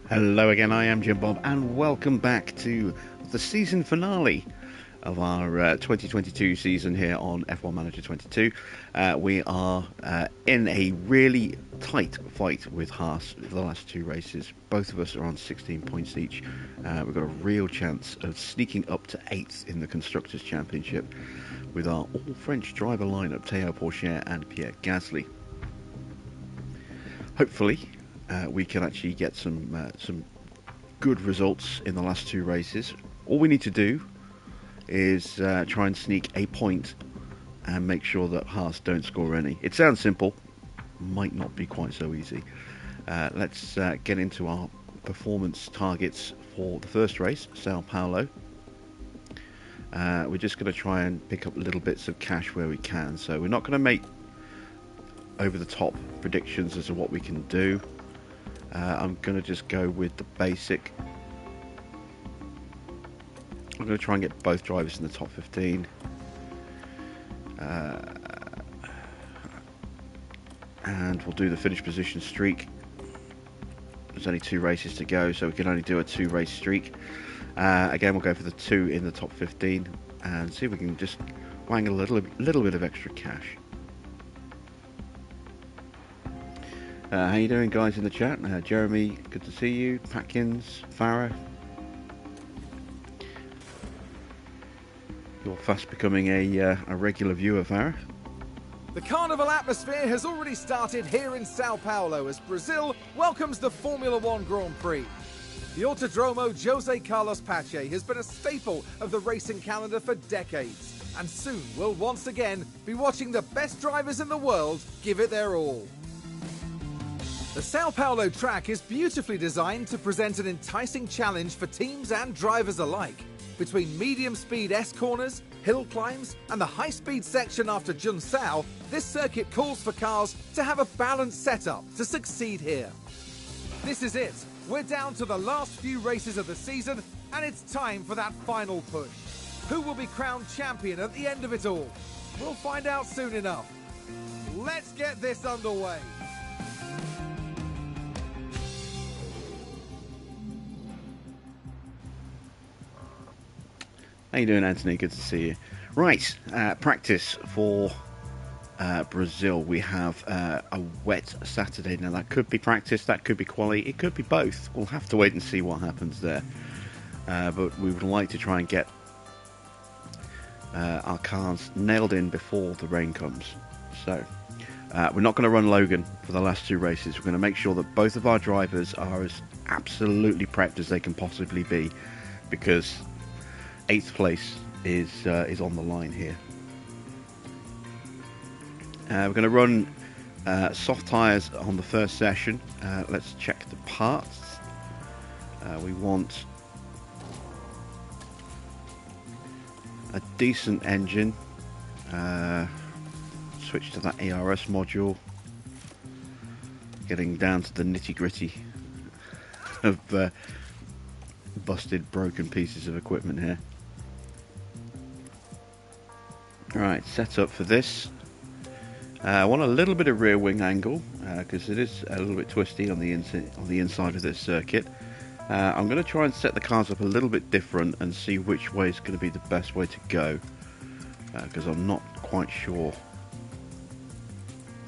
Hello again, I am Jim Bob, and welcome back to the season finale of our 2022 season here on F1 Manager 22. We are in a really tight fight with Haas for the last two races. Both of us are on 16 points each. We've got a real chance of sneaking up to 8th in the Constructors' Championship with our all-French driver lineup, Théo Pourchaire and Pierre Gasly. Hopefully, we can actually get some good results in the last two races. All we need to do is try and sneak a point and make sure that Haas don't score any. It sounds simple, might not be quite so easy. Let's get into our performance targets for the first race, Sao Paulo. We're just going to try and pick up little bits of cash where we can. So we're not going to make over-the-top predictions as to what we can do. I'm going to just go with the basic. I'm going to try and get both drivers in the top 15. And we'll do the finish position streak. There's only 2 races to go, so we can only do a 2-race streak. Again, we'll go for the 2 in the top 15 and see if we can just wang a little bit of extra cash. How you doing, guys, in the chat? Jeremy, good to see you. Patkins, Farah. You're fast becoming a regular viewer, Farah. The carnival atmosphere has already started here in Sao Paulo as Brazil welcomes the Formula One Grand Prix. The Autodromo José Carlos Pache has been a staple of the racing calendar for decades, and soon we'll once again be watching the best drivers in the world give it their all. The Sao Paulo track is beautifully designed to present an enticing challenge for teams and drivers alike. Between medium-speed S-corners, hill climbs, and the high-speed section after Junção, this circuit calls for cars to have a balanced setup to succeed here. This is it. We're down to the last few races of the season, and it's time for that final push. Who will be crowned champion at the end of it all? We'll find out soon enough. Let's get this underway. How you doing, Anthony? Good to see you. Right, practice for Brazil. We have a wet Saturday. Now, that could be practice, that could be quali, it could be both. We'll have to wait and see what happens there. But we would like to try and get our cars nailed in before the rain comes. So, we're not going to run Logan for the last 2 races. We're going to make sure that both of our drivers are as absolutely prepped as they can possibly be, because 8th place is on the line here. We're going to run soft tyres on the first session. Let's check the parts. We want a decent engine. Switch to that ERS module. Getting down to the nitty-gritty of busted, broken pieces of equipment here. Right, set up for this. I want a little bit of rear wing angle because it is a little bit twisty on the inside of this circuit. I'm going to try and set the cars up a little bit different and see which way is going to be the best way to go, because I'm not quite sure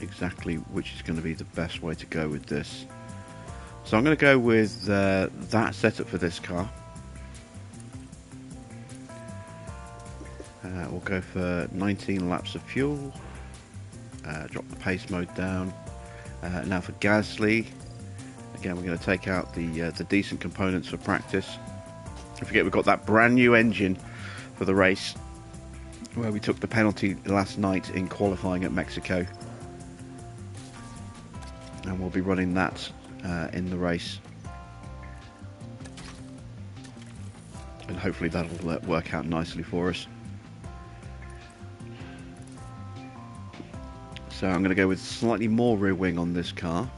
exactly which is going to be the best way to go with this. So I'm going to go with that setup for this car. We'll go for 19 laps of fuel. Drop the pace mode down. Now for Gasly, again we're going to take out the decent components for practice. Don't forget we've got that brand new engine for the race, where we took the penalty last night in qualifying at Mexico, and we'll be running that in the race, and hopefully that'll work out nicely for us. So I'm going to go with slightly more rear wing on this car,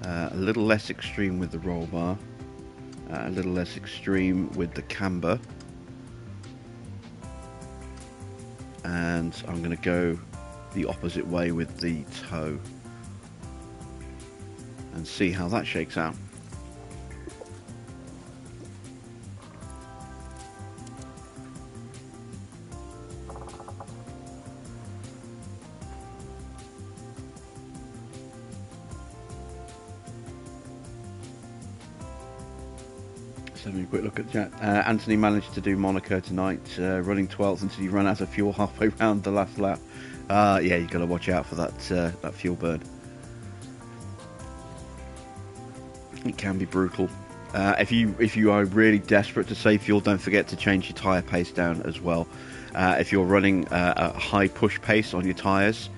a little less extreme with the roll bar, a little less extreme with the camber, and I'm going to go the opposite way with the toe. and see how that shakes out. Let's have a quick look at that. Anthony managed to do Monaco tonight, running 12th until he ran out of fuel halfway round the last lap. Yeah, you've got to watch out for that fuel burn. It can be brutal. If you are really desperate to save fuel, don't forget to change your tyre pace down as well. If you're running a high push pace on your tyres,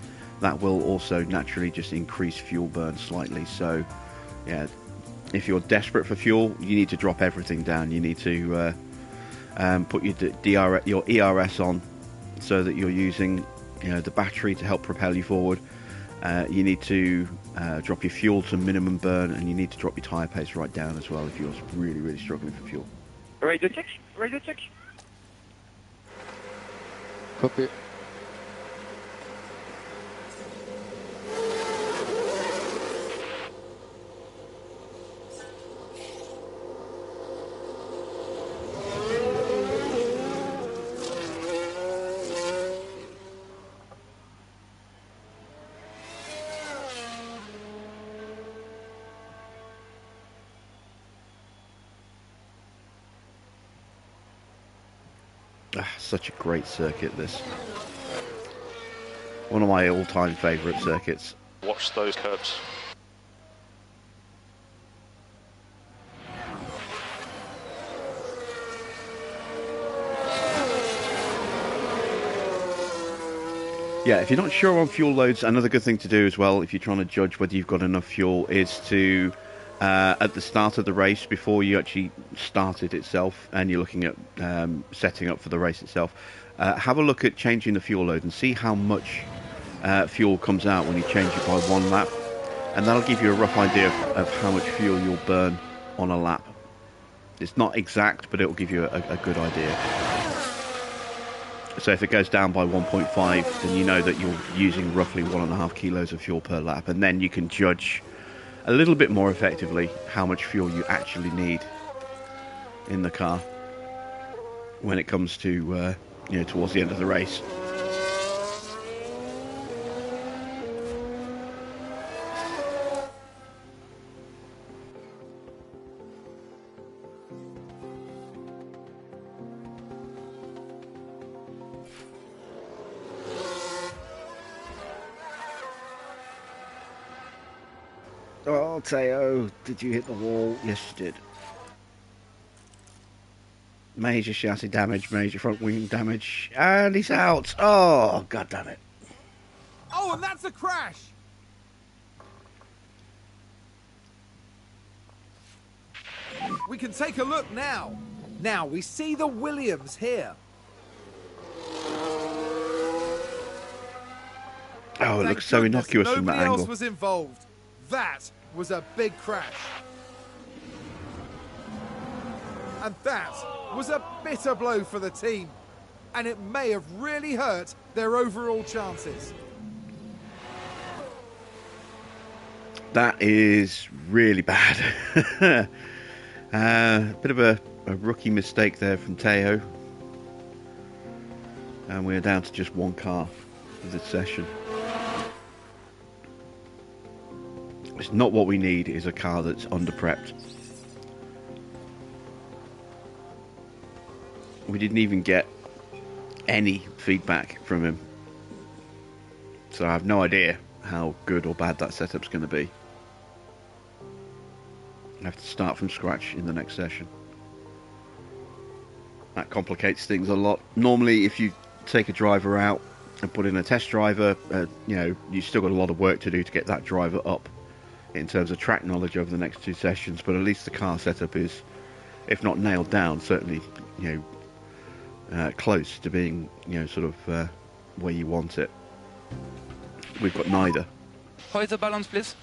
that will also naturally just increase fuel burn slightly. So, yeah. If you're desperate for fuel, you need to drop everything down. You need to put your ERS on, so that you're using, the battery to help propel you forward. You need to drop your fuel to minimum burn, and you need to drop your tyre pace right down as well if you're really, really struggling for fuel. Radio check. Radio check. Copy. Such a great circuit, this. One of my all-time favourite circuits. Watch those curbs. Yeah, if you're not sure on fuel loads, another good thing to do as well, if you're trying to judge whether you've got enough fuel, is to, at the start of the race, before you actually start it itself, and you're looking at setting up for the race itself, have a look at changing the fuel load and see how much fuel comes out when you change it by one lap. And that'll give you a rough idea of how much fuel you'll burn on a lap. It's not exact, but it'll give you a good idea. So if it goes down by 1.5, then you know that you're using roughly 1.5 kilos of fuel per lap, and then you can judge a little bit more effectively how much fuel you actually need in the car when it comes to towards the end of the race. Oh, Teo, did you hit the wall? Yes, you did. Major chassis damage, major front wing damage, and he's out. Oh, god damn it. Oh, and that's a crash! We can take a look now. Now, we see the Williams here. Oh, it looks so innocuous from that angle. Nobody else was involved. That was a big crash. And that was a bitter blow for the team. And it may have really hurt their overall chances. That is really bad. Bit of a rookie mistake there from Teo. And we're down to just one car for this session. It's not what we need, is a car that's under-prepped. We didn't even get any feedback from him. So I have no idea how good or bad that setup's going to be. I have to start from scratch in the next session. That complicates things a lot. Normally, if you take a driver out and put in a test driver, you've still got a lot of work to do to get that driver up in terms of track knowledge over the next two sessions, but at least the car setup is, if not nailed down, certainly close to being where you want it. We've got neither. How is the balance, please?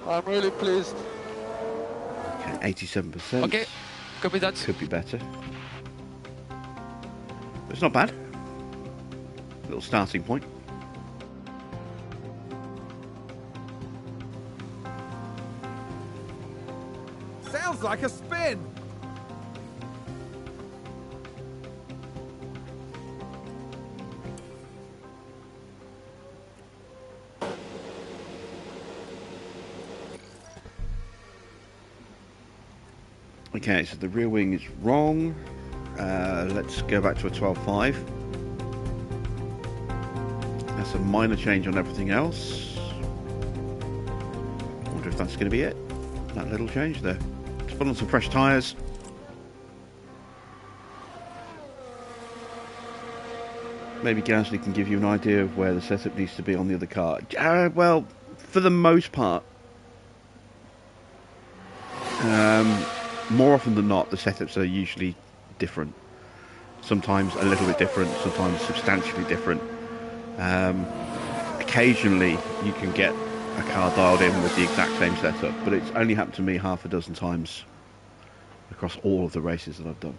I'm really pleased. Okay, 87%. Okay, copy that. Could be better. But it's not bad. Little starting point. Sounds like a spin. Okay, so the rear wing is wrong. Let's go back to a 12.5. That's a minor change on everything else. I wonder if that's going to be it. That little change there. Let's put on some fresh tyres. Maybe Gasly can give you an idea of where the setup needs to be on the other car. Well, for the most part, more often than not, the setups are usually different. Sometimes a little bit different, sometimes substantially different. Occasionally, you can get a car dialed in with the exact same setup, but it's only happened to me half a dozen times across all of the races that I've done.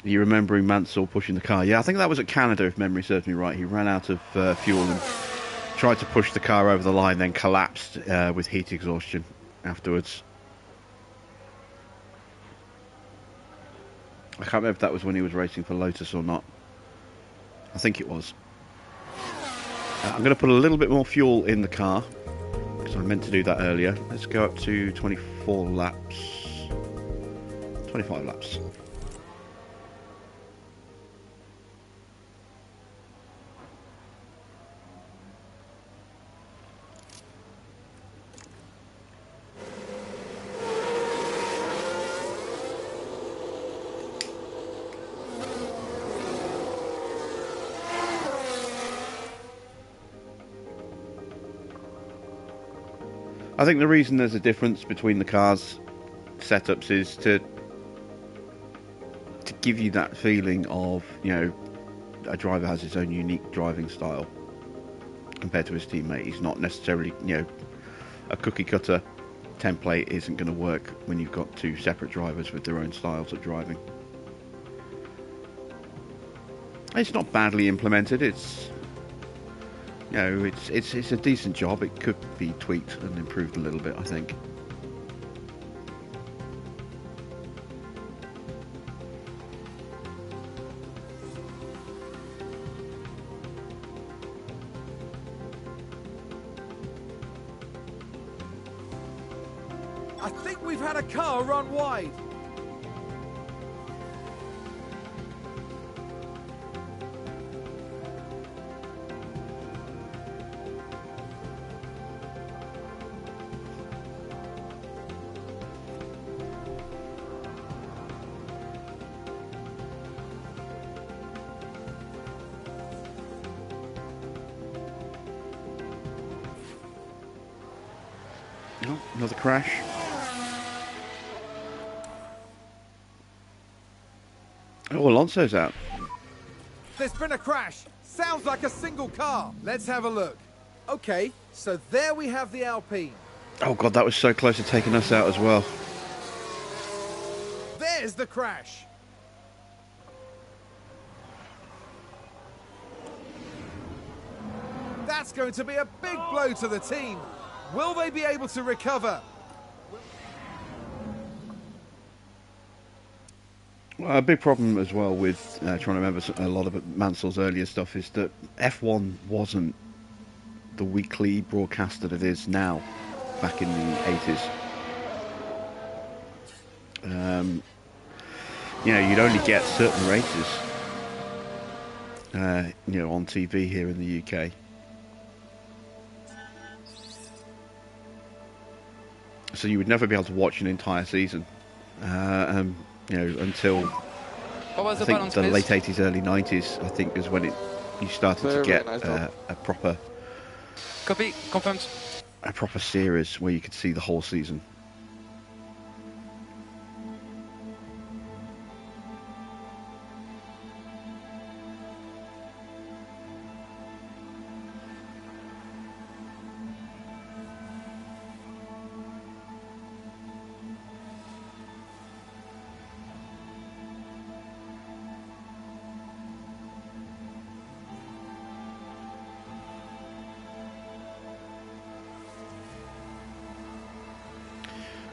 Are you remembering Mansell pushing the car? Yeah, I think that was at Canada, if memory serves me right. He ran out of fuel and tried to push the car over the line, then collapsed with heat exhaustion afterwards. I can't remember if that was when he was racing for Lotus or not. I think it was. I'm going to put a little bit more fuel in the car, because I meant to do that earlier. Let's go up to 24 laps. 25 laps. I think the reason there's a difference between the cars' setups is to give you that feeling of, you know, a driver has his own unique driving style compared to his teammate. He's not necessarily, you know, a cookie cutter template isn't going to work when you've got two separate drivers with their own styles of driving. It's not badly implemented. It's, you know, it's a decent job. It could be tweaked and improved a little bit, I think. I think we've had a car run wide. Oh, another crash. Oh, Alonso's out. There's been a crash. Sounds like a single car. Let's have a look. Okay, so there we have the Alpine. Oh god, that was so close to taking us out as well. There's the crash. That's going to be a big blow to the team. Will they be able to recover? Well, a big problem as well with trying to remember a lot of Mansell's earlier stuff is that F1 wasn't the weekly broadcast that it is now, back in the 80s. You know, you'd only get certain races, you know, on TV here in the UK. So you would never be able to watch an entire season, you know, until What was I the think balance, the please? late 80s, early 90s. I think is when you started to Very get nice job. a proper Copy, confirmed. series where you could see the whole season.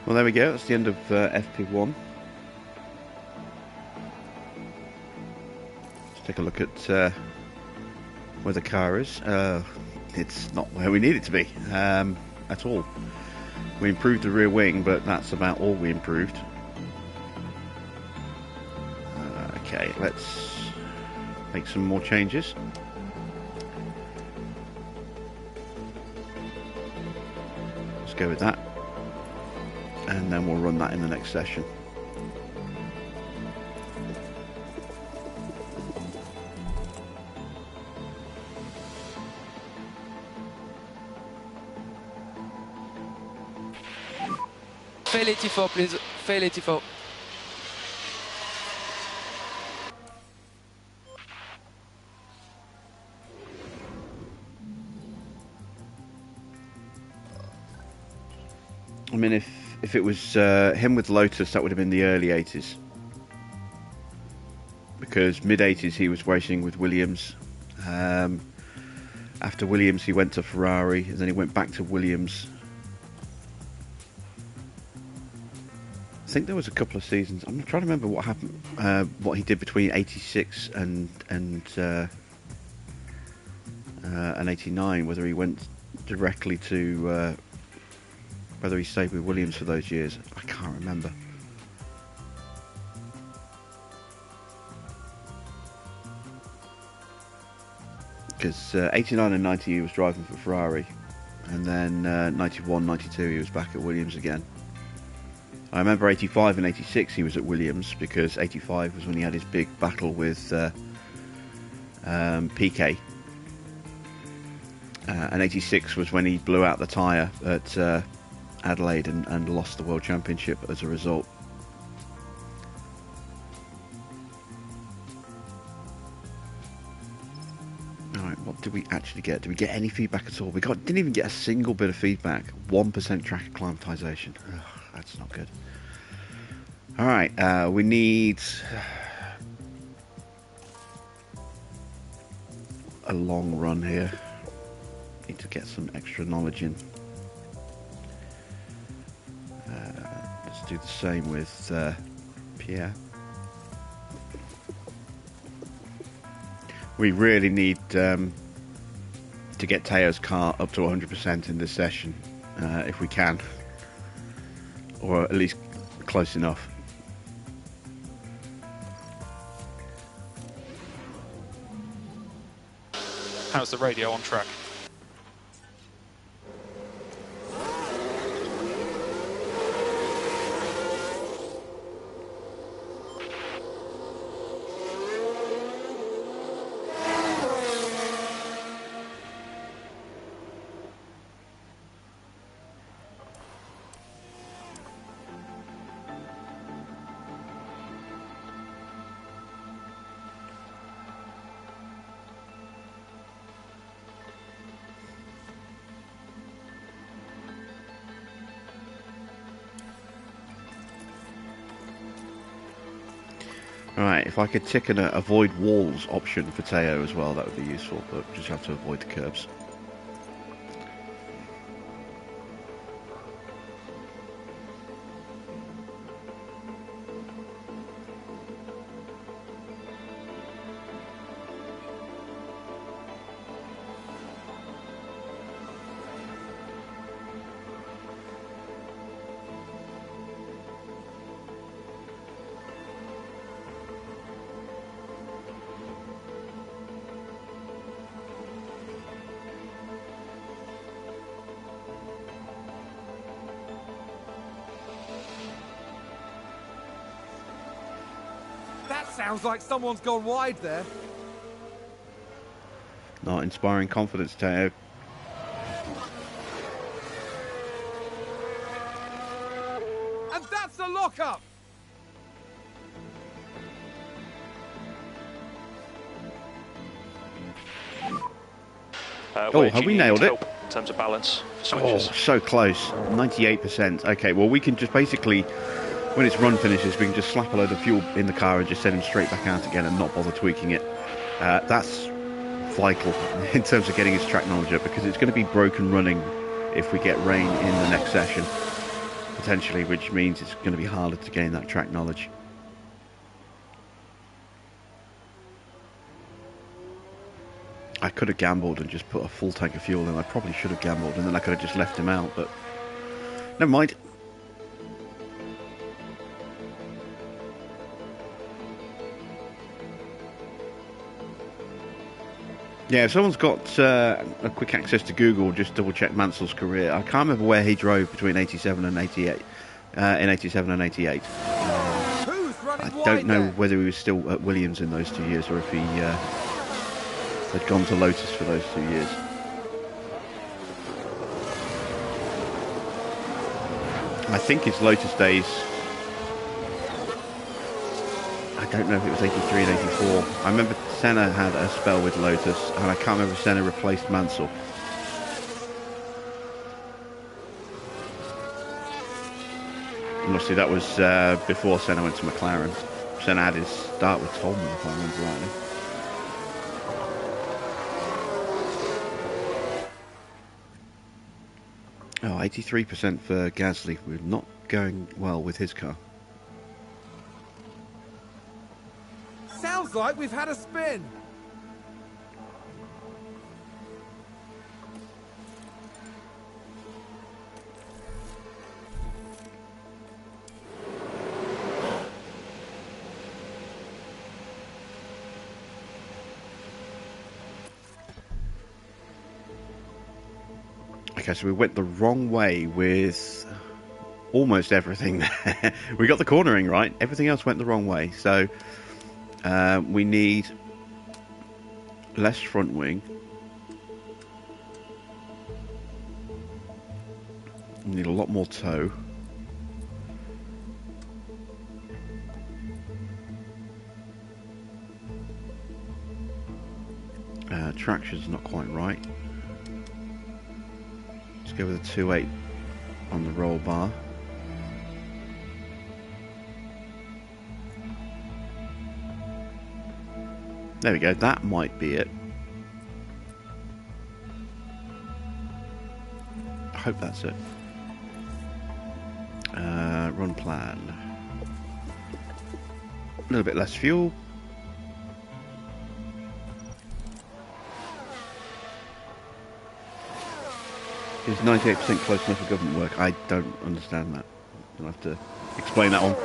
Well, there we go. That's the end of FP1. Let's take a look at where the car is. It's not where we need it to be at all. We improved the rear wing, but that's about all we improved. Okay, let's make some more changes. Let's go with that, and then we'll run that in the next session. Fail 84, please. Fail 84. I mean, if it was him with Lotus, that would have been the early 80s. Because mid 80s he was racing with Williams. After Williams he went to Ferrari, and then he went back to Williams. I think there was a couple of seasons. I'm trying to remember what happened, what he did between 86 and 89. Whether he went directly to, whether he stayed with Williams for those years. I can't remember. Because 89 and 90 he was driving for Ferrari, and then 91, 92 he was back at Williams again. I remember 85 and 86 he was at Williams, because 85 was when he had his big battle with Piquet, and 86 was when he blew out the tyre at Adelaide and lost the World Championship as a result. Alright, what did we actually get? Did we get any feedback at all? Didn't even get a single bit of feedback. 1% track acclimatization. Ugh, that's not good. Alright, we need a long run here. Need to get some extra knowledge in. Let's do the same with Pierre. We really need to get Teo's car up to 100% in this session, if we can, or at least close enough. How's the radio on track? Alright, if I could tick an avoid walls option for Teo as well, that would be useful, but just have to avoid the curbs. Sounds like someone's gone wide there. Not inspiring confidence, Teo. And that's a lock-up! Oh, have we nailed it? In terms of balance for Oh, switches. so close. 98%. Okay, well, we can just basically, when its run finishes, we can just slap a load of fuel in the car and just send him straight back out again and not bother tweaking it. That's vital in terms of getting his track knowledge up, because it's going to be broken running if we get rain in the next session. potentially, which means it's going to be harder to gain that track knowledge. I could have gambled and just put a full tank of fuel in. I probably should have gambled, and then I could have just left him out, but never mind. Yeah, if someone's got a quick access to Google, just double check Mansell's career. I can't remember where he drove between 87 and 88. In 87 and 88. I don't know whether he was still at Williams in those 2 years or if he had gone to Lotus for those 2 years. I think his Lotus days, I don't know if it was 83 and 84. I remember Senna had a spell with Lotus, and I can't remember if Senna replaced Mansell. And obviously that was before Senna went to McLaren. Senna had his start with Tolman, if I remember rightly. Oh, 83% for Gasly. We're not going well with his car. Sounds like we've had a spin. Okay, so we went the wrong way with almost everything there. We got the cornering right. Everything else went the wrong way. So we need less front wing. We need a lot more toe. Traction's not quite right. Let's go with a 2.8 on the roll bar. There we go, that might be it. I hope that's it. Run plan. A little bit less fuel. Is 98% close enough for government work? I don't understand that. I'll have to explain that one.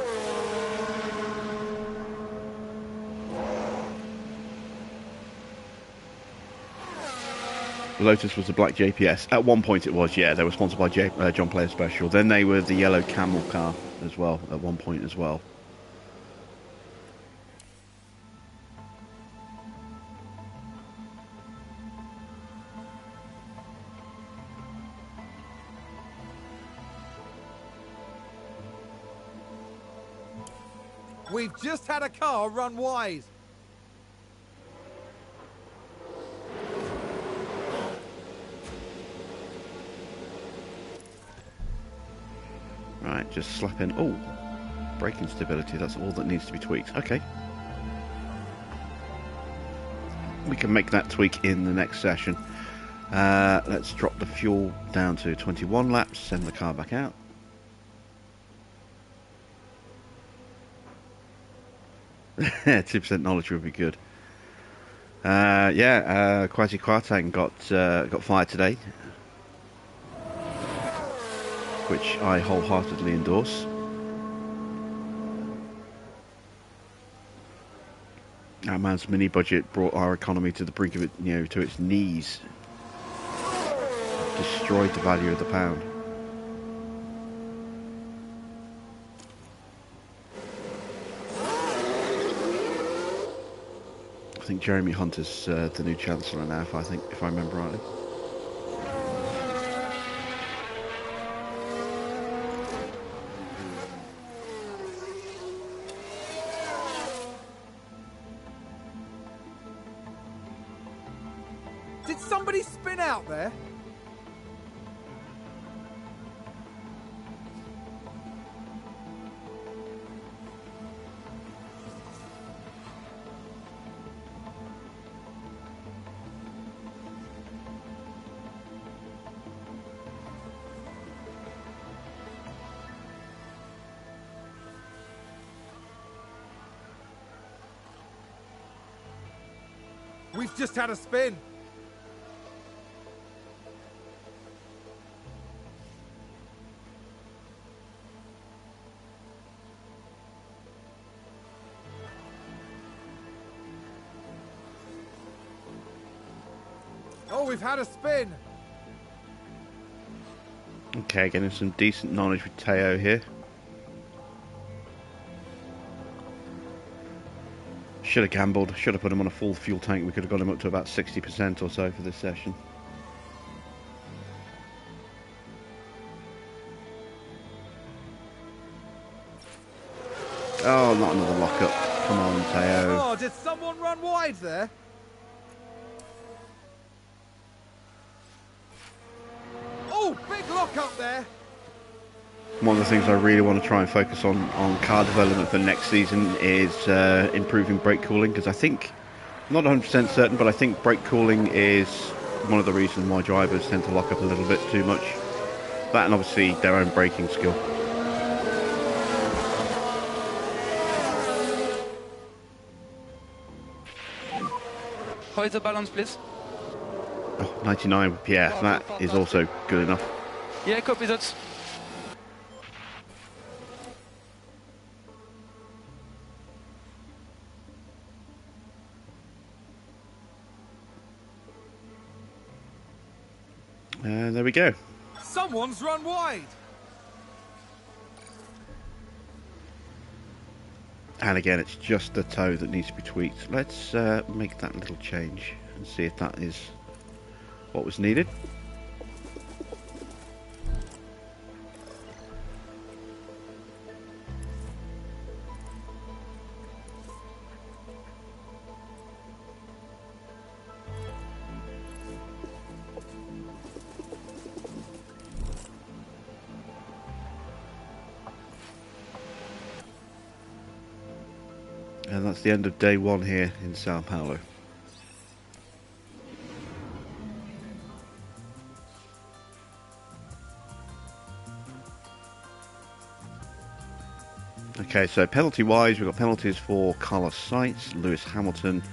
Lotus was the black JPS. At one point it was, yeah. They were sponsored by John Player Special. Then they were the yellow Camel car as well, at one point as well. We've just had a car run wide. Right, just slap in. Oh, braking stability, that's all that needs to be tweaked. Okay. We can make that tweak in the next session. Let's drop the fuel down to 21 laps, send the car back out. Yeah, 2% knowledge would be good. Kwasi Kwarteng got fired today, which I wholeheartedly endorse. Our man's mini budget brought our economy to the brink of it, to its knees. Destroyed the value of the pound. I think Jeremy Hunt is the new Chancellor now, if I remember rightly. Did somebody spin out there? We've just had a spin. Oh, we've had a spin. Okay, getting some decent knowledge with Teo here. Should have gambled, should have put him on a full fuel tank. We could have got him up to about 60% or so for this session. Oh, not another lockup. Come on, Teo. Oh, did someone run wide there? Oh, big lock up there. One of the things I really want to try and focus on car development for next season is improving brake cooling, because I think, I'm not 100% certain, but I think brake cooling is one of the reasons why drivers tend to lock up a little bit too much. That and obviously their own braking skill. How is the balance, please? Oh, 99 PS, that is also good enough. Yeah, copy that. And there we go. Someone's run wide. And again, it's just the toe that needs to be tweaked. Let's make that little change and see if that is what was needed. And that's the end of day one here in Sao Paulo. Okay, so penalty-wise, we've got penalties for Carlos Sainz, Lewis Hamilton,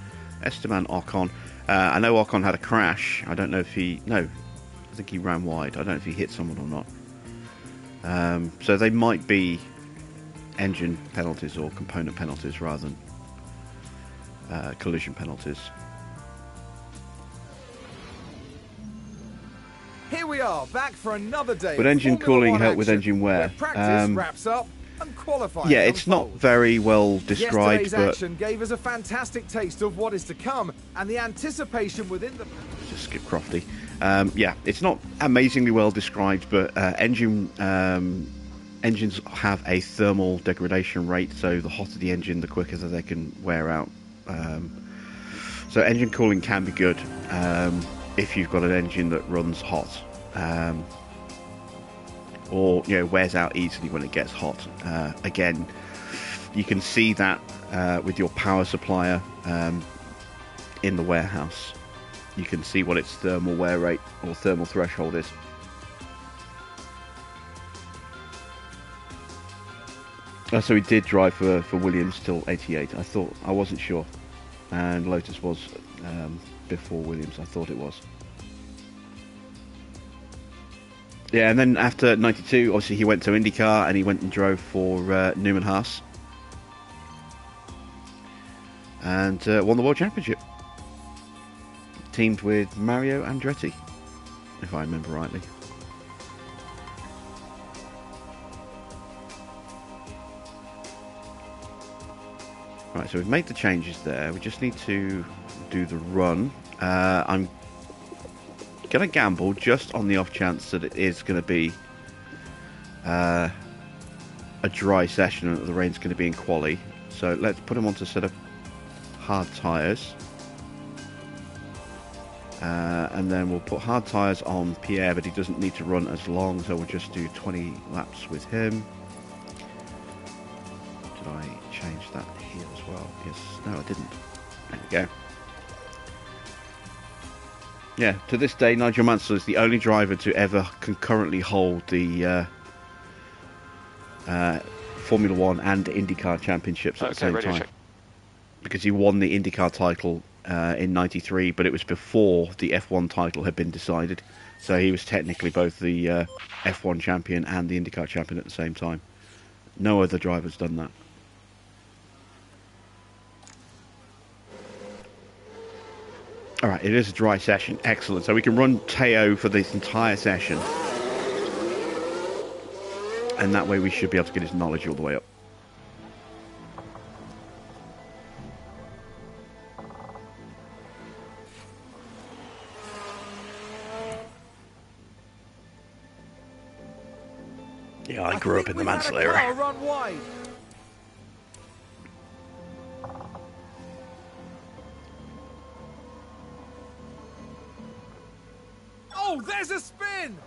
Esteban Ocon. I know Ocon had a crash. I don't know if he... No, I think he ran wide. I don't know if he hit someone or not. So they might be engine penalties or component penalties rather than collision penalties. Here we are, back for another day. Would engine Formula cooling One help with action, engine wear? where practice wraps up and qualifying Yeah, it's not unfolds. very well described, Yesterday's but action gave us a fantastic taste of what is to come, and the anticipation within the... just skip Crofty. Yeah, it's not amazingly well described, but engines have a thermal degradation rate, so the hotter the engine, the quicker that they can wear out. So engine cooling can be good if you've got an engine that runs hot, or wears out easily when it gets hot. Again, you can see that with your power supplier in the warehouse. You can see what its thermal wear rate or thermal threshold is. So he did drive for Williams till 88. I wasn't sure, and Lotus was before Williams. I thought it was. Yeah, and then after 92, obviously he went to IndyCar and he went and drove for Newman Haas and won the World Championship. Teamed with Mario Andretti, if I remember rightly. Right, so we've made the changes there. We just need to do the run. I'm going to gamble just on the off chance that it is going to be a dry session and that the rain's going to be in quali. So let's put him onto a set of hard tyres. And then we'll put hard tyres on Pierre, but he doesn't need to run as long, so we'll just do 20 laps with him. Did I change that here as well? Yes. No, I didn't. There we go. Yeah, to this day, Nigel Mansell is the only driver to ever concurrently hold the Formula One and IndyCar championships at the same time. Because he won the IndyCar title in '93, but it was before the F1 title had been decided. So he was technically both the F1 champion and the IndyCar champion at the same time. No other driver's done that. Alright, it is a dry session. Excellent. So we can run Teo for this entire session. And that way we should be able to get his knowledge all the way up. Yeah, I grew up in the Mansell era. Run wide. Oh, there's a spin!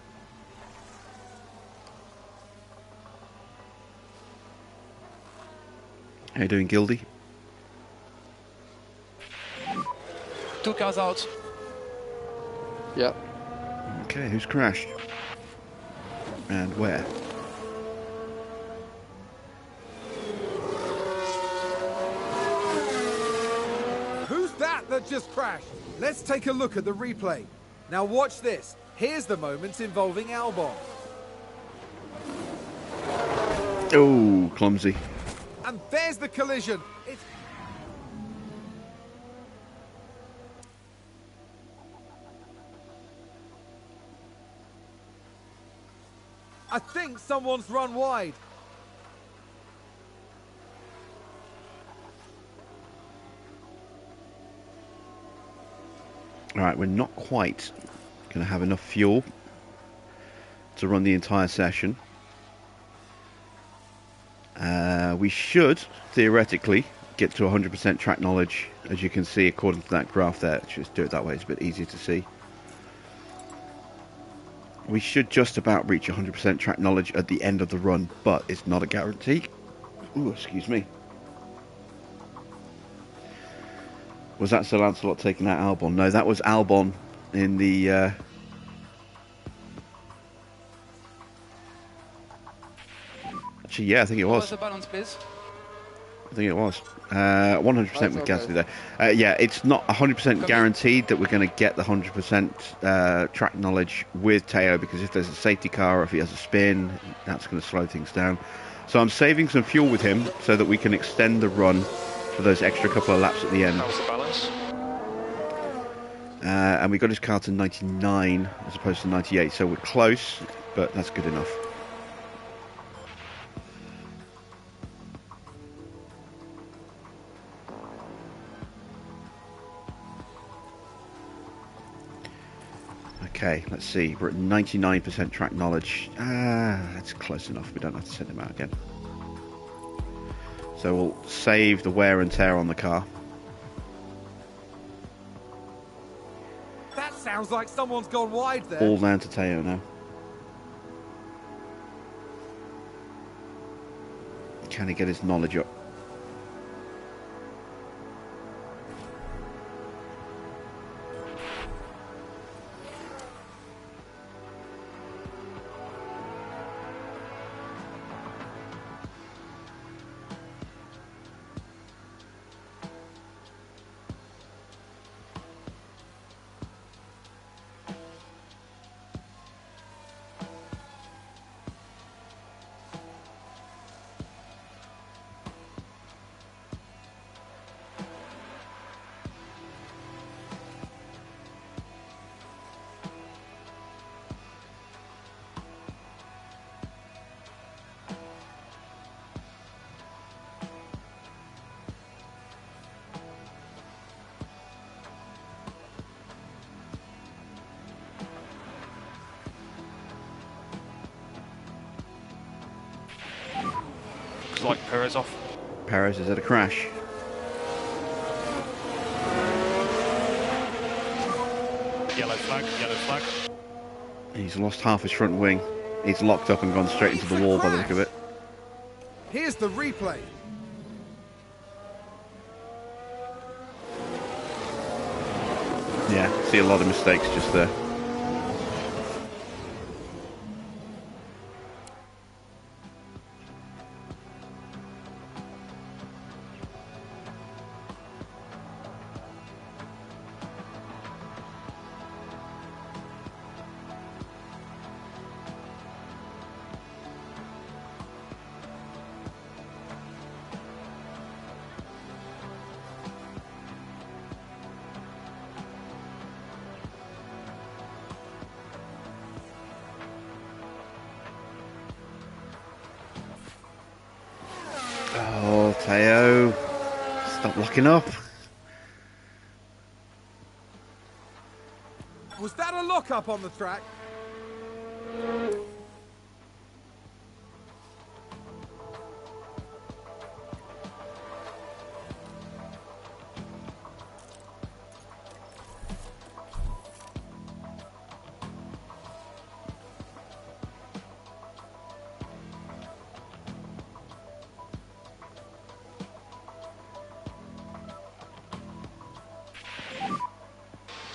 How you doing, Gildy? 2 cars out. Yeah. Okay, who's crashed? And where? Who's that just crashed? Let's take a look at the replay. Now watch this. Here's the moments involving Albon. Oh, clumsy. And there's the collision. I think someone's run wide. Alright, we're not quite going to have enough fuel to run the entire session. We should, theoretically, get to 100% track knowledge, as you can see according to that graph there. Just do it that way, it's a bit easier to see. We should just about reach 100% track knowledge at the end of the run, but it's not a guarantee. Ooh, excuse me. Was that Sir Lancelot taking out Albon? No, that was Albon in the... Actually, yeah, I think it was. The balance, please. I think it was. 100% with Gasly there. Yeah, it's not 100% guaranteed that we're going to get the 100% track knowledge with Teo, because if there's a safety car or if he has a spin, that's going to slow things down. So I'm saving some fuel with him so that we can extend the run for those extra couple of laps at the end. How's the balance? And we got his car to 99 as opposed to 98, so we're close, but that's good enough. Okay, let's see. We're at 99% track knowledge. That's close enough. We don't have to send him out again. So we'll save the wear and tear on the car. That sounds like someone's gone wide there. All down to Teo now. Can he get his knowledge up? Like Perez off. Perez is at a crash. Yellow flag, yellow flag. He's lost half his front wing. He's locked up and gone straight into the wall by the look of it. Here's the replay. Yeah, see a lot of mistakes just there. Teo, stop locking up. Was that a lock-up on the track?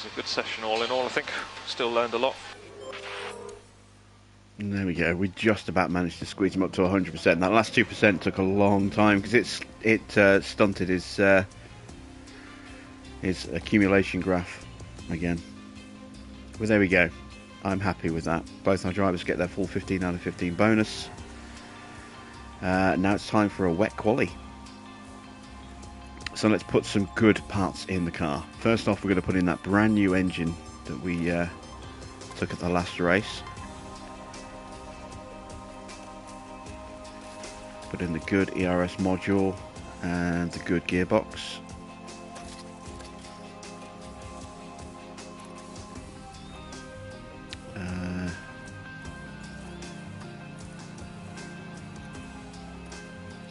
It's a good session all in all, I think. Still learned a lot. And there we go. We just about managed to squeeze him up to 100%. That last 2% took a long time because it stunted his accumulation graph again. Well, there we go. I'm happy with that. Both our drivers get their full 15 out of 15 bonus. Now it's time for a wet quali. So let's put some good parts in the car. First off, we're going to put in that brand new engine that we took at the last race. Put in the good ERS module and the good gearbox.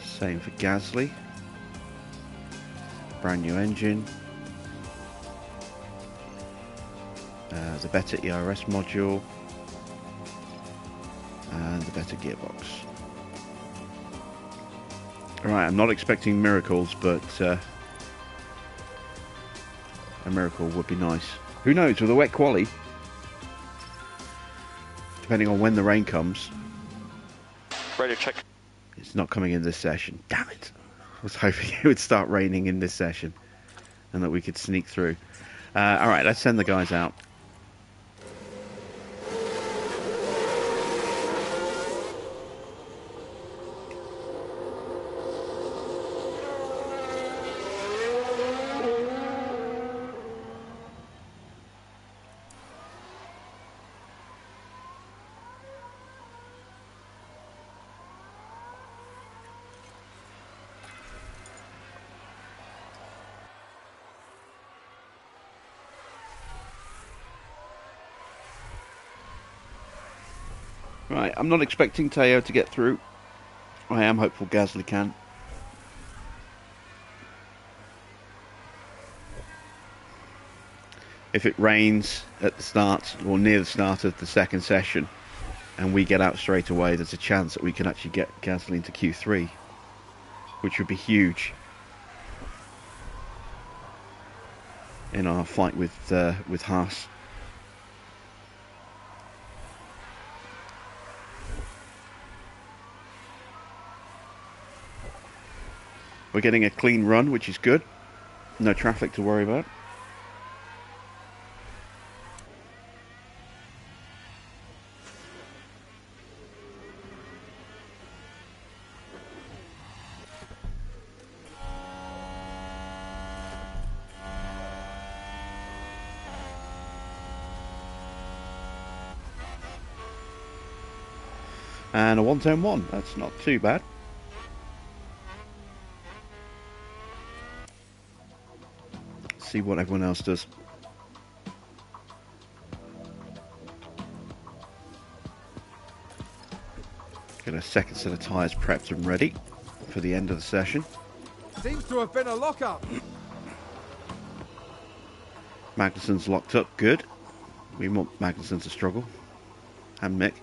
Same for Gasly. Brand new engine. The better ERS module. And the better gearbox. Alright, I'm not expecting miracles, but a miracle would be nice. Who knows, with a wet quali, depending on when the rain comes. Radio check. It's not coming in this session. Damn it. I was hoping it would start raining in this session and that we could sneak through. Alright, let's send the guys out. Right, I'm not expecting Teo to get through. I am hopeful Gasly can. If it rains at the start, or near the start of the second session, and we get out straight away, there's a chance that we can actually get Gasly into Q3, which would be huge in our fight with Haas. We're getting a clean run, which is good. No traffic to worry about. And a 1-turn-1. That's not too bad. See what everyone else does. Get a second set of tyres prepped and ready for the end of the session. Seems to have been a lock-up. Magnussen's locked up, good. We want Magnussen to struggle. And Mick.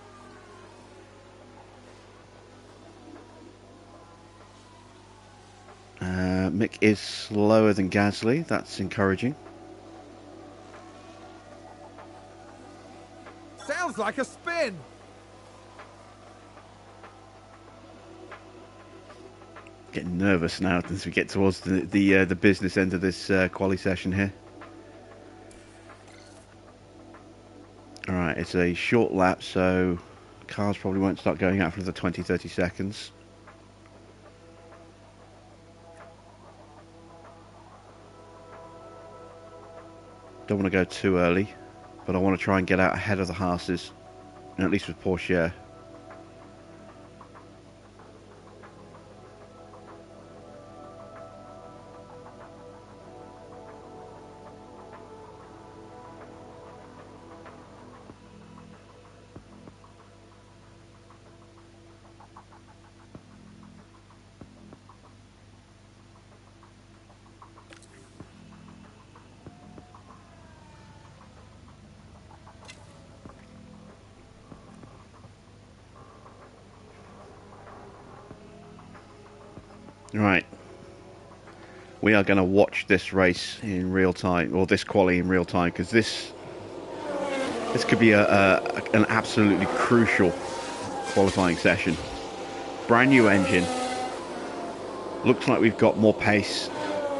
Mick is slower than Gasly, that's encouraging. Sounds like a spin. Getting nervous now as we get towards the business end of this quali session here. Alright, it's a short lap, so cars probably won't start going out for another 20-30 seconds. Don't want to go too early, but I want to try and get out ahead of the Haas's, at least with Porsche. Right. We are going to watch this race in real time, or this quali in real time, because this could be an absolutely crucial qualifying session. Brand new engine. Looks like we've got more pace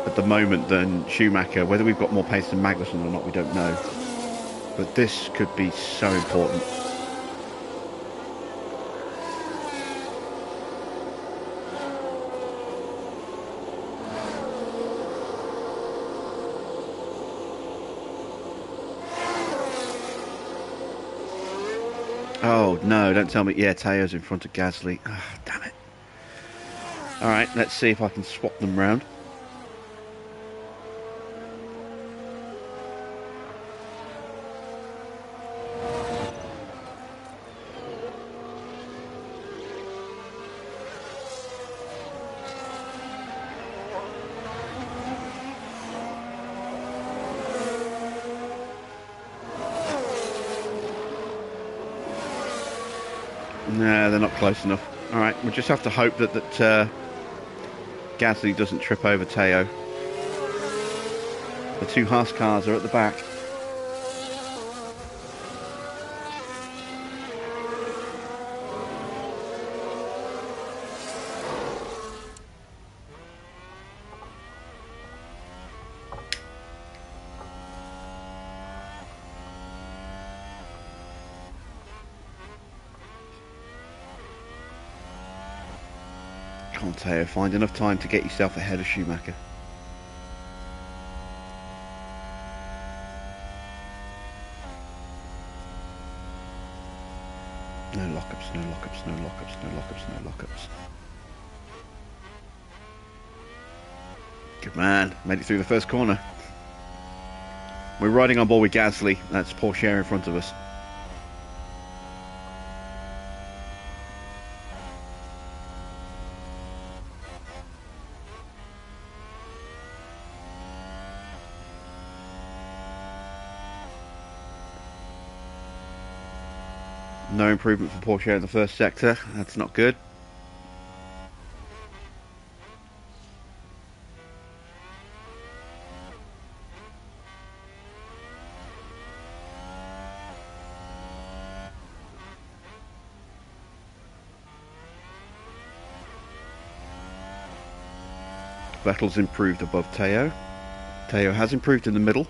at the moment than Schumacher. Whether we've got more pace than Magnussen or not, we don't know. But this could be so important. Oh no, don't tell me. Yeah, Teo's in front of Gasly. Oh, damn it. Alright, let's see if I can swap them round. No, they're not close enough. Alright, we'll just have to hope that Gasly doesn't trip over Teo. The two Haas cars are at the back. Come on, Teo, find enough time to get yourself ahead of Schumacher. No lockups, no lockups, no lockups, no lockups, no lockups. Good man, made it through the first corner. We're riding on board with Gasly. That's Porsche in front of us. No improvement for Porsche in the first sector. That's not good. Vettel's improved above Teo. Teo has improved in the middle.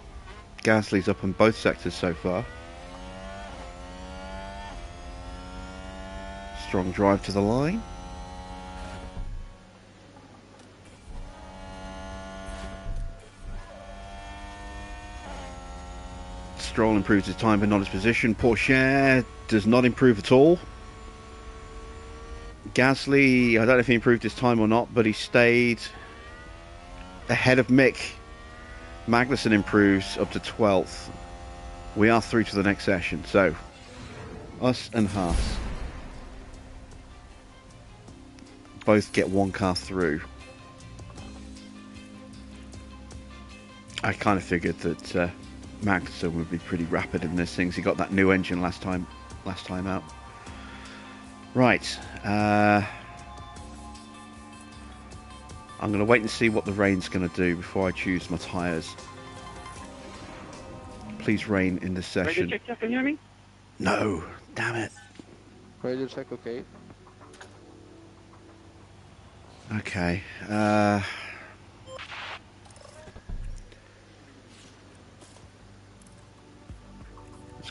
Gasly's up on both sectors so far. Strong drive to the line. Stroll improves his time but not his position. Porsche does not improve at all. Gasly, I don't know if he improved his time or not, but he stayed ahead of Mick. Magnussen improves up to 12th. We are through to the next session, so us and Haas both get one car through. I kind of figured that Magnussen would be pretty rapid in this thing. He got that new engine last time out. Right. I'm going to wait and see what the rain's going to do before I choose my tyres. Please rain in this session. Radio check, can you hear me? No, damn it. Radio check, okay. Okay. Let's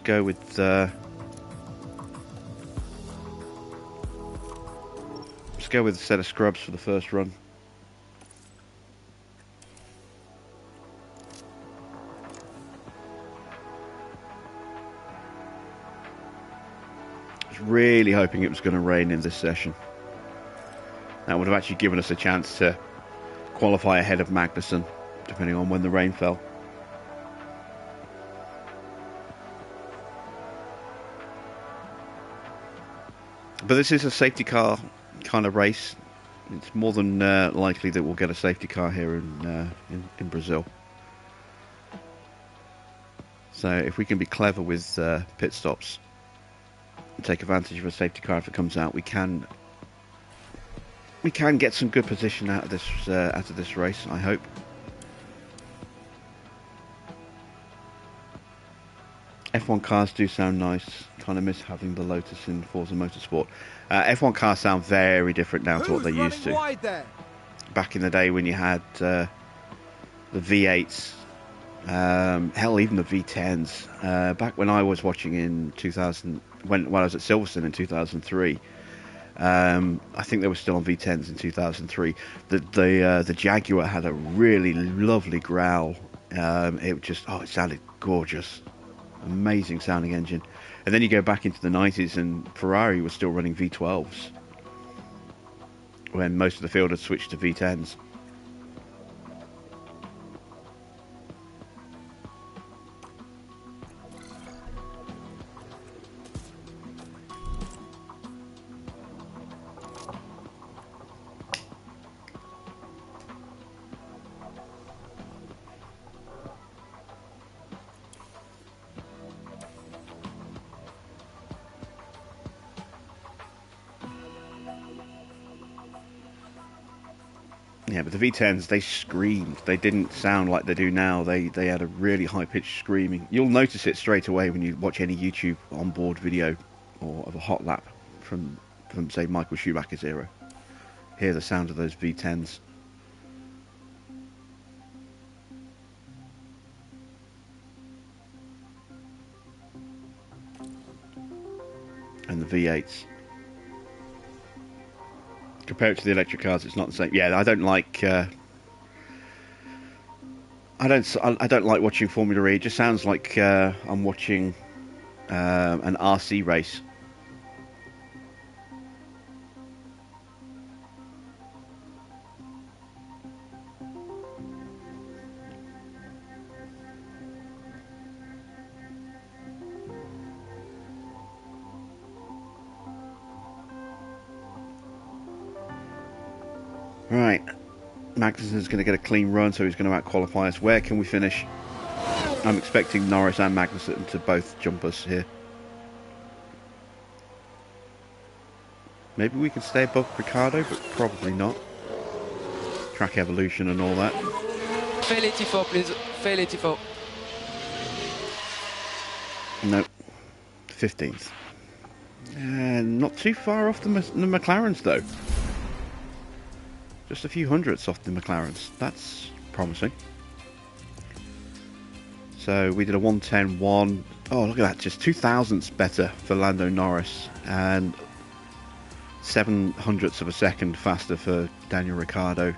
go with a set of scrubs for the first run. I was really hoping it was going to rain in this session. That would have actually given us a chance to qualify ahead of Magnussen, depending on when the rain fell. But this is a safety car kind of race. It's more than likely that we'll get a safety car here in Brazil. So if we can be clever with pit stops and take advantage of a safety car if it comes out, we can we can get some good position out of this race, I hope. F1 cars do sound nice. Kind of miss having the Lotus in Forza Motorsport. F1 cars sound very different now to what they used to. Wide there? Back in the day when you had the V8s, hell, even the V10s. Back when I was watching in 2000, when I was at Silverstone in 2003, I think they were still on V10s in 2003. The Jaguar had a really lovely growl. It sounded gorgeous. Amazing sounding engine. And then you go back into the 90s and Ferrari was still running V12s when most of the field had switched to V10s. Yeah, but the V10s, they screamed. They didn't sound like they do now. They had a really high-pitched screaming. You'll notice it straight away when you watch any YouTube onboard video or of a hot lap from say, Michael Schumacher's era. Hear the sound of those V10s. And the V8s. Compared to the electric cars, it's not the same. Yeah, I don't like. I don't like watching Formula E. It just sounds like I'm watching an RC race. Right, Magnussen's going to get a clean run, so he's going to out-qualify us. Where can we finish? I'm expecting Norris and Magnussen to both jump us here. Maybe we can stay above Ricciardo, but probably not. Track evolution and all that. Fais les tifos, please. Fais les tifos. Nope. 15th. Not too far off the McLarens, though. Just a few hundredths off the McLarens. That's promising. So we did a 1:10.1. Oh, look at that. Just 2 thousandths better for Lando Norris. And 700ths of a second faster for Daniel Ricciardo.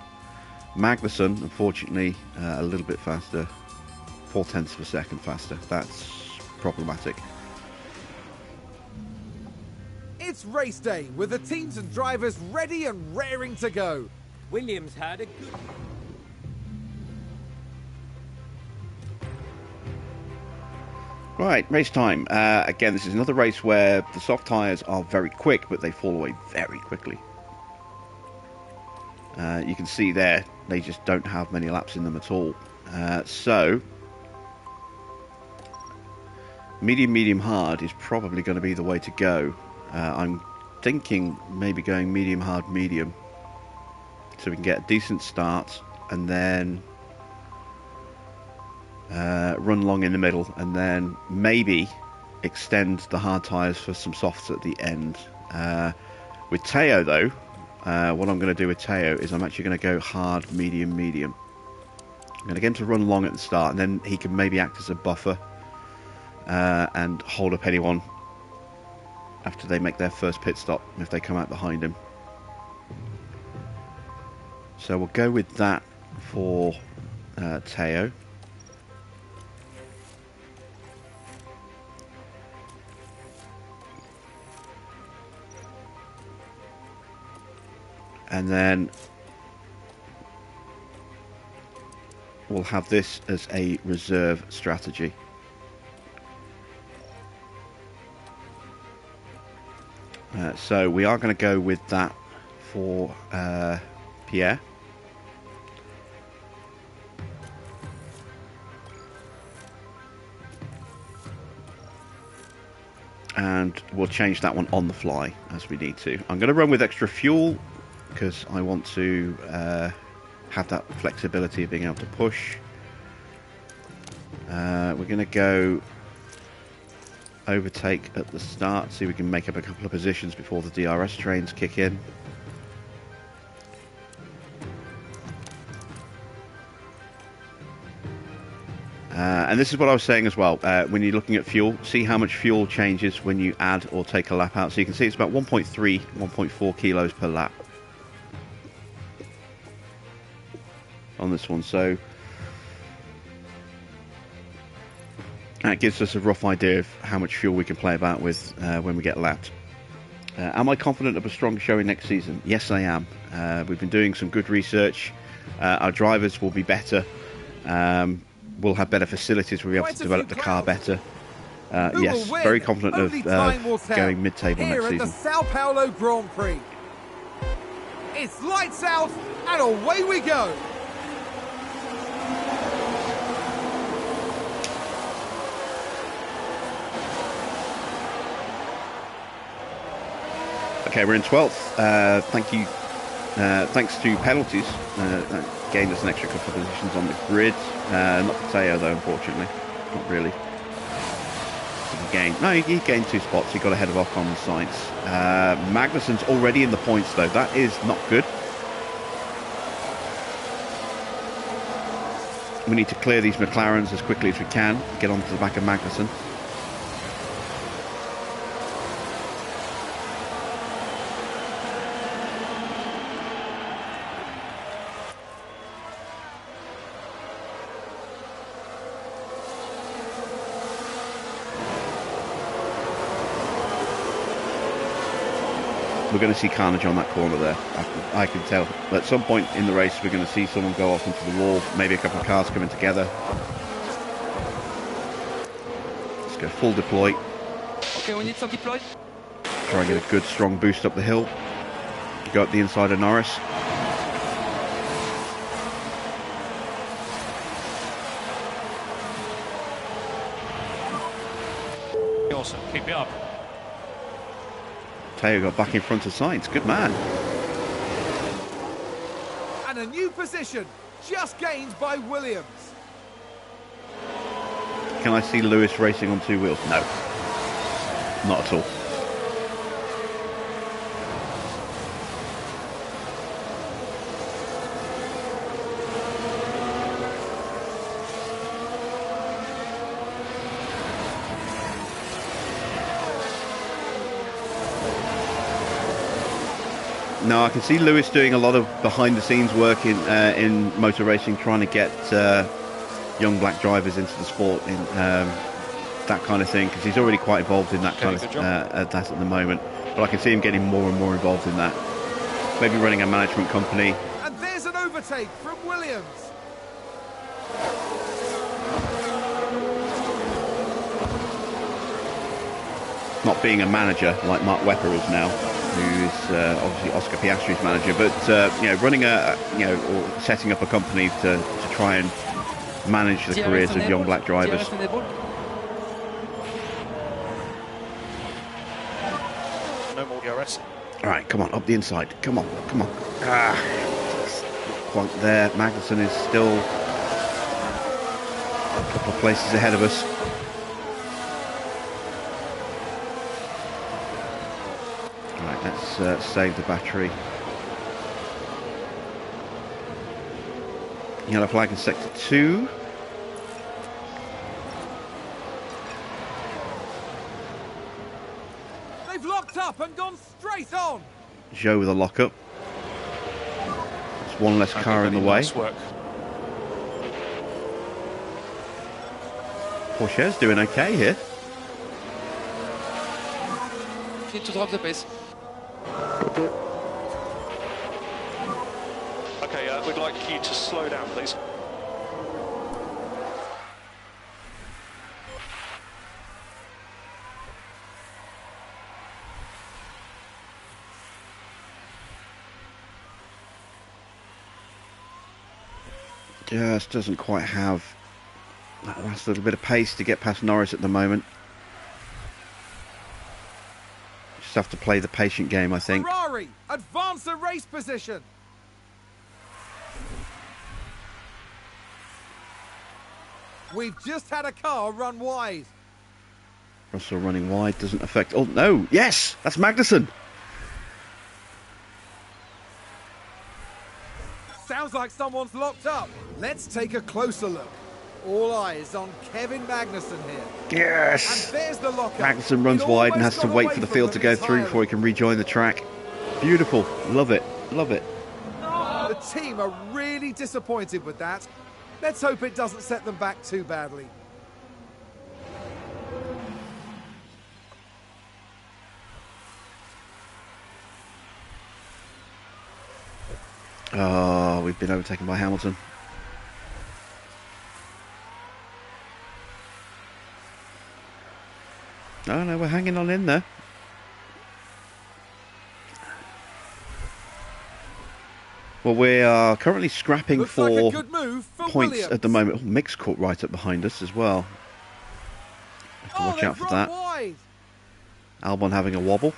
Magnussen, unfortunately, a little bit faster. 0.4 of a second faster. That's problematic. It's race day with the teams and drivers ready and raring to go. Williams had a good... Right, race time. Again, this is another race where the soft tyres are very quick, but they fall away very quickly. You can see there, they just don't have many laps in them at all. So, medium, hard is probably going to be the way to go. I'm thinking maybe going medium, hard, medium. So we can get a decent start and then run long in the middle and then maybe extend the hard tyres for some softs at the end. With Teo though, what I'm going to do with Teo is I'm actually going to go hard, medium. I'm going to get him to run long at the start and then he can maybe act as a buffer and hold up anyone after they make their first pit stop if they come out behind him. So we'll go with that for Teo. And then we'll have this as a reserve strategy. So we are going to go with that for Pierre. And we'll change that one on the fly as we need to. I'm going to run with extra fuel because I want to have that flexibility of being able to push. We're going to go overtake at the start, see if we can make up a couple of positions before the DRS trains kick in. And this is what I was saying as well, when you're looking at fuel, see how much fuel changes when you add or take a lap out. So you can see it's about 1.3, 1.4 kilos per lap on this one. So that gives us a rough idea of how much fuel we can play about with when we get lapped. Am I confident of a stronger showing next season? Yes, I am. We've been doing some good research. Our drivers will be better. We'll have better facilities. We'll be able to develop the car better. Yes, very confident of going mid-table next season. Here at the Sao Paulo Grand Prix. It's lights out and away we go. Okay, we're in 12th. Thank you. Thanks to penalties, that gained us an extra couple of positions on the grid. Not Mateo though, unfortunately. Not really. He gained 2 spots. He got ahead of Ocon on the sides. Magnussen's already in the points though. That is not good. We need to clear these McLarens as quickly as we can. Get onto the back of Magnussen. We're going to see carnage on that corner there. I can tell. At some point in the race, we're going to see someone go off into the wall. Maybe a couple of cars coming together. Let's go full deploy. Okay, we need some deploy. Try and get a good strong boost up the hill. Go up the inside of Norris. Awesome, keep it up. Teo got back in front of Sainz. Good man. And a new position just gained by Williams. Can I see Lewis racing on 2 wheels? No. Not at all. No, I can see Lewis doing a lot of behind-the-scenes work in motor racing, trying to get young black drivers into the sport, in that kind of thing, because he's already quite involved in that kind of that at the moment. But I can see him getting more and more involved in that. Maybe running a management company. And there's an overtake from Williams. Not being a manager like Mark Webber is now, who is obviously Oscar Piastri's manager, but running or setting up a company to try and manage the careers of young black drivers. No more DRS. All right, come on, up the inside. Come on. Ah, quite there. Magnussen is still a couple of places ahead of us. Let's save the battery. Yellow flag in sector 2. They've locked up and gone straight on. Joe with a lockup. There's one less car in the way. Nice work. Porsche's doing okay here. Need to drop the pace. Okay, we'd like you to slow down, please. Just doesn't quite have that last little bit of pace to get past Norris at the moment. Just have to play the patient game, I think. Ferrari Ferrari, advance the race position. We've just had a car run wide. Russell running wide doesn't affect... Oh, no. Yes, that's Magnussen. Sounds like someone's locked up. Let's take a closer look. All eyes on Kevin Magnussen here. Yes. And there's the lockup. Magnussen runs wide and has to wait for the field to go through before he can rejoin the track. Beautiful. Love it. Love it. The team are really disappointed with that. Let's hope it doesn't set them back too badly. Oh, we've been overtaken by Hamilton. Oh no, we're hanging on in there. Well, we are currently scrapping Looks for, like a good move for points Williams. at the moment. Oh, Mick's caught right up behind us as well. Have to watch out for that. Wide. Albon having a wobble.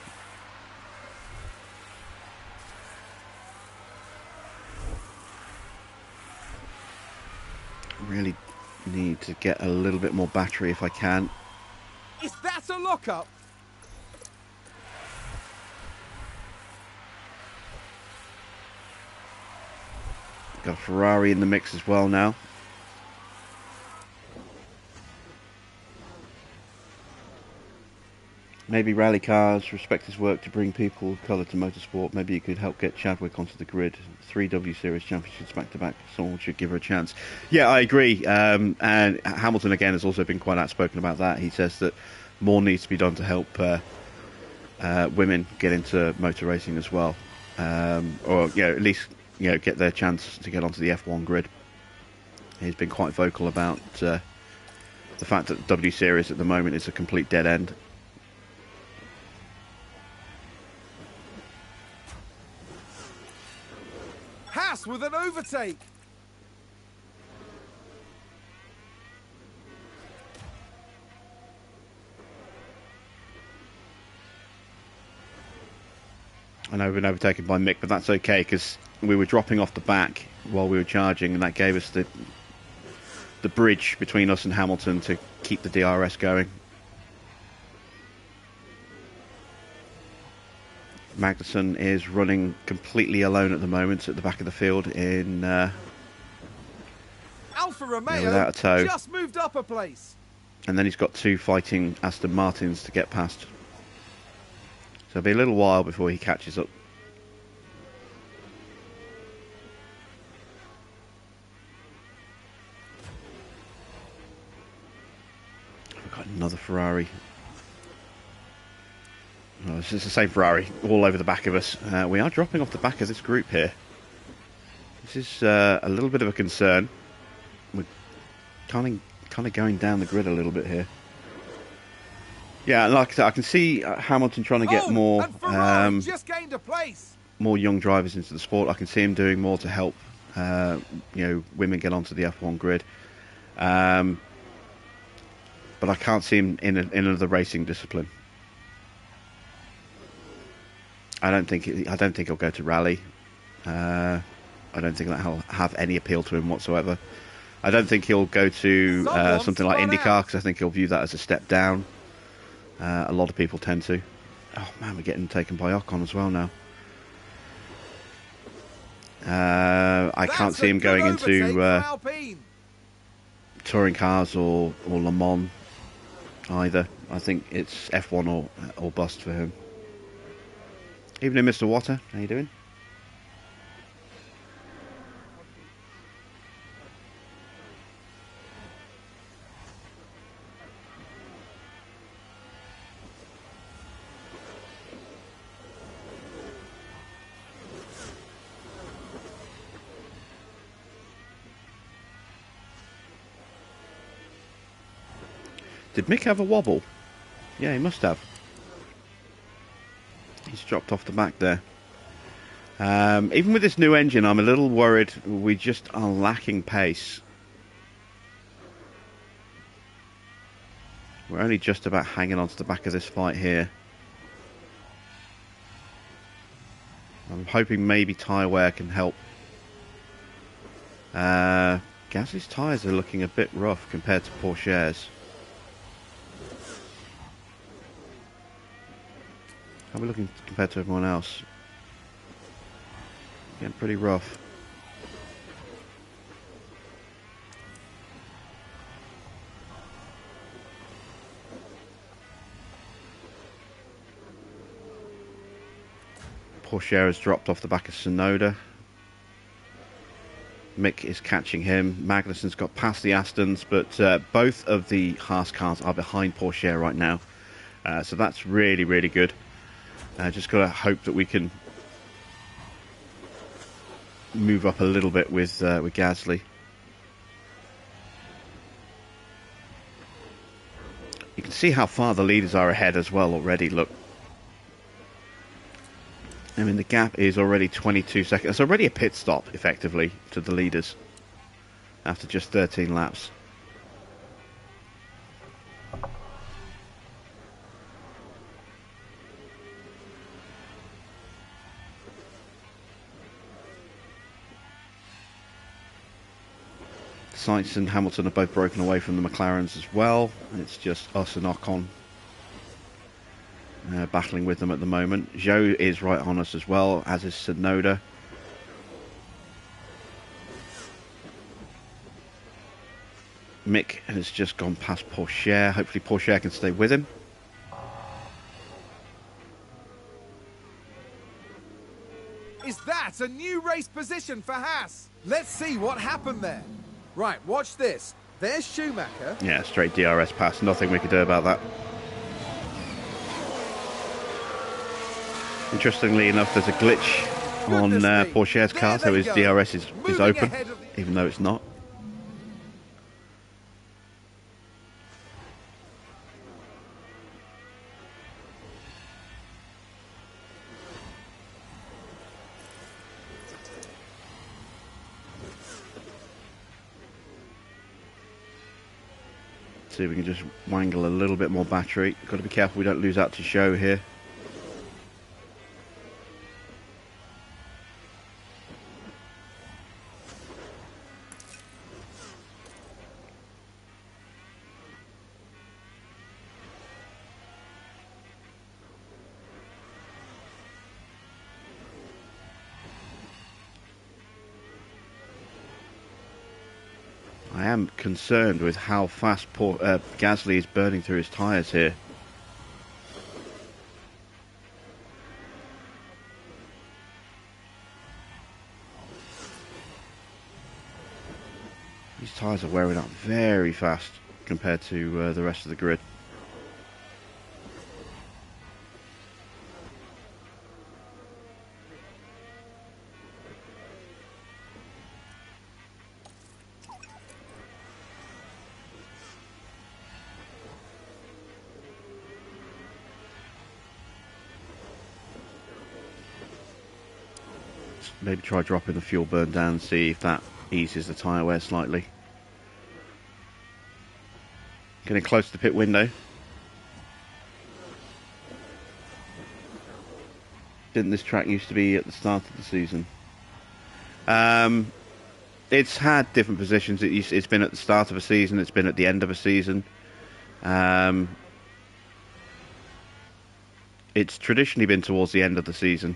Really need to get a little bit more battery if I can. Is that a lockup? Got a Ferrari in the mix as well now. Maybe Rally Cars respect his work to bring people of colour to motorsport. Maybe you could help get Chadwick onto the grid. 3 W Series championships back to back. Someone should give her a chance. Yeah, I agree. And Hamilton again has also been quite outspoken about that. He says that more needs to be done to help women get into motor racing as well, or at least get their chance to get onto the F1 grid. He's been quite vocal about the fact that W Series at the moment is a complete dead end. Haas with an overtake. I know we've been overtaken by Mick, but that's okay because we were dropping off the back while we were charging, and that gave us the bridge between us and Hamilton to keep the DRS going. Magnussen is running completely alone at the moment at the back of the field in Alfa Romeo without a tow. just moved up a place. And then he's got 2 fighting Aston Martins to get past. So it'll be a little while before he catches up. We've got another Ferrari. Oh, this is the same Ferrari all over the back of us. We are dropping off the back of this group here. This is a little bit of a concern. We're kind of going down the grid a little bit here. Yeah, like I said, I can see Hamilton trying to get more just gained a place. more young drivers into the sport. I can see him doing more to help women get onto the F1 grid. But I can't see him in another racing discipline. I don't think he'll go to rally. I don't think that'll have any appeal to him whatsoever. I don't think he'll go to something like IndyCar because I think he'll view that as a step down. A lot of people tend to. Oh man, we're getting taken by Ocon as well now. I can't see him going into touring cars or Le Mans either. I think it's F1 or bust for him. Evening, Mr. Water. How you doing? Did Mick have a wobble? Yeah, he must have. He's dropped off the back there. Even with this new engine, I'm a little worried we just are lacking pace. We're only just about hanging on to the back of this fight here. I'm hoping maybe tyre wear can help. Gasly's tyres are looking a bit rough compared to Porsche's. How are we looking compared to everyone else? Getting pretty rough. Porsche has dropped off the back of Tsunoda. Mick is catching him. Magnussen's got past the Astons, but both of the Haas cars are behind Porsche right now. So that's really, really good. Just got to hope that we can move up a little bit with Gasly. You can see how far the leaders are ahead as well already, look. I mean, the gap is already 22 seconds. It's already a pit stop, effectively, to the leaders after just 13 laps. Sainz and Hamilton are both broken away from the McLarens as well. It's just us and Ocon battling with them at the moment. Zhou is right on us as well, as is Tsunoda. Mick has just gone past Porsche. Hopefully Porsche can stay with him. Is that a new race position for Haas? Let's see what happened there. Right, watch this. There's Schumacher. Yeah, straight DRS pass. Nothing we could do about that. Interestingly enough, there's a glitch on Porsche's car, so his DRS is open, even though it's not. See if we can just wangle a little bit more battery. Got to be careful we don't lose out to Zhou here. I am concerned with how fast Gasly is burning through his tyres here. These tyres are wearing out very fast compared to the rest of the grid. Maybe try dropping the fuel burn down and see if that eases the tyre wear slightly. Getting close to the pit window. Didn't this track used to be at the start of the season? It's had different positions. It's been at the start of a season, it's been at the end of a season. It's traditionally been towards the end of the season.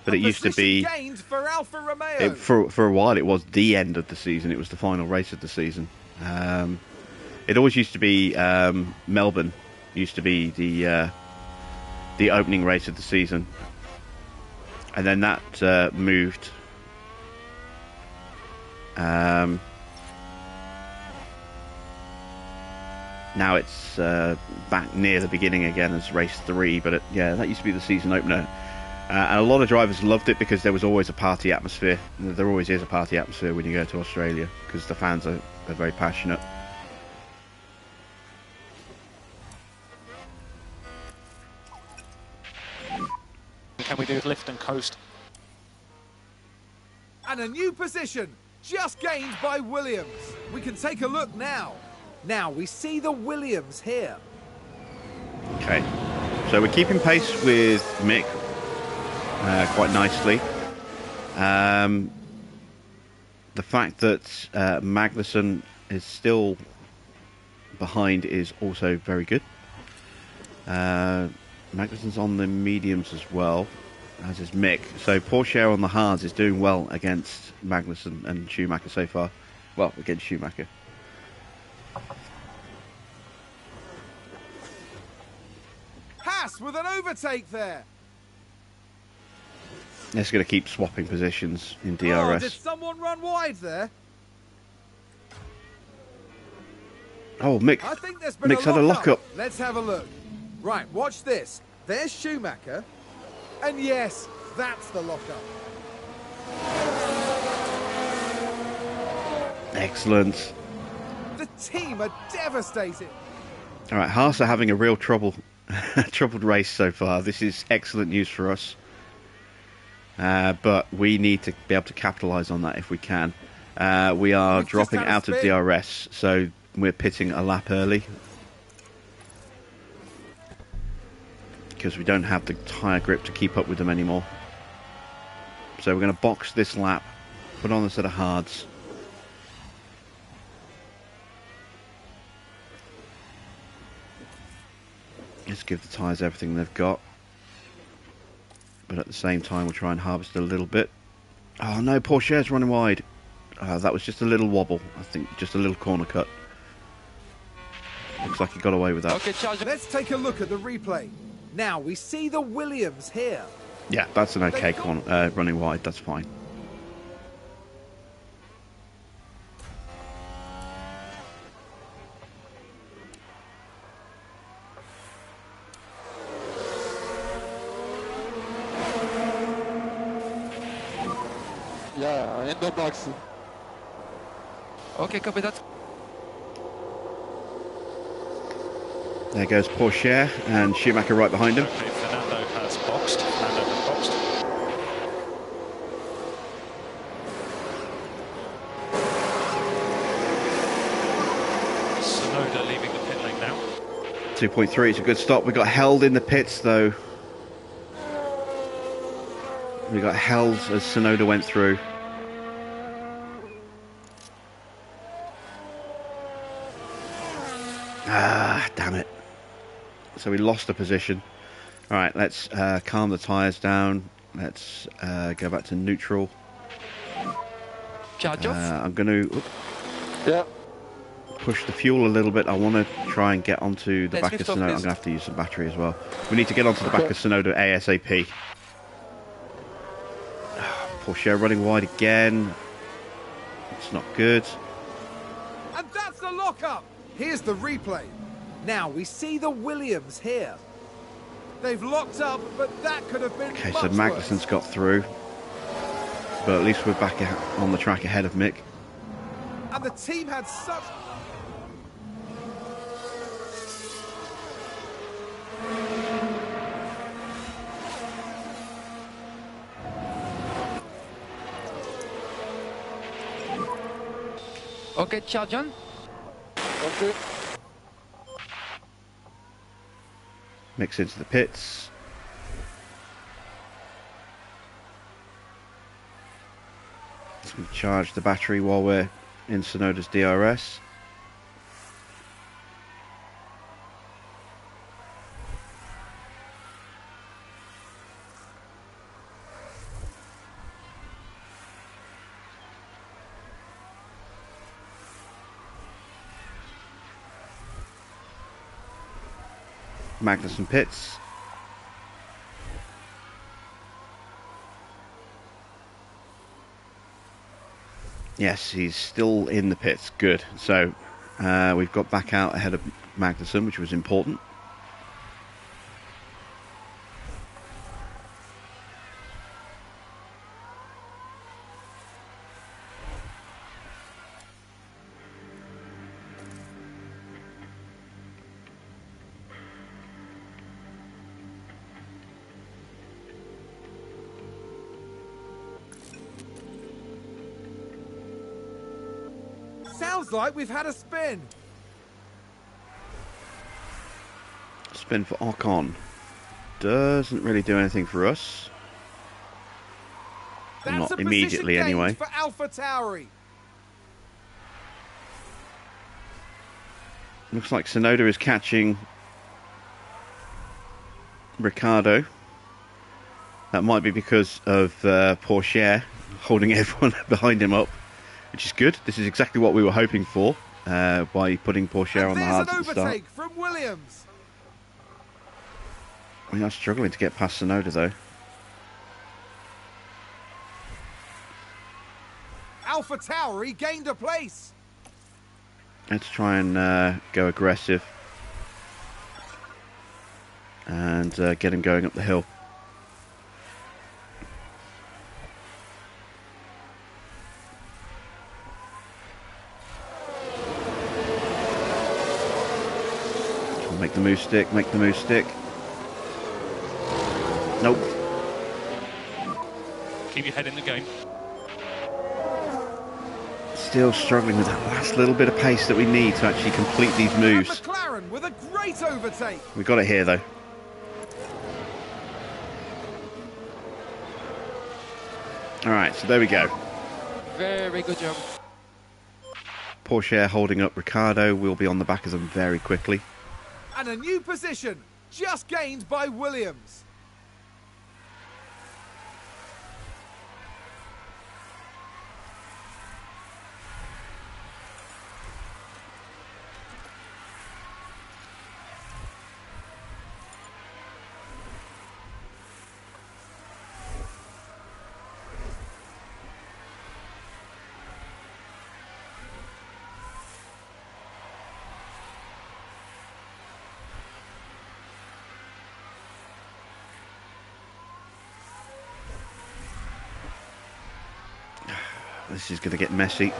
But it used to be, for Alfa Romeo. For a while it was the end of the season. It was the final race of the season. It always used to be Melbourne used to be the opening race of the season, and then that moved. Now it's back near the beginning again as race 3. But yeah, that used to be the season opener. And a lot of drivers loved it because there was always a party atmosphere. There always is a party atmosphere when you go to Australia because the fans are very passionate. Can we do lift and coast? And a new position just gained by Williams. We can take a look now. Now we see the Williams here. Okay, so we're keeping pace with Mick. quite nicely. The fact that Magnussen is still behind is also very good. Magnussen's on the mediums as well, as is Mick. So Porsche on the hards is doing well against Magnussen and Schumacher so far. Well, against Schumacher. Haas with an overtake there. It's going to keep swapping positions in DRS. Oh, did someone run wide there? Oh, Mick. I think there's been Mick's had a lock-up. Let's have a look. Right, watch this. There's Schumacher. And yes, that's the lock-up. Excellent. The team are devastated. All right, Haas are having a real troubled race so far. This is excellent news for us. But we need to be able to capitalise on that if we can. We are dropping out of DRS, so we're pitting a lap early. Because we don't have the tyre grip to keep up with them anymore. So we're going to box this lap, put on a set of hards. Let's give the tyres everything they've got. But at the same time we'll try and harvest a little bit. Oh no, Porsche's running wide. That was just a little wobble, I think, just a little corner cut. Looks like he got away with that. Okay, charge. Let's take a look at the replay. Now we see the Williams here. Yeah, that's an okay corner, running wide, that's fine. Yeah, in the box. Okay, copy that. There goes Porsche and Schumacher right behind him. Okay, Fernando has boxed. Fernando has boxed. Sonoda leaving the pit lane now. 2.3 is a good stop. We got held in the pits though. We got held as Sonoda went through. Ah, damn it. So we lost the position. Alright, let's calm the tyres down. Let's go back to neutral. Charge off. I'm going to Yeah. push the fuel a little bit. I want to try and get onto the Let's back of lift off, Sonoda. I'm please. going to have to use some battery as well. We need to get onto the back of Sonoda ASAP. Porsche running wide again. It's not good. And that's the lock-up. Here's the replay. Now we see the Williams here. They've locked up, but that could have been Okay, much so worse. Magnussen's got through. But at least we're back on the track ahead of Mick. And the team had such... Okay, charge on. Okay. Mick's into the pits. Let's charge the battery while we're in Sonoda's DRS. Magnussen pits. Yes, he's still in the pits. Good. So we've got back out ahead of Magnussen, which was important. Sounds like we've had a spin. Spin for Ocon. Doesn't really do anything for us. Well, That's not a immediately position anyway. gained for AlphaTauri. Looks like Tsunoda is catching Ricciardo. That might be because of Porsche holding everyone behind him up, which is good. This is exactly what we were hoping for by putting Porsche on the hard at the start. There's an overtake from Williams. We are struggling to get past Tsunoda though. AlphaTauri gained a place. Let's try and go aggressive and get him going up the hill. Make the move stick, make the move stick. Nope. Keep your head in the game. Still struggling with that last little bit of pace that we need to actually complete these moves. And McLaren with a great overtake. We got it here though. Alright, so there we go. Very good job. Porsche holding up Ricciardo. We'll be on the back of them very quickly. And a new position just gained by Williams. This is going to get messy.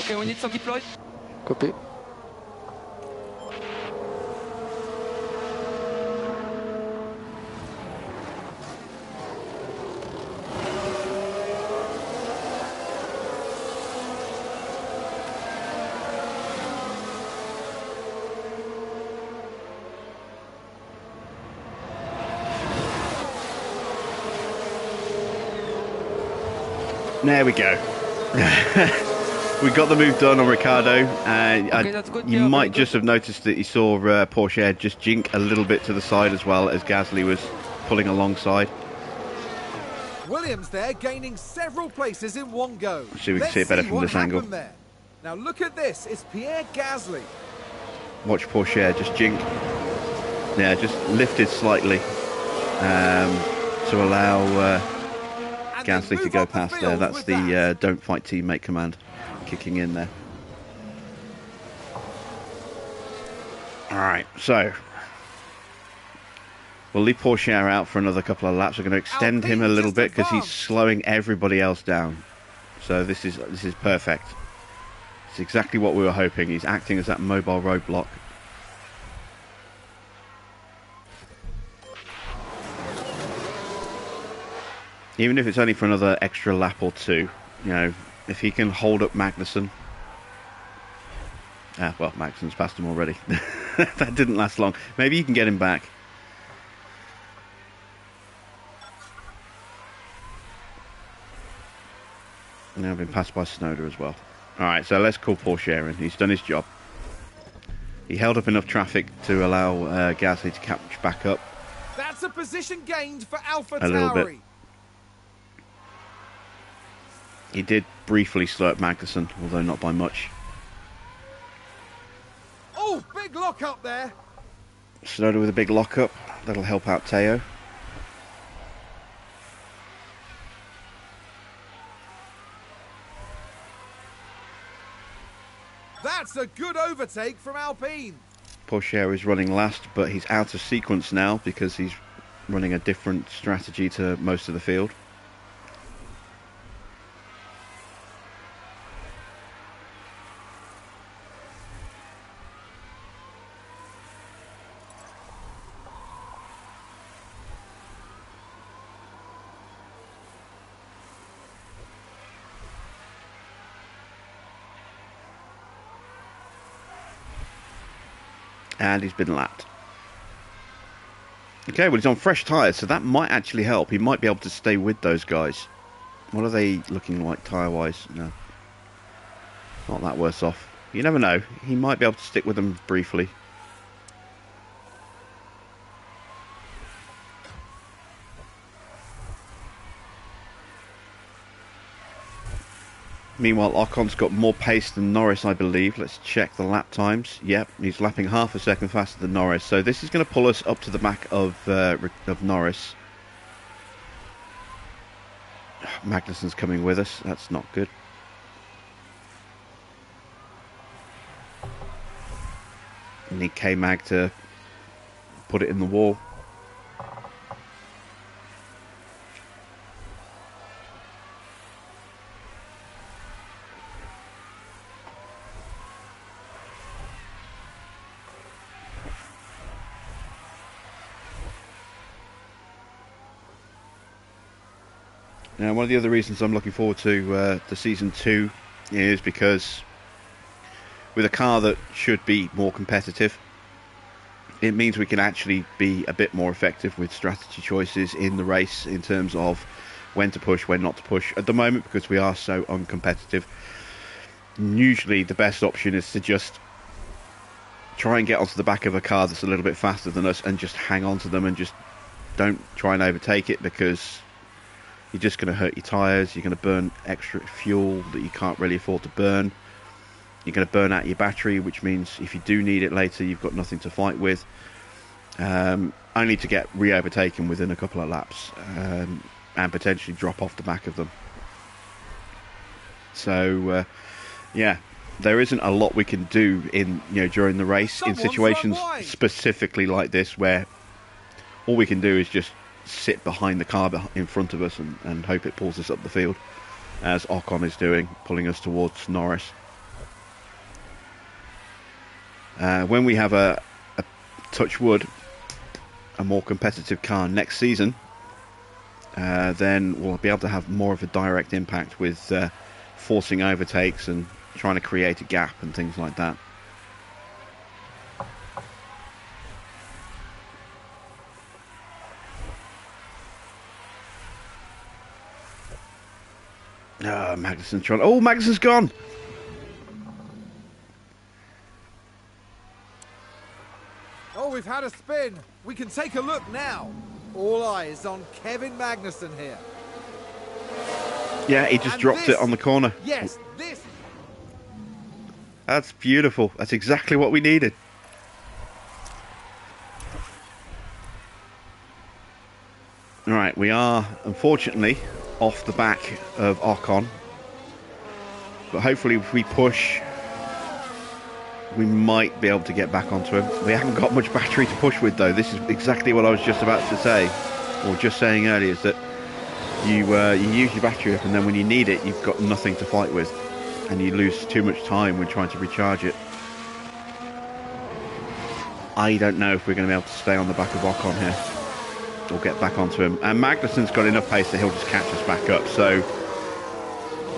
Okay, we need some deploy. Copy. There we go. We got the move done on Ricciardo. Okay, that's good. You Yeah, might very just have noticed that you saw Porsche just jink a little bit to the side as well as Gasly was pulling alongside. Williams there gaining several places in one go. See, we can see it better from what this angle. happened there. Now look at this. It's Pierre Gasly. Watch Porsche just jink. Yeah, just lifted slightly to allow And they Gasly to move go up the past there. field That's with the that. don't fight teammate command kicking in there. Alright, so we'll leave Porsche out for another couple of laps. We're going to extend him a Alpine little just bit because he's advanced. slowing everybody else down. So this is perfect. It's exactly what we were hoping. He's acting as that mobile roadblock. Even if it's only for another extra lap or two, you know, if he can hold up Magnussen. Ah, well, Magnussen's passed him already. That didn't last long. Maybe you can get him back. Now been passed by Tsunoda as well. Alright, so let's call Porsche in. He's done his job. He held up enough traffic to allow Gasly to catch back up. That's a position gained for AlphaTauri. A little bit. He did briefly slow up Magnussen, although not by much. Oh, big lock up there. Tsunoda with a big lockup. That'll help out Teo. That's a good overtake from Alpine. Porsche is running last, but he's out of sequence now because he's running a different strategy to most of the field. And he's been lapped. Okay, well, he's on fresh tyres, so that might actually help. He might be able to stay with those guys. What are they looking like tyre-wise? No. Not that worse off. You never know. He might be able to stick with them briefly. Meanwhile, Ocon's got more pace than Norris, I believe. Let's check the lap times. Yep, he's lapping half a second faster than Norris. So this is going to pull us up to the back of Norris. Magnussen's coming with us. That's not good. Need K-Mag to put it in the wall. Now, one of the other reasons I'm looking forward to the Season 2 is because with a car that should be more competitive, it means we can actually be a bit more effective with strategy choices in the race in terms of when to push, when not to push. At the moment, because we are so uncompetitive, usually the best option is to just try and get onto the back of a car that's a little bit faster than us and just hang on to them and just don't try and overtake it, because you're just going to hurt your tyres, you're going to burn extra fuel that you can't really afford to burn. You're going to burn out your battery, which means if you do need it later, you've got nothing to fight with. Only to get re-overtaken within a couple of laps and potentially drop off the back of them. So, yeah, there isn't a lot we can do during the race in situations specifically like this, where all we can do is just sit behind the car in front of us and hope it pulls us up the field, as Ocon is doing, pulling us towards Norris. When we have a touch wood, a more competitive car next season, then we'll be able to have more of a direct impact with forcing overtakes and trying to create a gap and things like that. Magnussen's trying. Oh, Magnussen's gone. Oh, we've had a spin. We can take a look now. All eyes on Kevin Magnussen here. Yeah, he just dropped it on the corner. Yes, this. That's beautiful. That's exactly what we needed. All right, we are unfortunately off the back of Ocon, but hopefully if we push, we might be able to get back onto him. We haven't got much battery to push with, though. This is exactly what I was just about to say, or just saying earlier, is that you use your battery up, and then when you need it, you've got nothing to fight with, and you lose too much time when trying to recharge it. I don't know if we're going to be able to stay on the back of Ocon here, or get back onto him. And Magnussen's got enough pace that he'll just catch us back up. So,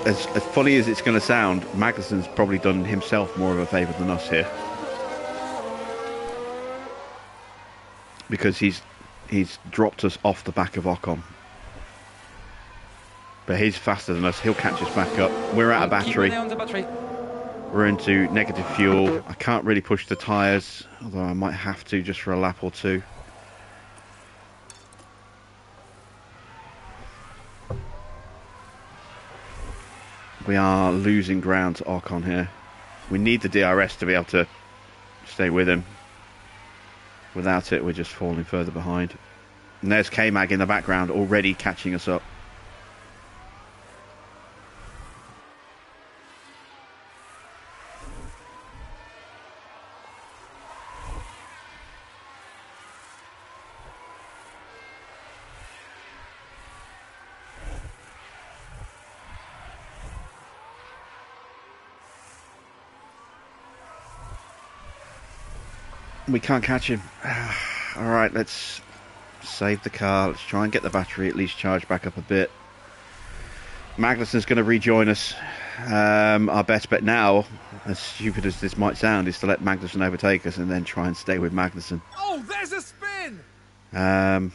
as funny as it's going to sound, Magnussen's probably done himself more of a favour than us here, because he's dropped us off the back of Ocon. But he's faster than us. He'll catch us back up. We're out of battery. We're into negative fuel. I can't really push the tyres, although I might have to just for a lap or two. We are losing ground to Ocon here. We need the DRS to be able to stay with him. Without it, we're just falling further behind. And there's K-Mag in the background already catching us up. We can't catch him. Alright, let's save the car. Let's try and get the battery at least charged back up a bit. Magnussen's going to rejoin us. Our best bet now, as stupid as this might sound, is to let Magnussen overtake us and then try and stay with Magnussen. Oh, there's a spin!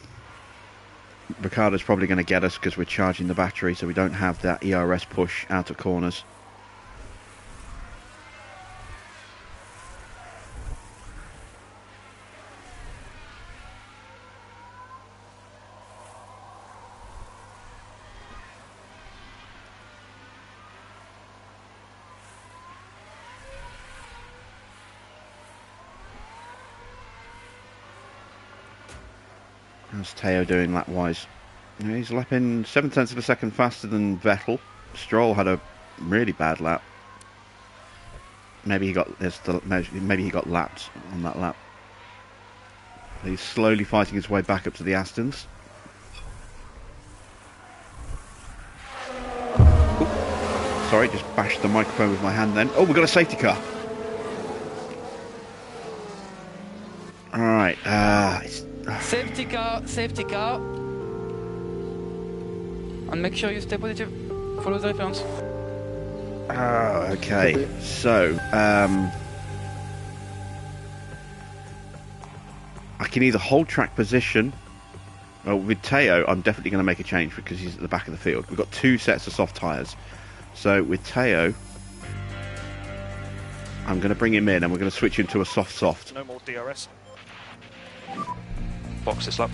Ricciardo's probably going to get us because we're charging the battery, so we don't have that ERS push out of corners. How's Teo doing lap-wise? He's lapping 7/10 of a second faster than Vettel. Stroll had a really bad lap. Maybe he got lapped on that lap. He's slowly fighting his way back up to the Astons. Ooh. Sorry, just bashed the microphone with my hand then. Oh, we've got a safety car. All right. Safety car. And make sure you stay positive. Follow the reference. Oh, okay. So, I can either hold track position. Well, with Teo, I'm definitely going to make a change because he's at the back of the field. We've got 2 sets of soft tyres. So, with Teo, I'm going to bring him in and we're going to switch him to a soft. No more DRS. Box this lap.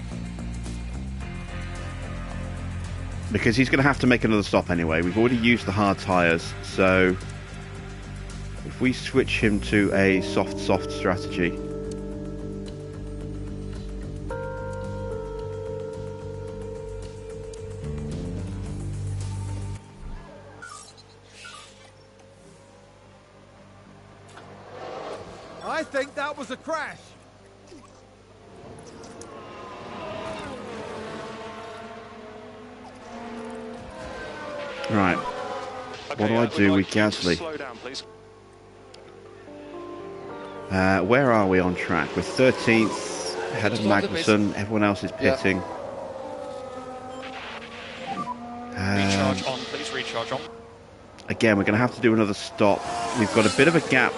Because he's going to have to make another stop anyway. We've already used the hard tyres, so if we switch him to a soft strategy, I think that was a crash. right. Okay, What do I do with Gasly? Slow down, please. Where are we on track? We're 13th, ahead of Magnussen. Everyone else is pitting. Recharge on, please. Recharge on. Again, we're going to have to do another stop. We've got a bit of a gap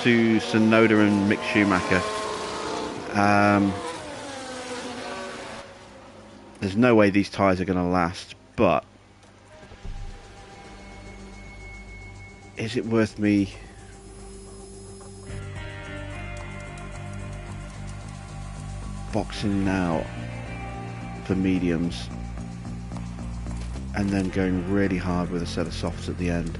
to Tsunoda and Mick Schumacher. There's no way these tyres are going to last, but is it worth me boxing now for mediums and then going really hard with a set of softs at the end?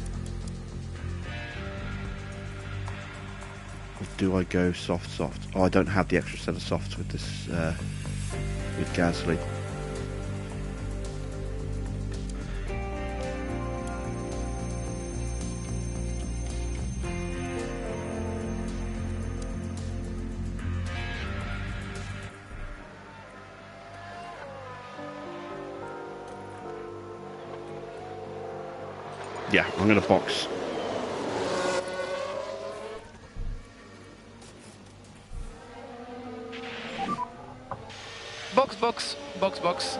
Or do I go soft? Oh, I don't have the extra set of softs with this with Gasly. Yeah, I'm going to box. Box.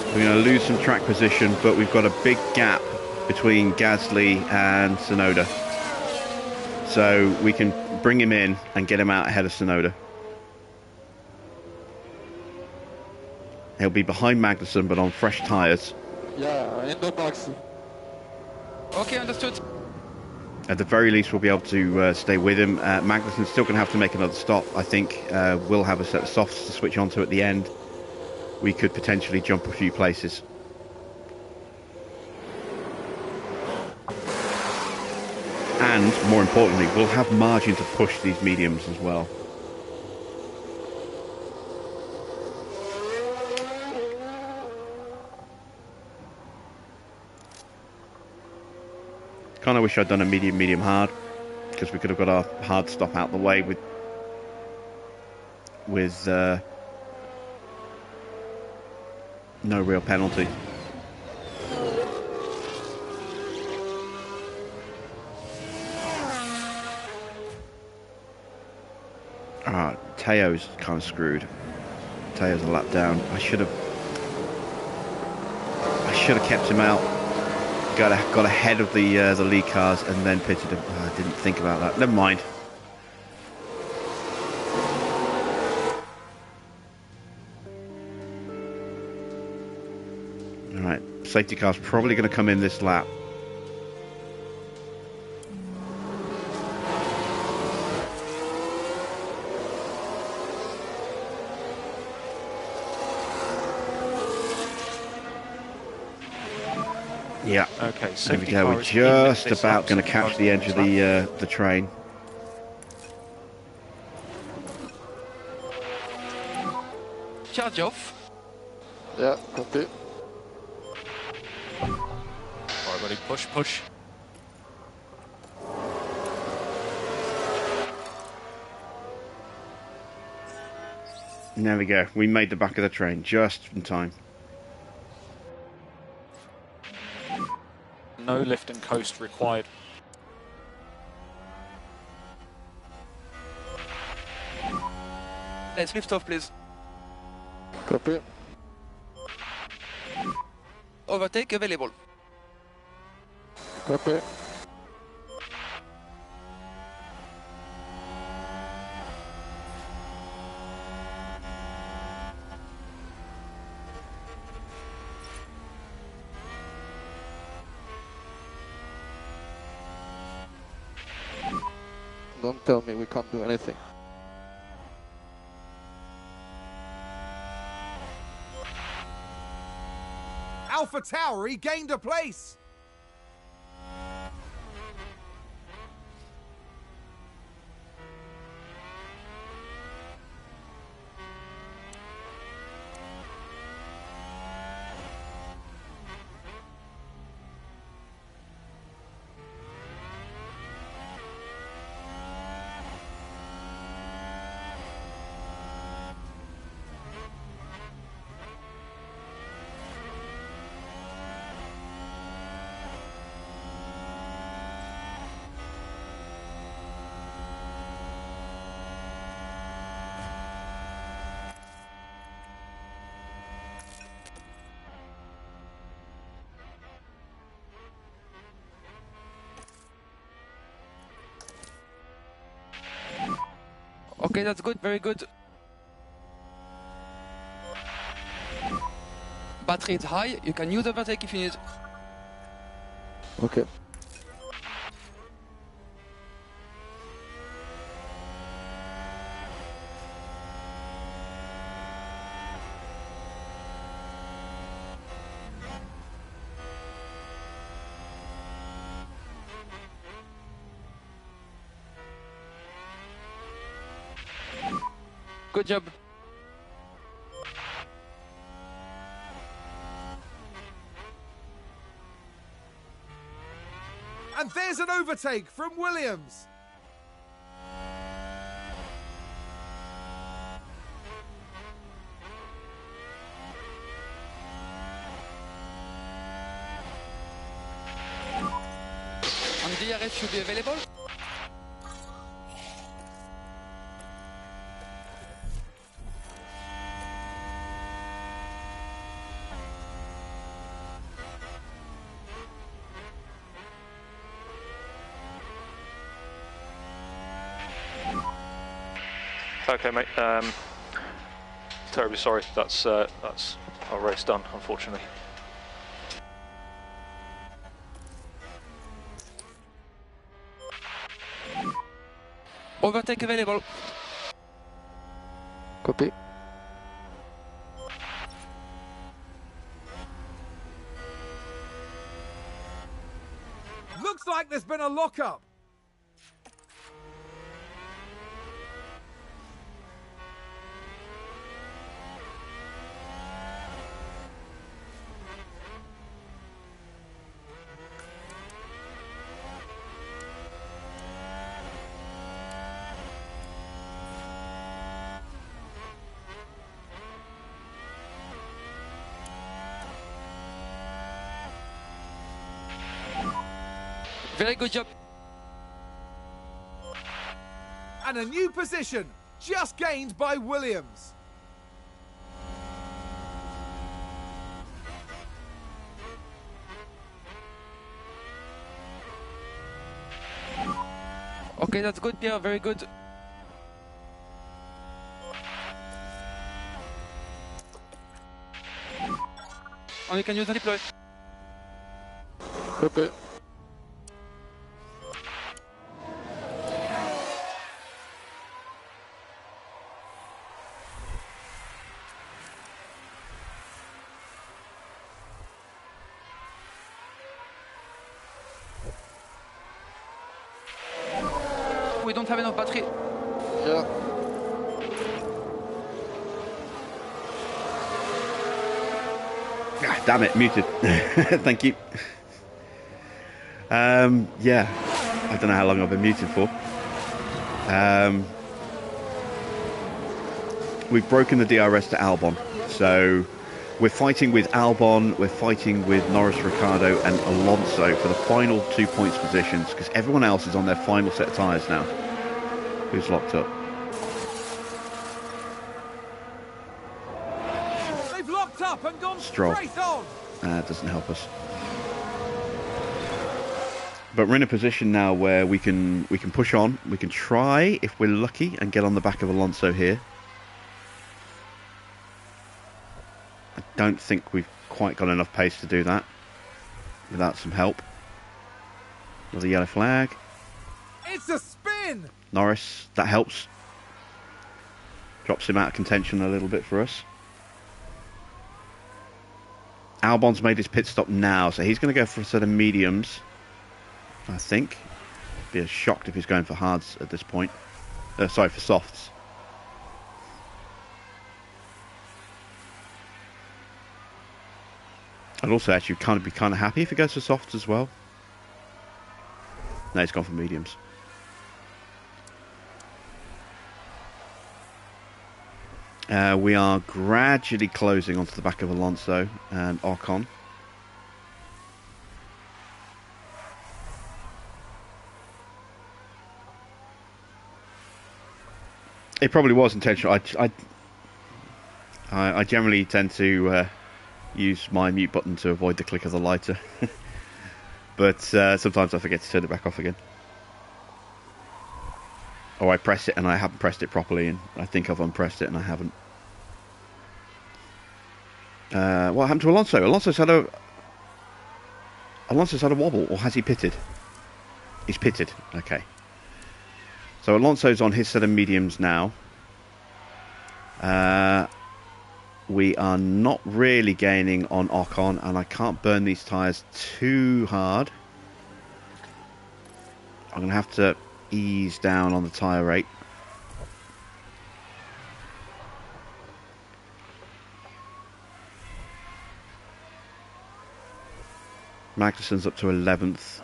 We're going to lose some track position, but we've got a big gap between Gasly and Tsunoda. So we can bring him in and get him out ahead of Tsunoda. He'll be behind Magnussen, but on fresh tyres. Yeah, in the box. Okay, understood. At the very least, we'll be able to stay with him. Magnussen's still going to have to make another stop. I think we'll have a set of softs to switch onto at the end. We could potentially jump a few places. And, more importantly, we'll have margin to push these mediums as well. Kind of wish I'd done a medium hard, because we could have got our hard stop out the way with no real penalty. Teo's kind of screwed. Teo's a lap down. I should should have kept him out. Got ahead of the lead cars and then pitted him. Oh, I didn't think about that. Never mind. All right, safety car's probably going to come in this lap. Yeah. Okay, There we go. We're just about going to catch the edge of the train. Charge off. Yeah, copy. Alright, buddy, push. There we go. We made the back of the train just in time. No lift and coast required. Let's lift off, please. Copy. Overtake available. Copy. Don't tell me we can't do anything. Alpha Tauri gained a place. Okay, that's good, very good. Battery is high, you can use overtake if you need. Okay. Good job. And there's an overtake from Williams. And DRS should be available. Okay, mate. Terribly sorry. That's our race done, unfortunately. Overtake available. Copy. Looks like there's been a lockup. Very good job. And a new position just gained by Williams. Okay, that's good, Pierre, very good. And you can use the deploy. Copy. We don't have enough battery. Yeah. Ah, damn it, muted. Thank you. Yeah, I don't know how long I've been muted for. We've broken the DRS to Albon, so we're fighting with Albon, we're fighting with Norris, Ricciardo and Alonso for the final 2 points positions, because everyone else is on their final set of tyres now. Who's locked up? They've locked up and gone Stroll. straight on. Doesn't help us. But we're in a position now where we can push on. We can try, if we're lucky, and get on the back of Alonso here. I don't think we've quite got enough pace to do that without some help. Another yellow flag. It's a spin. Norris, that helps. Drops him out of contention a little bit for us. Albon's made his pit stop now, so he's going to go for a set of mediums, I think. Be shocked if he's going for hards at this point. Sorry, for softs. I'd also actually be kind of happy if he goes for softs as well. No, he's gone for mediums. We are gradually closing onto the back of Alonso and Ocon. It probably was intentional. I generally tend to use my mute button to avoid the click of the lighter. But sometimes I forget to turn it back off again. Or I press it and I haven't pressed it properly, and I think I've unpressed it and I haven't. What happened to Alonso? Alonso's had a wobble, or has he pitted? He's pitted. Okay. So Alonso's on his set of mediums now. We are not really gaining on Ocon, and I can't burn these tyres too hard. I'm going to have to ease down on the tyre rate. Magnussen's up to 11th.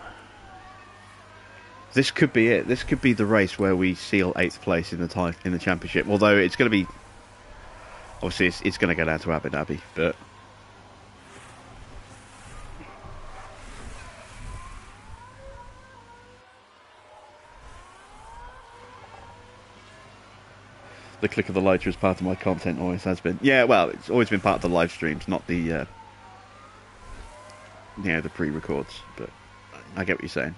This could be it. This could be the race where we seal 8th place in the championship. Although it's going to be, obviously, it's going to go down to Abu Dhabi, but the click of the lighter is part of my content. Always has been. Yeah, well, it's always been part of the live streams, not the the pre-records. But I get what you're saying.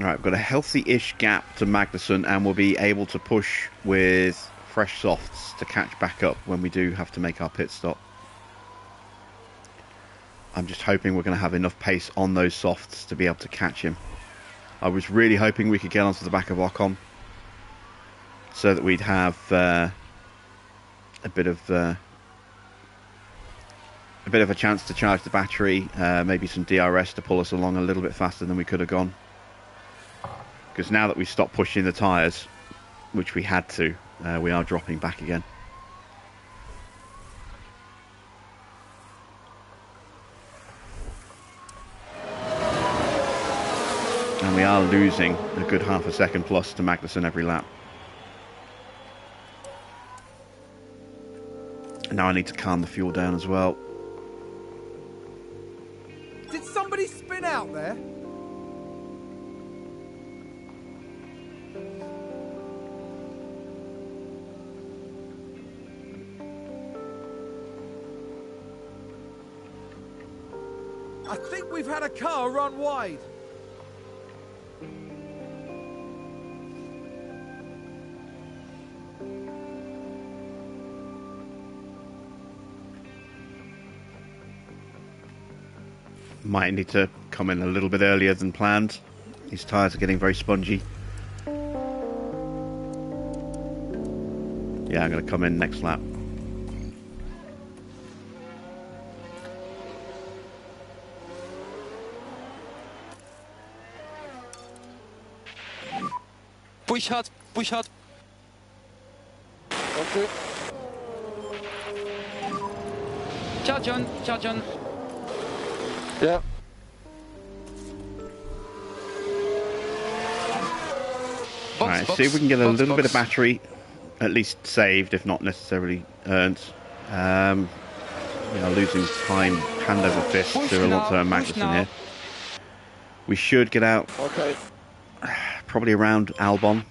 Alright, we've got a healthy-ish gap to Magnussen, and we'll be able to push with fresh softs to catch back up when we do have to make our pit stop. I'm just hoping we're going to have enough pace on those softs to be able to catch him. I was really hoping we could get onto the back of Ocon so that we'd have a bit of a chance to charge the battery, maybe some DRS to pull us along a little bit faster than we could have gone. Because now that we've stopped pushing the tyres, which we had to, we are dropping back again. And we are losing a good half a second plus to Magnussen every lap. Now I need to calm the fuel down as well. Did somebody spin out there? I think we've had a car run wide. Might need to come in a little bit earlier than planned. His tyres are getting very spongy. Yeah, I'm going to come in next lap. Push hard, push hard. Okay. Charge on, charge on. Yeah. Alright, see if we can get a little bit of battery, at least saved, if not necessarily earned. We are losing time hand over fist to Alonso and Magnussen here. We should get out Okay. probably around Albon.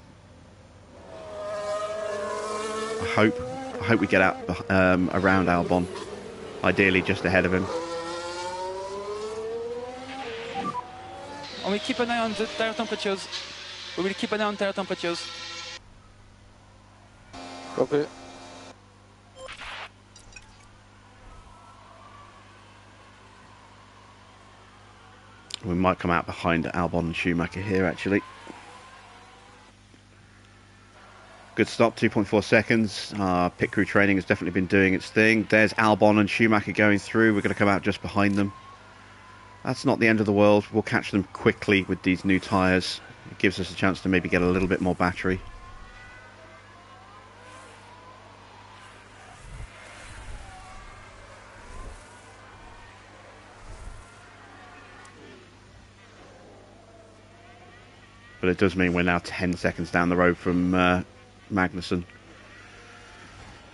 I hope we get out around Albon, ideally just ahead of him. And we keep an eye on the tire temperatures. We will keep an eye on tire temperatures. Copy. We might come out behind Albon and Schumacher here, actually. Good stop, 2.4 seconds. Our pit crew training has definitely been doing its thing. There's Albon and Schumacher going through. We're going to come out just behind them. That's not the end of the world. We'll catch them quickly with these new tyres. It gives us a chance to maybe get a little bit more battery. But it does mean we're now 10 seconds down the road from Magnussen,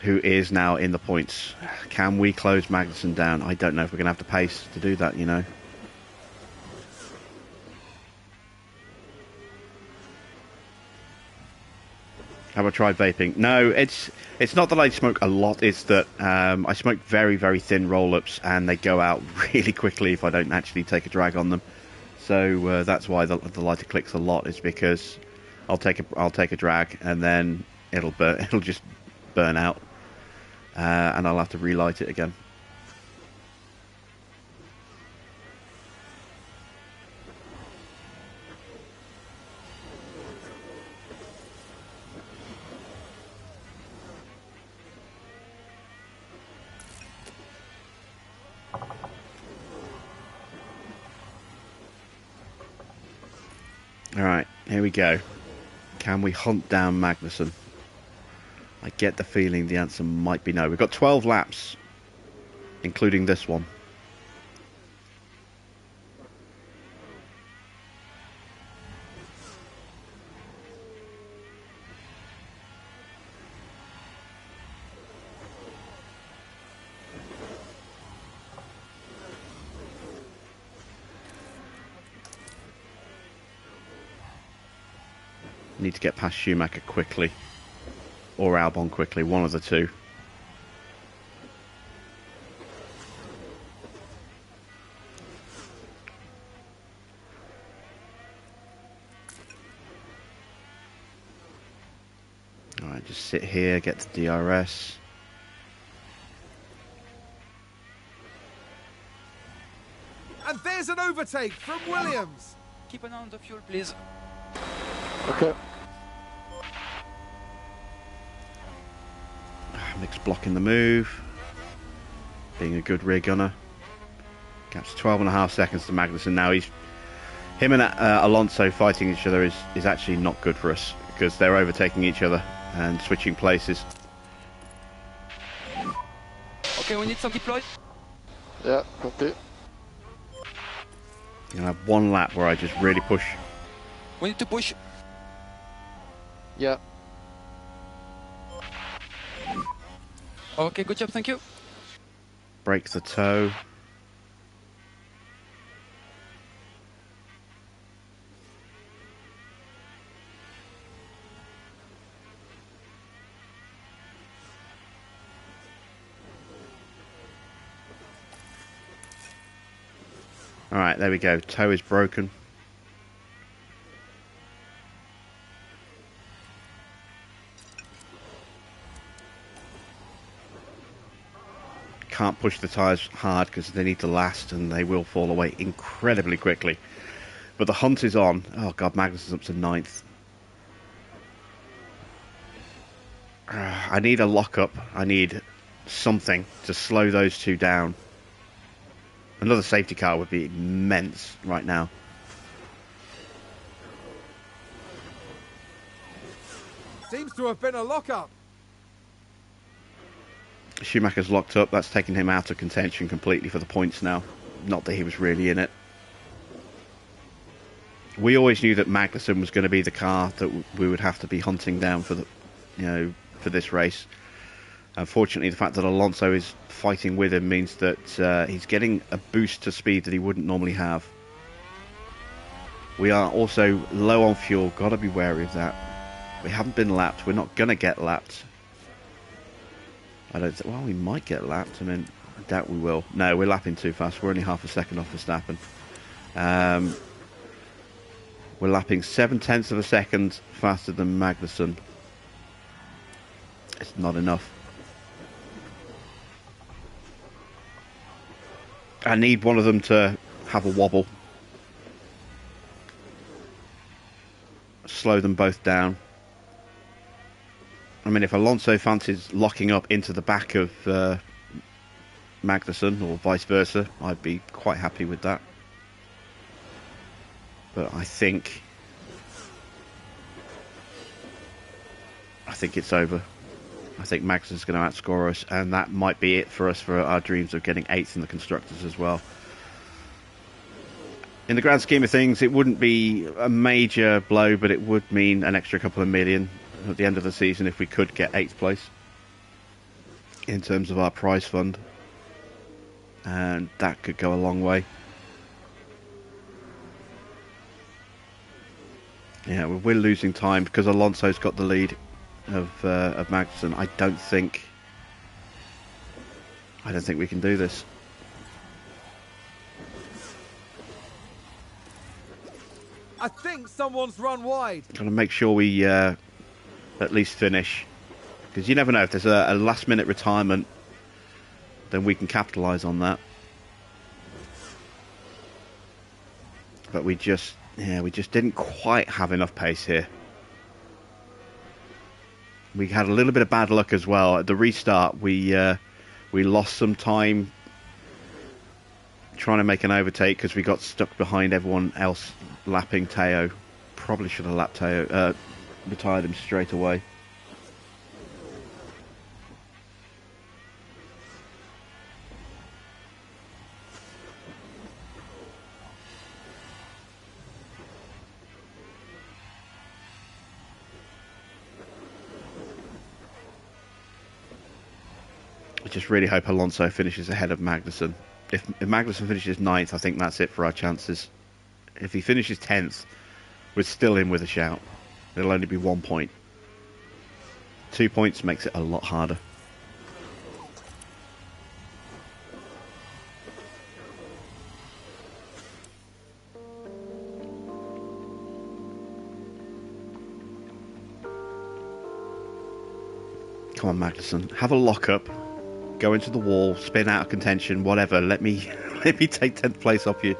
who is now in the points. Can we close Magnussen down? I don't know if we're going to have the pace to do that, you know. Have I tried vaping? No, it's not that I smoke a lot. It's that I smoke very, very thin roll-ups, and they go out really quickly if I don't actually take a drag on them. So that's why the lighter clicks a lot. Is because I'll take a drag, and then it'll just burn out, and I'll have to relight it again. Alright, here we go. Can we hunt down Magnussen? I get the feeling the answer might be no. We've got 12 laps, including this one. Need to get past Schumacher quickly, or Albon quickly, one of the two. Alright, just sit here, get to DRS. And there's an overtake from Williams. Keep an eye on the fuel, please. Okay. Mick's blocking the move, being a good rear gunner. Gap's 12.5 seconds to Magnussen now. Him and Alonso fighting each other is actually not good for us, because they're overtaking each other and switching places. Okay, we need some deploy. Yeah, copy. You're gonna have one lap where I just really push. We need to push. Yeah. Okay, good job, thank you. Break the toe. Alright, there we go. Toe is broken. Can't push the tyres hard because they need to last and they will fall away incredibly quickly. But the hunt is on. Oh god, Magnus is up to 9th. I need a lockup. I need something to slow those two down. Another safety car would be immense right now. Seems to have been a lockup. Schumacher's locked up. That's taken him out of contention completely for the points now. Not that he was really in it. We always knew that Magnussen was going to be the car that we would have to be hunting down for the, for this race. Unfortunately, the fact that Alonso is fighting with him means that he's getting a boost to speed that he wouldn't normally have. We are also low on fuel. Got to be wary of that. We haven't been lapped. We're not going to get lapped. Well, we might get lapped. I mean, I doubt we will. No, we're lapping too fast. We're only half a second off Verstappen. We're lapping 0.7 of a second faster than Magnussen. It's not enough. I need one of them to have a wobble. Slow them both down. I mean, if Alonso fancies locking up into the back of Magnussen or vice versa, I'd be quite happy with that. But I think it's over. I think Magnussen's going to outscore us, and that might be it for us for our dreams of getting 8th in the Constructors as well. In the grand scheme of things, it wouldn't be a major blow, but it would mean an extra couple of million at the end of the season if we could get 8th place in terms of our prize fund, and that could go a long way. Yeah, we're losing time because Alonso's got the lead of Magnussen. I don't think we can do this. I think someone's run wide. Gotta make sure we at least finish, because you never know, if there's a last minute retirement, then we can capitalise on that. But we just didn't quite have enough pace here. We had a little bit of bad luck as well. At the restart, we lost some time trying to make an overtake because we got stuck behind everyone else lapping Teo. Probably should have lapped Teo, retired him straight away. I just really hope Alonso finishes ahead of Magnussen. If Magnussen finishes 9th, I think that's it for our chances. If he finishes 10th, we're still in with a shout. It'll only be 1 point. 2 points makes it a lot harder. Come on, Magnussen. Have a lock-up. Go into the wall, spin out of contention, whatever. Let me take 10th place off you.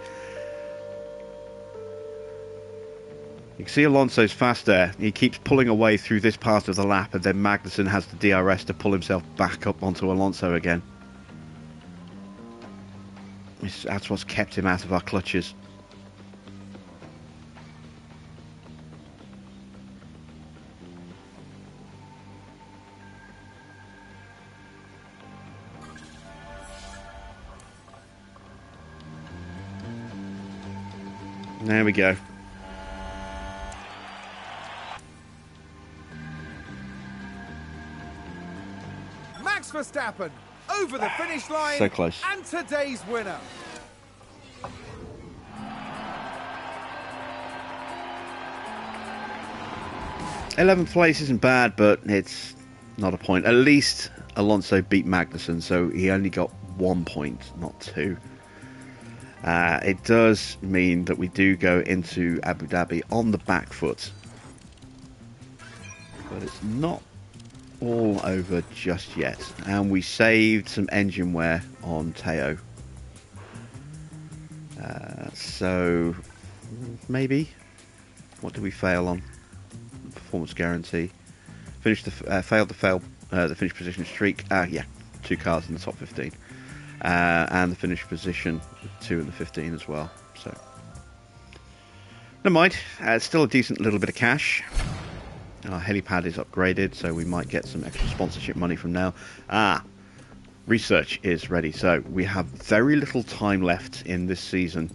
You can see Alonso's fast there. He keeps pulling away through this part of the lap, and then Magnussen has the DRS to pull himself back up onto Alonso again. That's what's kept him out of our clutches. There we go. Max Verstappen over the finish line. So close. And today's winner. '11th place isn't bad, but it's not a point. At least Alonso beat Magnussen, so he only got 1 point, not 2. It does mean that we do go into Abu Dhabi on the back foot, but it's not all over just yet. And we saved some engine wear on Teo, so maybe. What did we fail on? Performance guarantee. Failed the finish position streak. Yeah, 2 cars in the top 15. And the finish position, 2 in the 15 as well. So, never mind. It's still a decent little bit of cash. Our helipad is upgraded, so we might get some extra sponsorship money from now. Research is ready. So we have very little time left in this season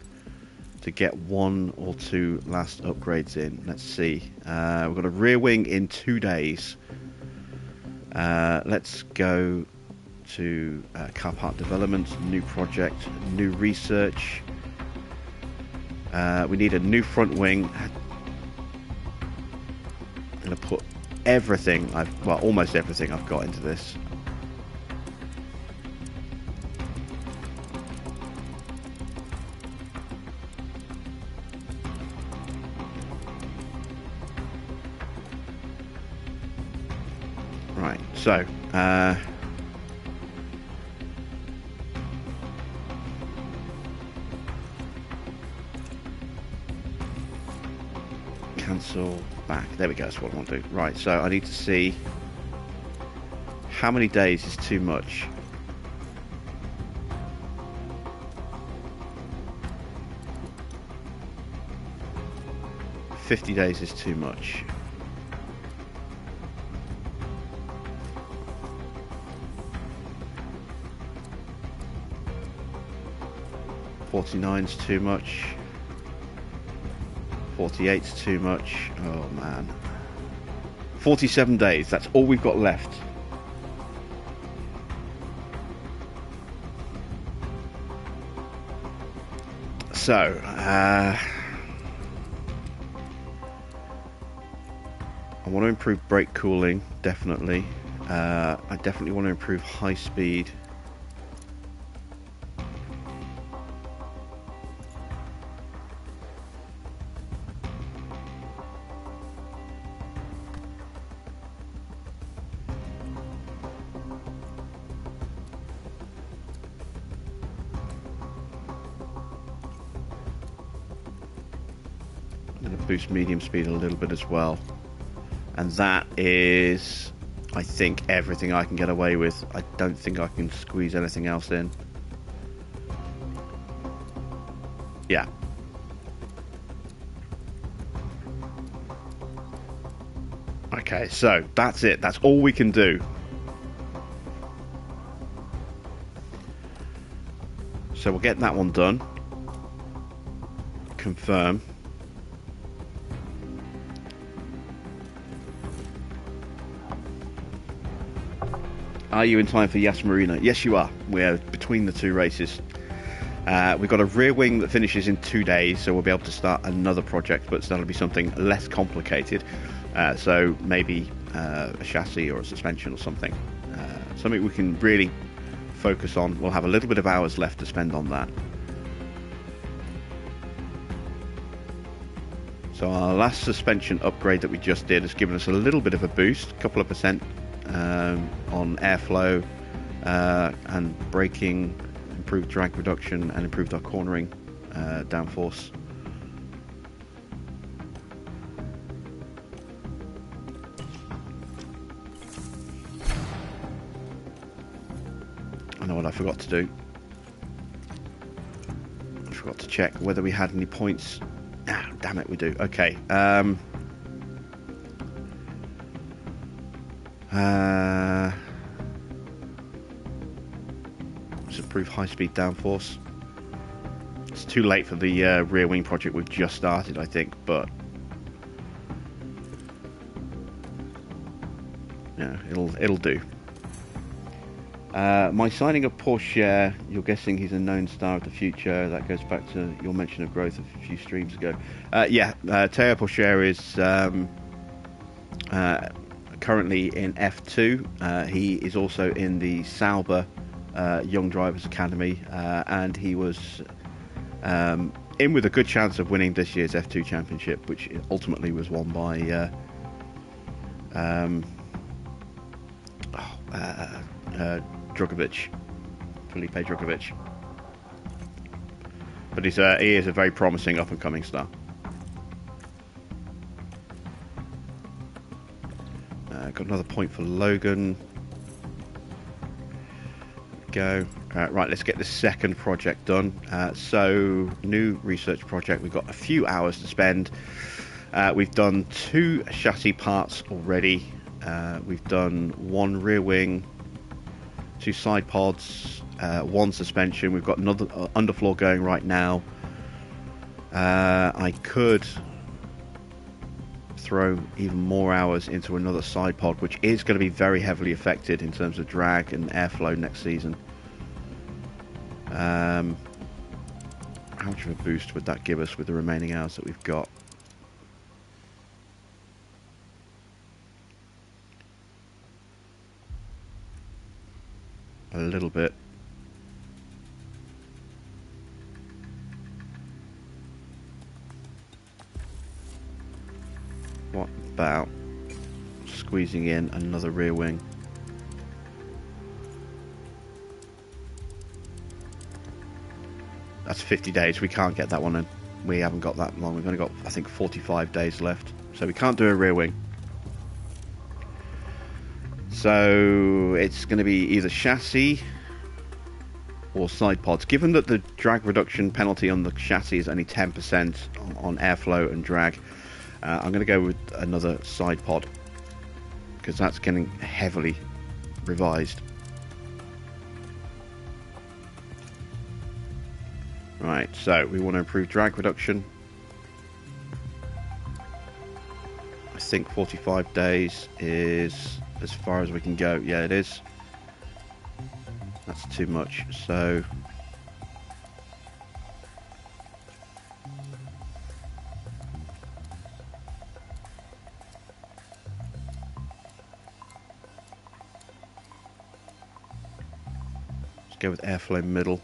to get 1 or 2 last upgrades in. Let's see. We've got a rear wing in 2 days. Let's go to car park development, new project, new research. We need a new front wing. I'm going to put everything, almost everything I've got into this. Right, so cancel back. There we go, that's what I want to do. Right, so I need to see how many days is too much. $50 days is too much. $49's too much. 48's too much. Oh man. 47 days, that's all we've got left. So, I want to improve brake cooling, definitely. I definitely want to improve high speed. Boost medium speed a little bit as well, and that is, I think, everything I can get away with. I don't think I can squeeze anything else in. Yeah. Okay, so that's it. That's all we can do. So we'll get that one done. Confirm. Are you in time for Yas Marina? Yes, you are. We're between the 2 races. We've got a rear wing that finishes in 2 days, so we'll be able to start another project, but that'll be something less complicated. So maybe a chassis or a suspension or something. Something we can really focus on. We'll have a little bit of hours left to spend on that. So our last suspension upgrade that we just did has given us a little bit of a boost, a couple of percent. On airflow and braking, improved drag reduction, and improved our cornering downforce. I know what I forgot to do. I forgot to check whether we had any points. Ah, damn it, we do. Okay. Let's improve high-speed downforce. It's too late for the rear wing project we've just started, I think, but yeah, it'll do. My signing of Porsche, you're guessing he's a known star of the future. That goes back to your mention of growth a few streams ago. Yeah, Teo Porsche is currently in F2. He is also in the Sauber Young Drivers Academy, and he was in with a good chance of winning this year's F2 Championship, which ultimately was won by Drugovic, Felipe Drugovic. But he is a very promising up-and-coming star. Got another point for Logan. Go. Right, let's get the second project done. So, new research project. We've got a few hours to spend. We've done 2 chassis parts already. We've done 1 rear wing, 2 side pods, 1 suspension. We've got another underfloor going right now. I could throw even more hours into another side pod, which is going to be very heavily affected in terms of drag and airflow next season. How much of a boost would that give us with the remaining hours that we've got? A little bit. What about squeezing in another rear wing? That's 50 days. We can't get that one in. We haven't got that long. We've only got, I think, 45 days left. So we can't do a rear wing. So it's going to be either chassis or side pods. Given that the drag reduction penalty on the chassis is only 10% on airflow and drag, I'm going to go with another side pod, because that's getting heavily revised. Right, so we want to improve drag reduction. I think 45 days is as far as we can go. Yeah, it is. That's too much. So let's go with airflow middle.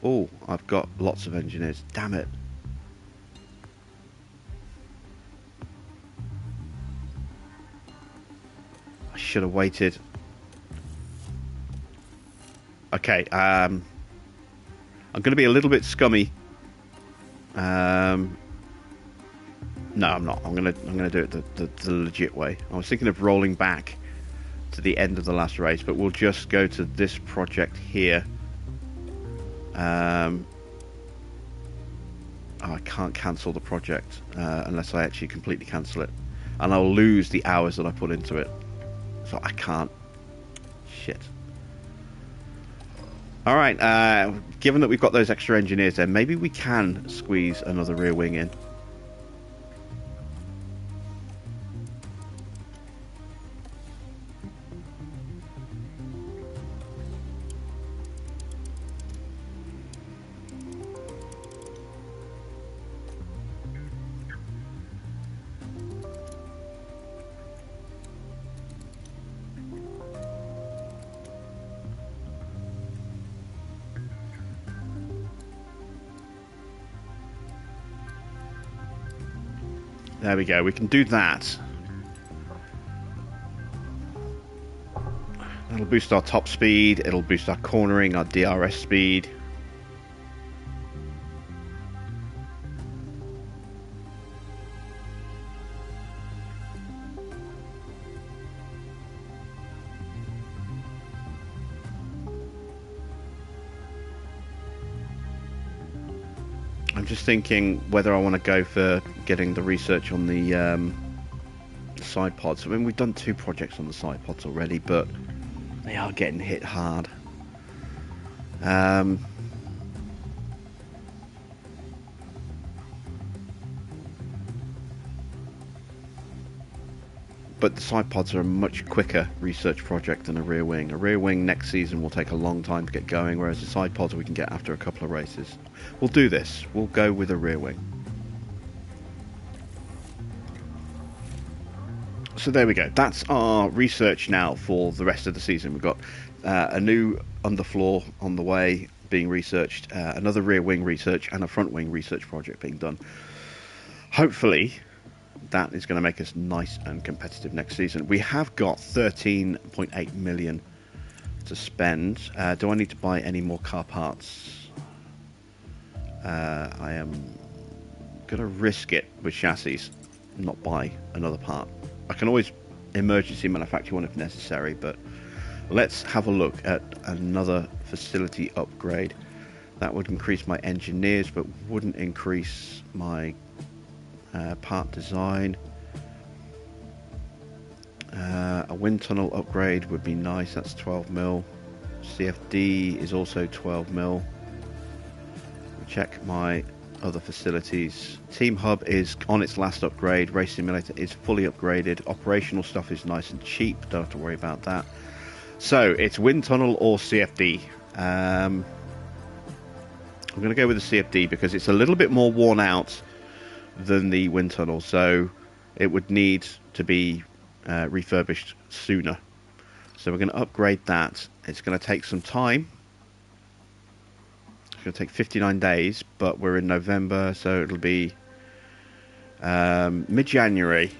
Oh, I've got lots of engineers. Damn it. I should have waited. Okay, I'm going to be a little bit scummy. No, I'm not. I'm going to do it the legit way. I was thinking of rolling back to the end of the last race, but we'll just go to this project here. Oh, I can't cancel the project unless I actually completely cancel it, and I'll lose the hours that I put into it, so I can't. Shit. Alright, given that we've got those extra engineers there, maybe we can squeeze another rear wing in. There we go, we can do that. It'll boost our top speed, it'll boost our cornering, our DRS speed. I'm just thinking whether I want to go for getting the research on the side pods. I mean, we've done 2 projects on the side pods already, but they are getting hit hard. But the side pods are a much quicker research project than a rear wing. A rear wing next season will take a long time to get going, whereas the side pods we can get after a couple of races. We'll do this. We'll go with a rear wing. So there we go. That's our research now for the rest of the season. We've got a new underfloor on the way being researched, another rear wing research, and a front wing research project being done. Hopefully, that is going to make us nice and competitive next season. We have got 13.8 million to spend. Do I need to buy any more car parts? I am going to risk it with chassis, not buy another part. I can always emergency manufacture one if necessary, but let's have a look at another facility upgrade. That would increase my engineers, but wouldn't increase my part design. A wind tunnel upgrade would be nice. That's 12 mil. CFD is also 12 mil. Check my other facilities. Team Hub is on its last upgrade. Race Simulator is fully upgraded. Operational stuff is nice and cheap. Don't have to worry about that. So it's wind tunnel or CFD. I'm going to go with the CFD because it's a little bit more worn out than the wind tunnel, so it would need to be refurbished sooner. So we're going to upgrade that. It's going to take some time. It's going to take 59 days, but we're in November, so it'll be mid-January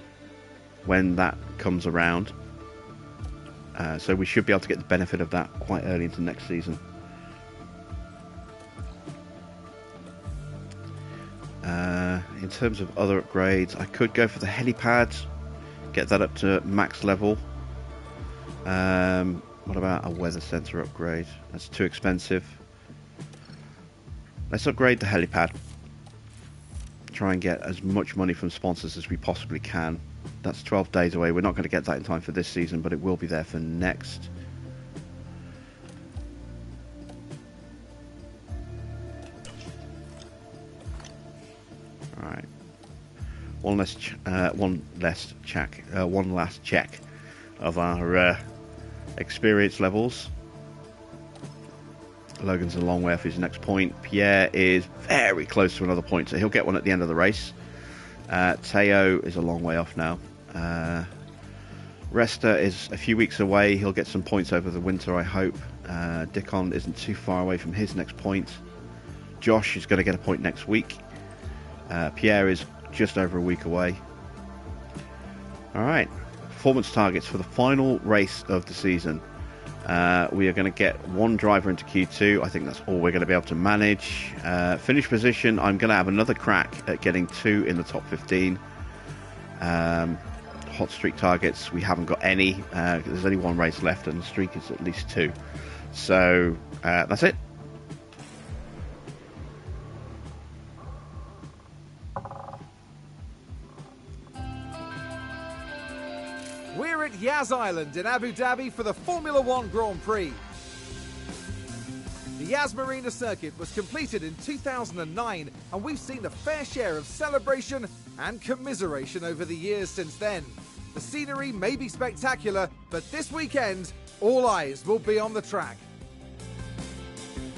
when that comes around. So we should be able to get the benefit of that quite early into next season. In terms of other upgrades, I could go for the helipad, get that up to max level. What about a weather sensor upgrade? That's too expensive. Let's upgrade the helipad. Try and get as much money from sponsors as we possibly can. That's 12 days away. We're not going to get that in time for this season, but it will be there for next. Alright. One last check of our experience levels. Logan's a long way off his next point. Pierre is very close to another point, so he'll get one at the end of the race. Teo is a long way off now. Resta is a few weeks away. He'll get some points over the winter, I hope. Dickon isn't too far away from his next point. Josh is going to get a point next week. Pierre is just over a week away. Alright, performance targets for the final race of the season. We are going to get one driver into Q2. I think that's all we're going to be able to manage. Finish position, I'm going to have another crack at getting 2 in the top 15. Hot streak targets, we haven't got any. There's only one race left and the streak is at least 2. So that's it. We're at Yas Island in Abu Dhabi for the Formula One Grand Prix. The Yas Marina circuit was completed in 2009, and we've seen a fair share of celebration and commiseration over the years since then. The scenery may be spectacular, but this weekend, all eyes will be on the track.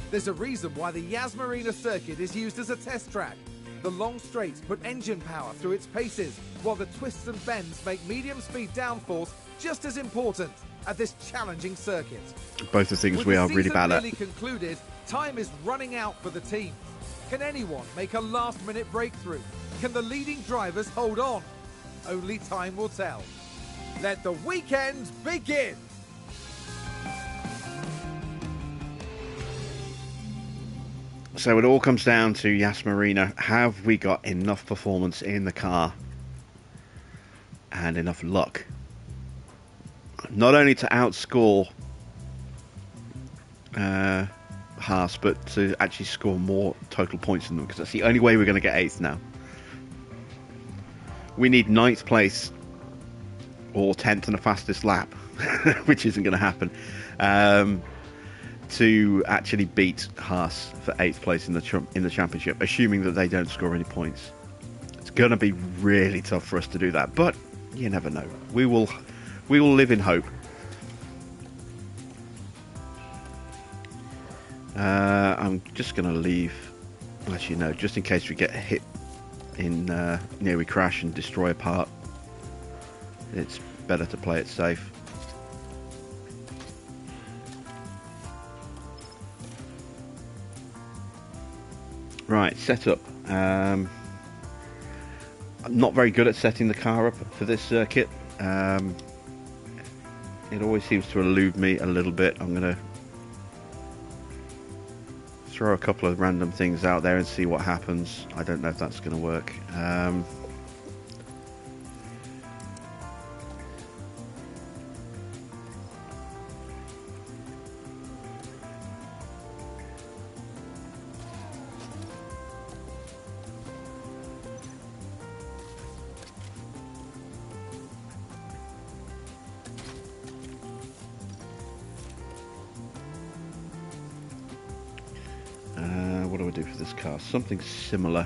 There's a reason why the Yas Marina circuit is used as a test track. The long straights put engine power through its paces, while the twists and bends make medium-speed downforce just as important at this challenging circuit. Both the things we are really bad at. With the season nearly concluded, time is running out for the team. Can anyone make a last-minute breakthrough? Can the leading drivers hold on? Only time will tell. Let the weekend begin! So it all comes down to Yas Marina. Have we got enough performance in the car and enough luck? Not only to outscore Haas, but to actually score more total points than them, because that's the only way we're going to get 8th now. We need 9th place or 10th and the fastest lap, which isn't going to happen. To actually beat Haas for 8th place in the championship, assuming that they don't score any points. It's going to be really tough for us to do that, but you never know. We will live in hope. I'm just going to leave, actually no, just in case we get hit in near we crash and destroy a part. It's better to play it safe. Right, setup. I'm not very good at setting the car up for this circuit. It always seems to elude me a little bit. I'm going to throw a couple of random things out there and see what happens. I don't know if that's going to work. What do I do for this car? Something similar.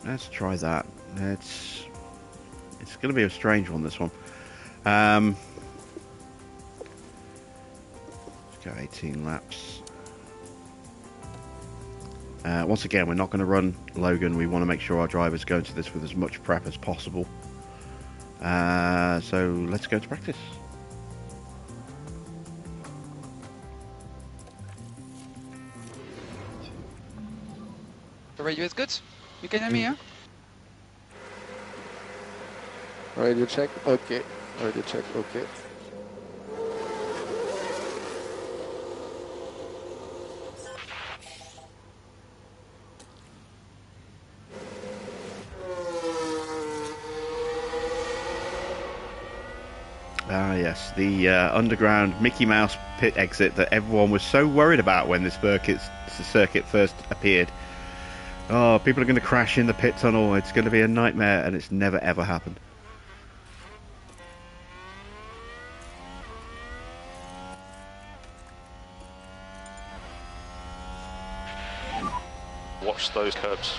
Let's try that. It's going to be a strange one, this one. Let's go 18 laps. Once again, we're not going to run Logan. We want to make sure our drivers go into this with as much prep as possible. So let's go to practice. The radio is good? You can hear me, yeah? Radio check. Okay. Radio check. Okay. Ah, yes, the underground Mickey Mouse pit exit that everyone was so worried about when this circuit first appeared. Oh, people are going to crash in the pit tunnel. It's going to be a nightmare, and it's never ever happened. Watch those curbs.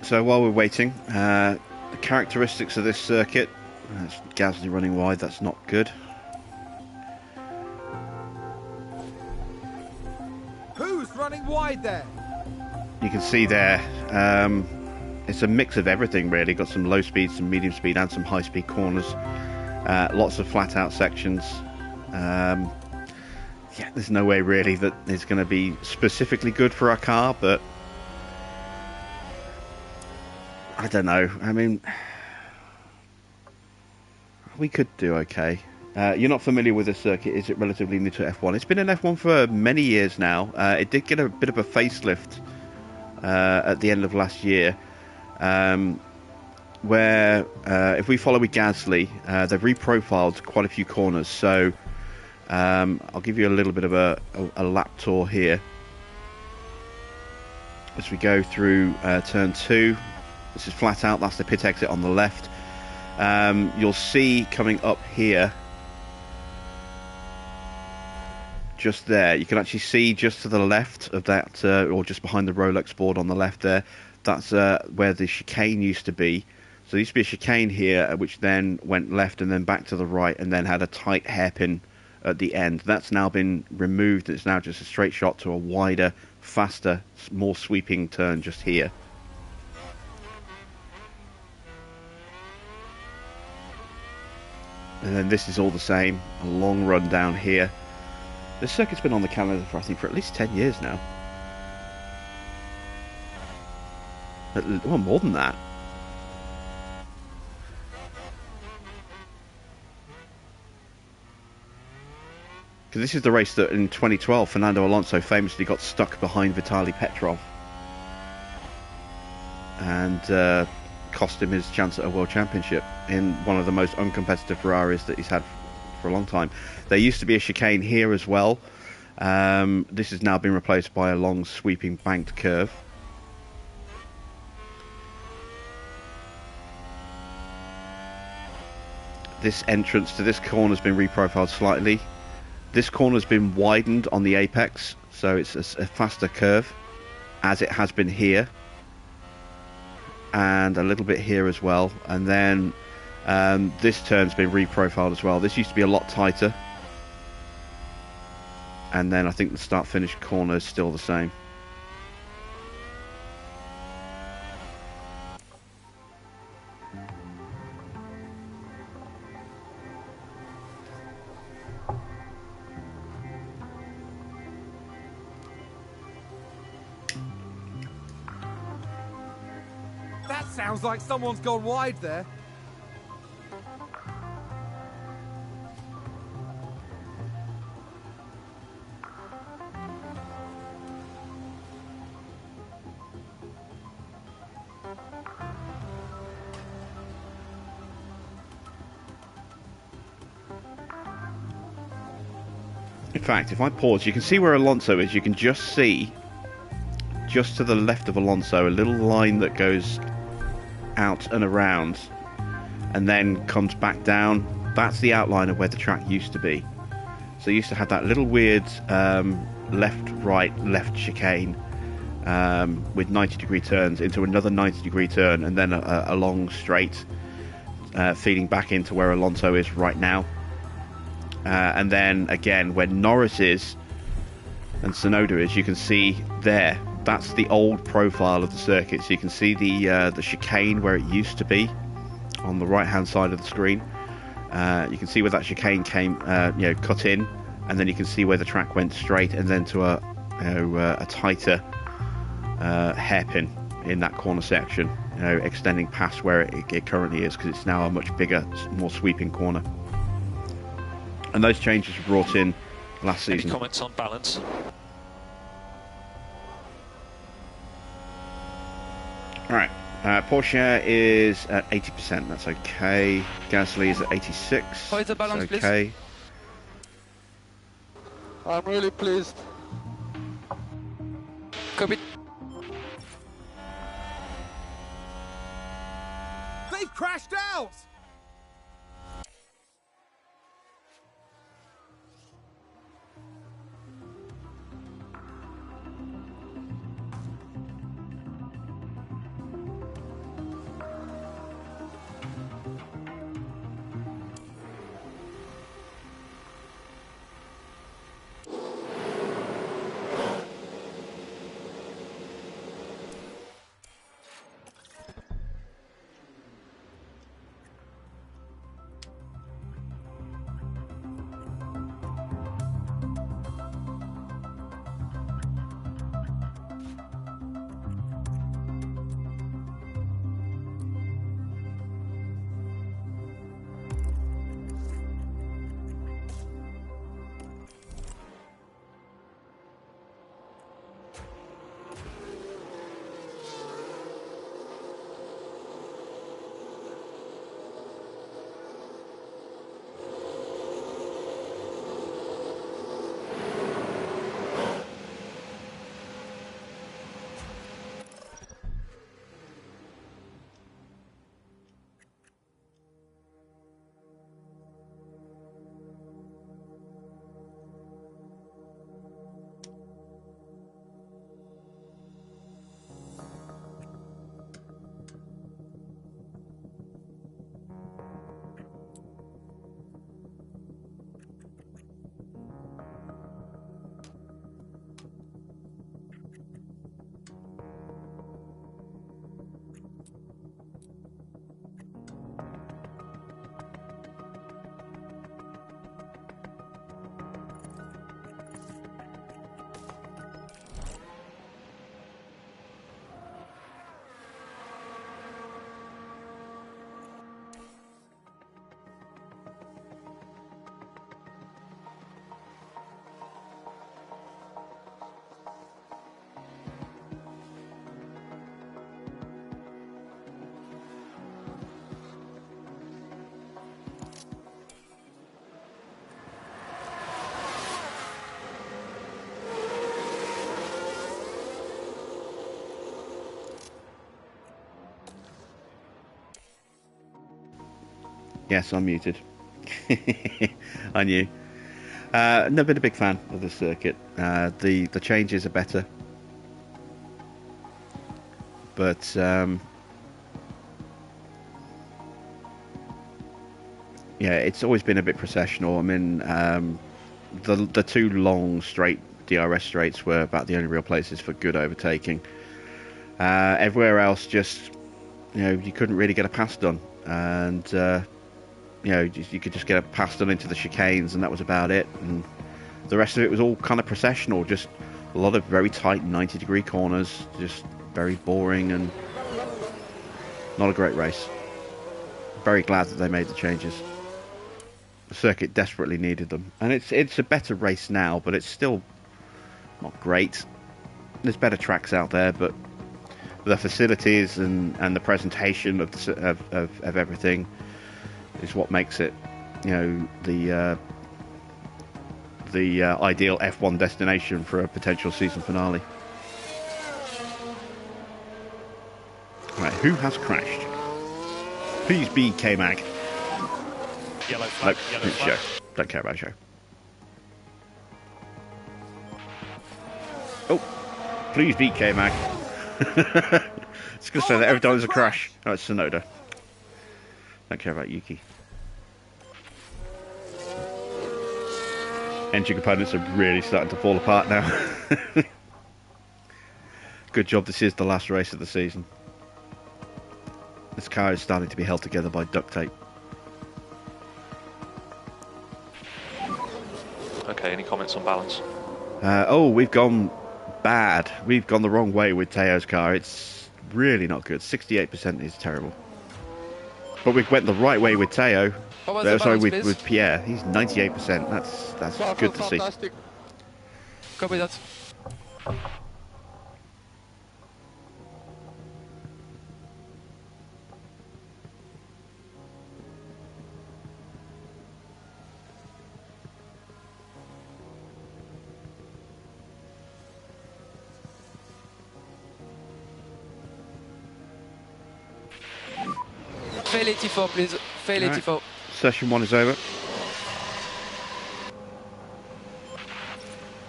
So while we're waiting, the characteristics of this circuit, that's Gasly running wide, that's not good. Who's running wide there? You can see there, it's a mix of everything really. Got some low speed, some medium speed and some high speed corners. Lots of flat out sections. Yeah, there's no way really that it's going to be specifically good for our car, but I don't know. I mean, we could do okay. You're not familiar with this circuit, is it relatively new to F1? It's been in F1 for many years now. It did get a bit of a facelift at the end of last year, where if we follow with Gasly, they've reprofiled quite a few corners. So I'll give you a little bit of a lap tour here as we go through turn 2. This is flat out, that's the pit exit on the left. You'll see coming up here, just there, you can actually see just to the left of that, or just behind the Rolex board on the left there, that's where the chicane used to be. So there used to be a chicane here, which then went left and then back to the right, and then had a tight hairpin at the end. That's now been removed. It's now just a straight shot to a wider, faster, more sweeping turn just here. And then this is all the same, a long run down here. This circuit's been on the calendar for, I think, for at least 10 years now. Well, more than that. Because this is the race that in 2012, Fernando Alonso famously got stuck behind Vitaly Petrov. And cost him his chance at a world championship in one of the most uncompetitive Ferraris that he's had for a long time. There used to be a chicane here as well. This has now been replaced by a long sweeping banked curve. this entrance to this corner has been reprofiled slightly. This corner has been widened on the apex, so it's a faster curve, as it has been here, and a little bit here as well. And then this turn's been reprofiled as well. This used to be a lot tighter, and then I think the start-finish corner is still the same. That sounds like someone's gone wide there. In fact, if I pause, you can see where Alonso is. You can just see, just to the left of Alonso, a little line that goes out and around and then comes back down. That's the outline of where the track used to be. So you used to have that little weird left, right, left chicane with 90-degree turns into another 90-degree turn, and then a long straight feeding back into where Alonso is right now. And then again, where Norris is and Tsunoda is, you can see there. That's the old profile of the circuit. So you can see the chicane where it used to be on the right-hand side of the screen. You can see where that chicane came, cut in, and then you can see where the track went straight, and then to a tighter hairpin in that corner section, extending past where it currently is, because it's now a much bigger, more sweeping corner. And those changes were brought in last season. Any comments on balance? Alright, Porsche is at 80%, that's okay. Gasly is at 86%. How is the balance, that's okay. I'm really pleased. Copy. They've crashed out! Yes, I'm muted. I knew. Never been a big fan of this circuit. The changes are better, but yeah, it's always been a bit processional. I mean, the two long straight DRS straights were about the only real places for good overtaking. Everywhere else, just you couldn't really get a pass done, and you could just get a pass done into the chicanes, and that was about it. And the rest of it was all kind of processional, just a lot of very tight 90-degree corners, just very boring and not a great race. Very glad that they made the changes. The circuit desperately needed them, and it's a better race now, but it's still not great. There's better tracks out there, but the facilities and the presentation of everything is what makes it, the ideal F1 destination for a potential season finale. Right, who has crashed? Please be K-Mag. Yellow flag, Nope, yellow it's flag. Show. Don't care about Show. Oh, please be K-Mag. It's going to say that every time there's a crash. Oh, it's Sonoda. Don't care about Yuki. Engine components are really starting to fall apart now. Good job this is the last race of the season. This car is starting to be held together by duct tape. Okay, any comments on balance? Oh, we've gone bad. We've gone the wrong way with Teo's car. It's really not good. 68% is terrible. But we went the right way with Teo. What was the Sorry, balance, with please? Pierre. He's 98%. That's good to see. Fantastic. Copy that. Fail 84, please. Fail Alright. 84. Session 1 is over.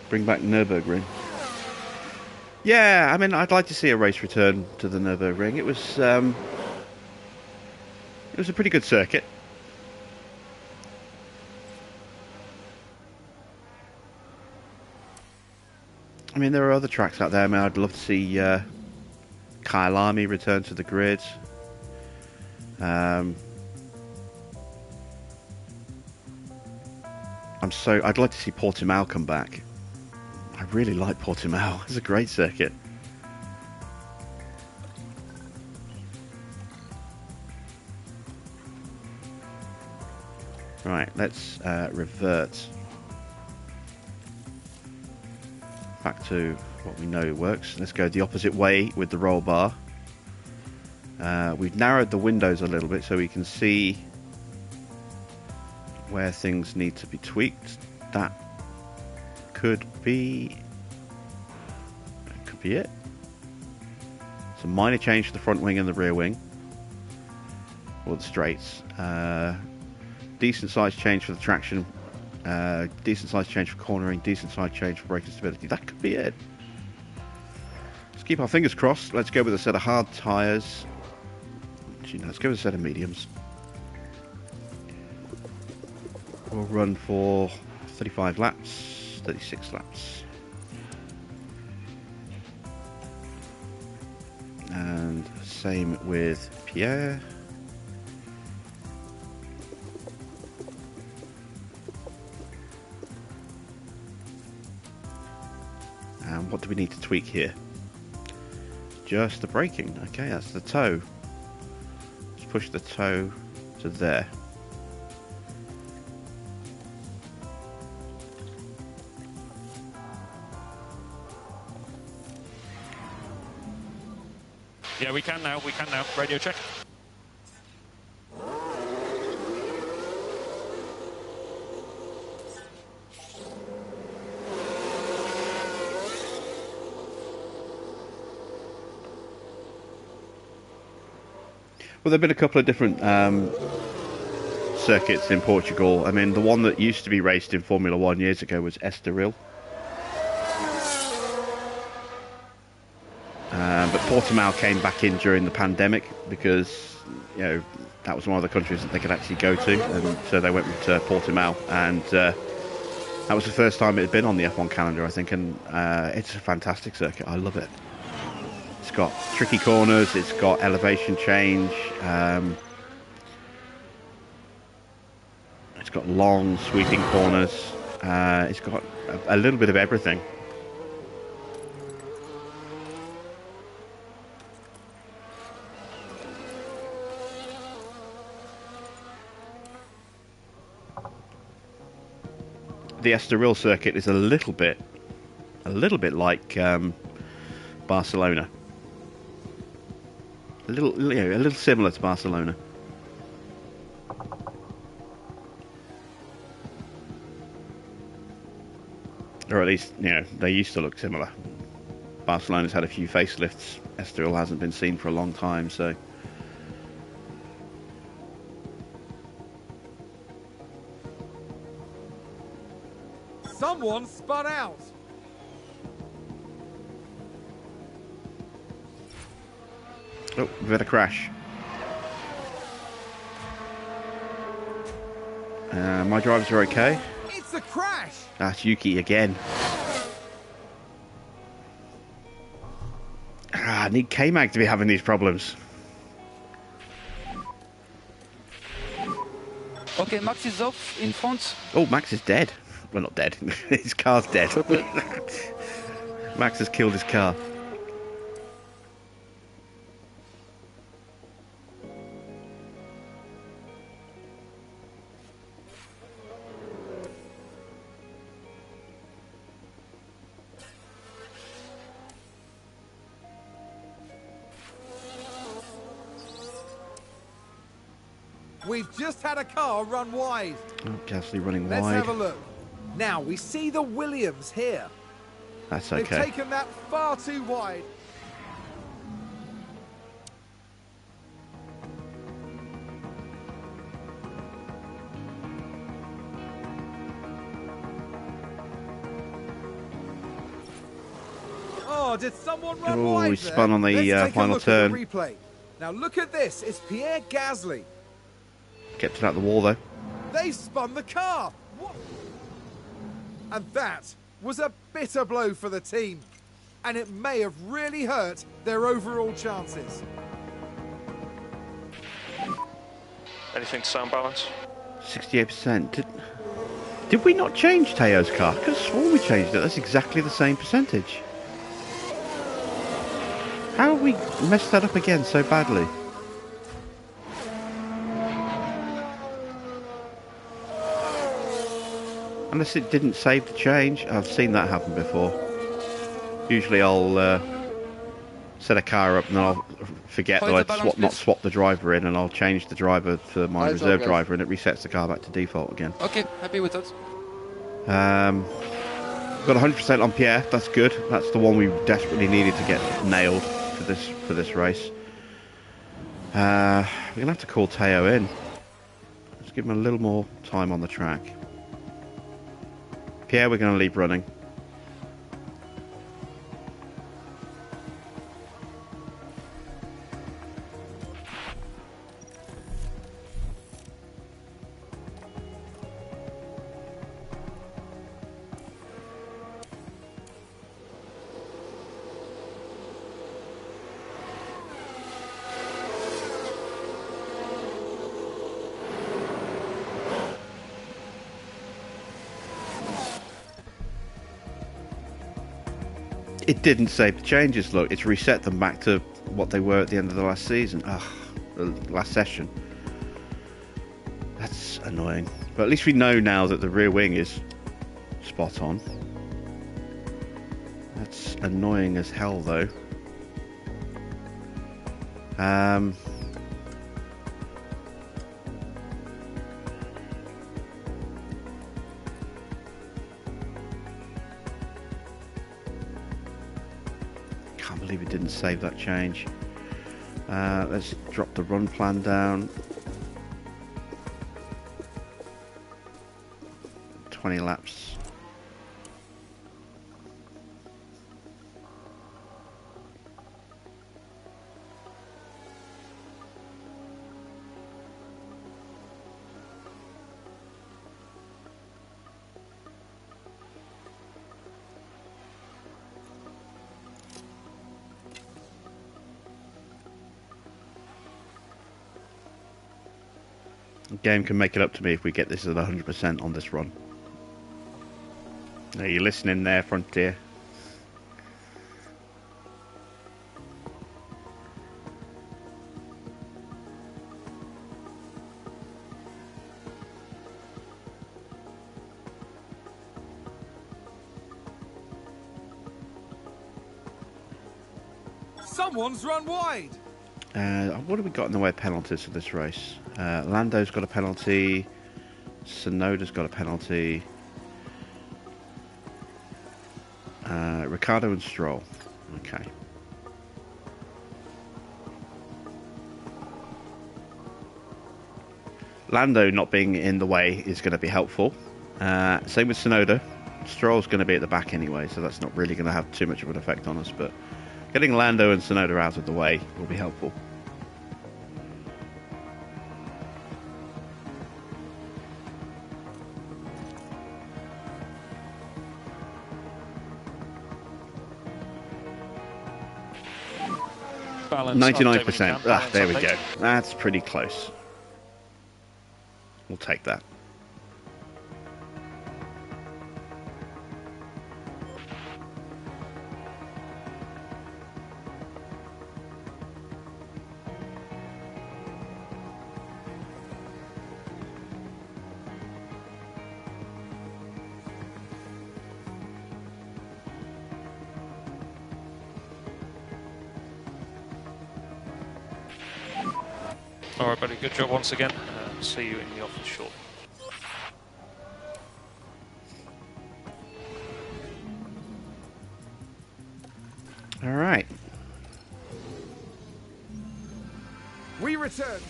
Bring back Nürburgring. Yeah, I mean, I'd like to see a race return to the Nürburgring. It was a pretty good circuit. I mean, there are other tracks out there. I mean, I'd love to see Kyalami return to the grid. I'd like to see Portimao come back. I really like Portimao. It's a great circuit. Right, let's revert back to what we know works. Let's go the opposite way with the roll bar. We've narrowed the windows a little bit so we can see where things need to be tweaked. That could be it. It's a minor change for the front wing and the rear wing, or the straights. Decent size change for the traction, decent size change for cornering, decent size change for braking stability. That could be it. Let's keep our fingers crossed. Let's go with a set of hard tyres. Actually, no, let's go with a set of mediums. We'll run for 35 laps, 36 laps. And same with Pierre. And what do we need to tweak here? Just the braking. Okay, that's the toe. Let's push the toe to there. Yeah, we can now, Radio check. Well, there have been a couple of different circuits in Portugal. I mean, the one that used to be raced in Formula 1 years ago was S01. But Portimao came back in during the pandemic because, you know, that was one of the countries that they could actually go to, and so they went to Portimao, and that was the first time it had been on the F1 calendar, I think, and it's a fantastic circuit. I love it. It's got tricky corners, it's got elevation change, it's got long sweeping corners, it's got a little bit of everything. The Estoril circuit is a little bit like Barcelona. A little similar to Barcelona. Or at least, you know, they used to look similar. Barcelona's had a few facelifts. Estoril hasn't been seen for a long time, so. Someone spun out. Oh, we've had a crash. My drivers are okay. It's a crash. That's Yuki again. I need K-Mag to be having these problems. Okay, Max is off in front. Oh, Max is dead. Well, not dead. His car's dead. Max has killed his car. We've just had a car run wide. Oh, Gasly running Let's wide. have a look. Now we see the Williams here. That's They've okay. taken that far too wide. Oh, did someone run Oh, wide he there? spun on the Let's take final a look turn. At the replay. Now look at this. It's Pierre Gasly. Kept it out the wall though. They spun the car. What? And that was a bitter blow for the team. And it may have really hurt their overall chances. Anything to sound balance? 68%. Did we not change Teo's car? I could have sworn we changed it. That's exactly the same percentage. How have we messed that up again so badly? Unless it didn't save the change. I've seen that happen before. Usually I'll set a car up and then I'll forget that I'd not swap the driver in, and I'll change the driver to my reserve driver, and it resets the car back to default again. Okay, happy with that. Got 100% on Pierre. That's good. That's the one we desperately needed to get nailed for this race. We're gonna have to call Teo in. Let's give him a little more time on the track. Pierre, we're going to leave running. It didn't save the changes. Look, it's reset them back to what they were at the end of the last season. The last session. That's annoying. But at least we know now that the rear wing is spot on. That's annoying as hell, though. Can't believe it didn't save that change. Let's drop the run plan down. 20 laps. The game can make it up to me if we get this at 100% on this run. Are you listening there, Frontier? Someone's run wide. What have we got in the way of penalties for this race? Lando's got a penalty. Sonoda's got a penalty. Ricciardo and Stroll. Okay. Lando not being in the way is going to be helpful. Same with Sonoda. Stroll's going to be at the back anyway, so that's not really going to have too much of an effect on us, but getting Lando and Sonoda out of the way will be helpful. Balance 99%. balance There we update. go. That's pretty close. We'll take that. All right, buddy. Good job once again. See you in the office shortly. All right. We return.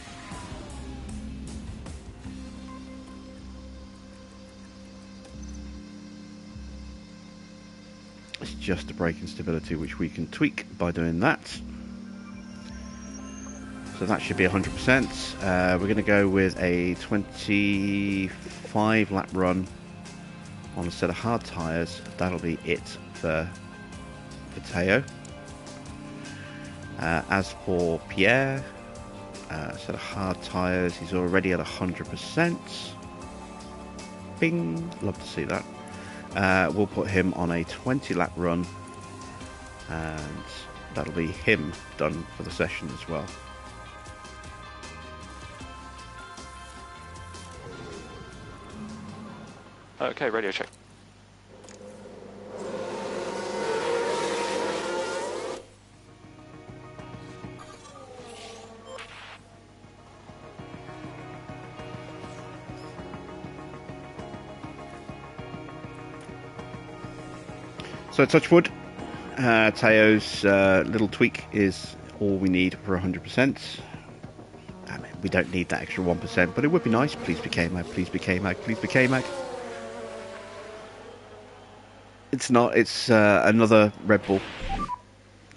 It's just the braking stability, which we can tweak by doing that. So that should be 100%. We're going to go with a 25 lap run on a set of hard tyres. That'll be it for Teo. As for Pierre, a set of hard tyres. He's already at 100%. Bing! Love to see that. We'll put him on a 20 lap run, and that'll be him done for the session as well. Okay, radio check. So touch wood. Teo's little tweak is all we need for 100%. I mean, we don't need that extra 1%, but it would be nice. Please be K-Mag, please be K-Mag, please be K-Mag. It's not, it's another Red Bull.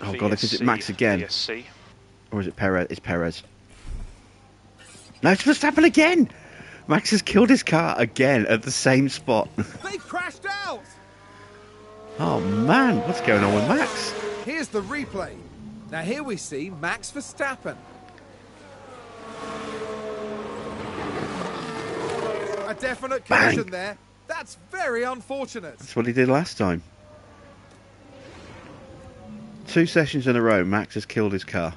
Oh god, is it Max again? VSC. Or is it Perez? It's Perez. No, it's Verstappen again! Max has killed his car again at the same spot. They crashed out. Oh man, what's going on with Max? Here's the replay. Now here we see Max Verstappen. A definite collision Bang. there. That's very unfortunate. That's what he did last time. 2 sessions in a row, Max has killed his car.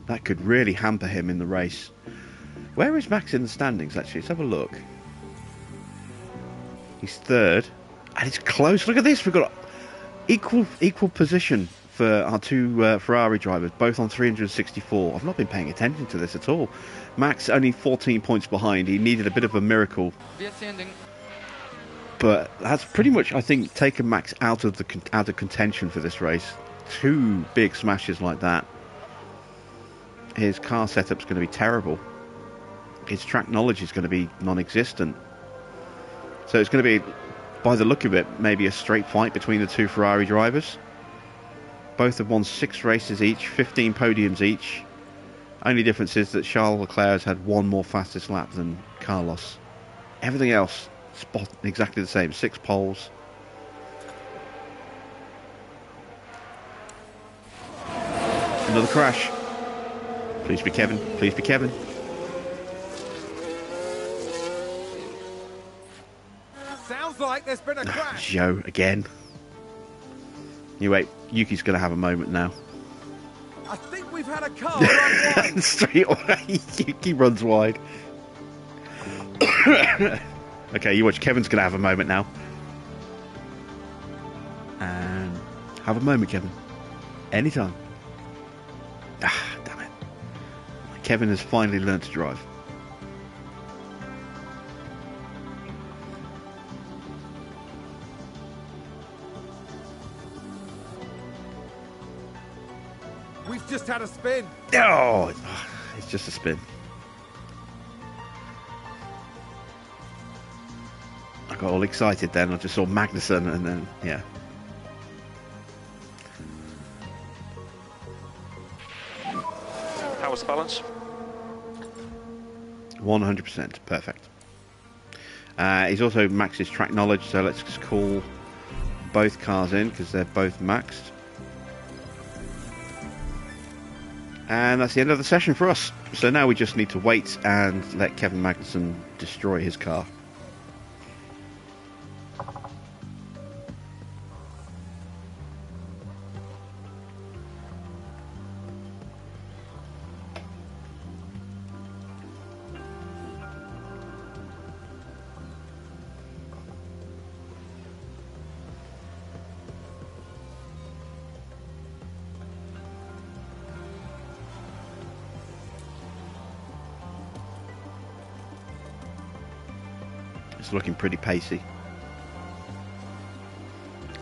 That could really hamper him in the race. Where is Max in the standings, actually? Let's have a look. He's third. And it's close. Look at this. We've got equal position for our two Ferrari drivers, both on 364. I've not been paying attention to this at all. Max only 14 points behind. He needed a bit of a miracle. But that's pretty much, I think, taken Max out of contention for this race. 2 big smashes like that. His car setup's going to be terrible. His track knowledge is going to be non-existent. So it's going to be, by the look of it, maybe a straight fight between the two Ferrari drivers. Both have won 6 races each, 15 podiums each. Only difference is that Charles Leclerc has had 1 more fastest lap than Carlos. Everything else, spot exactly the same. 6 poles. Another crash. Please be Kevin. Please be Kevin. Sounds like there's been a crash. Joe again. You wait. Yuki's going to have a moment now. I think we've had a car run wide. Straight away, Yuki runs wide. Okay, you watch. Kevin's going to have a moment now. And have a moment, Kevin. Anytime. Ah, damn it. Kevin has finally learned to drive. We've just had a spin. Oh, it's just a spin. I got all excited then. I just saw Magnussen and then, yeah. How was the balance? 100%. Perfect. He's also maxed his track knowledge, so let's just call both cars in because they're both maxed. And that's the end of the session for us. So now we just need to wait and let Kevin Magnussen destroy his car. It's looking pretty pacey.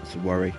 It's a worry.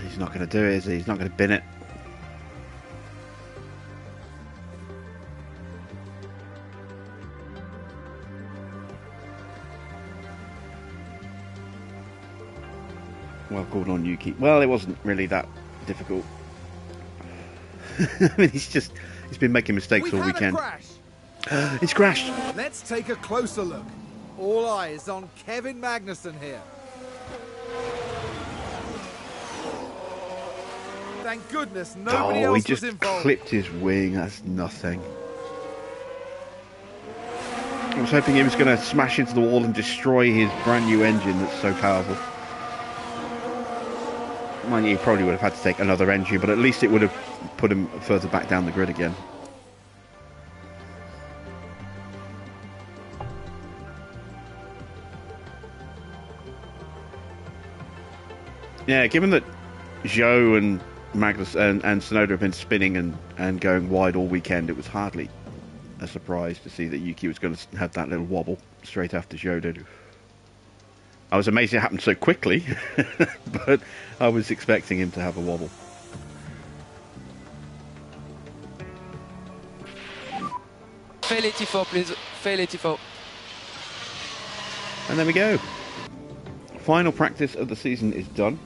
He's not going to do it, is he? He's not going to bin it. Well, called on Yuki. Well, it wasn't really that difficult. I mean, he's been making mistakes all weekend. It's crashed. Let's take a closer look. All eyes on Kevin Magnussen here. Thank goodness nobody else he just was involved. clipped his wing. That's nothing. I was hoping he was going to smash into the wall and destroy his brand new engine that's so powerful. Mind you, he probably would have had to take another engine, but at least it would have put him further back down the grid again. Yeah, given that Joe and Magnus and Tsunoda have been spinning and going wide all weekend, it was hardly a surprise to see that Yuki was going to have that little wobble straight after Joe did. I was amazed it happened so quickly, but I was expecting him to have a wobble. Fail 84, please. Fail 84. And there we go. Final practice of the season is done.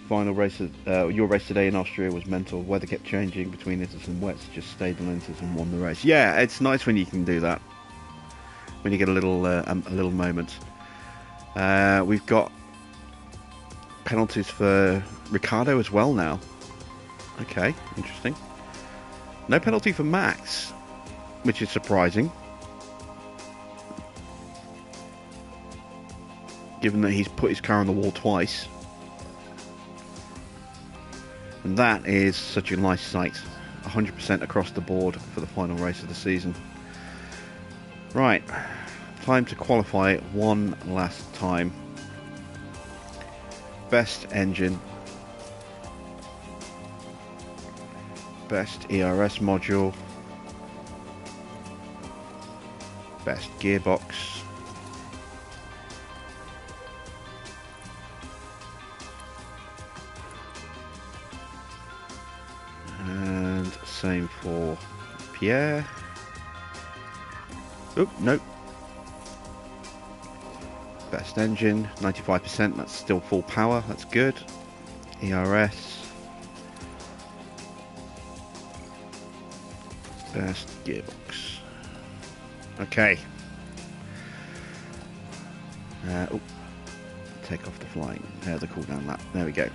Final race, your race today in Austria was mental. Weather kept changing between inters and wets, just stayed on inters and won the race. Yeah, it's nice when you can do that. When you get a little moment. We've got penalties for Ricciardo as well now. Okay, interesting. No penalty for Max, which is surprising. given that he's put his car on the wall twice. And that is such a nice sight. 100% across the board for the final race of the season. Right, time to qualify one last time. Best engine, best ERS module, best gearbox, and same for Pierre. Oh, nope. Best engine, 95%, that's still full power, that's good. ERS. Best gearbox. Okay. Oh, take off the flying, the cool down lap, there we go.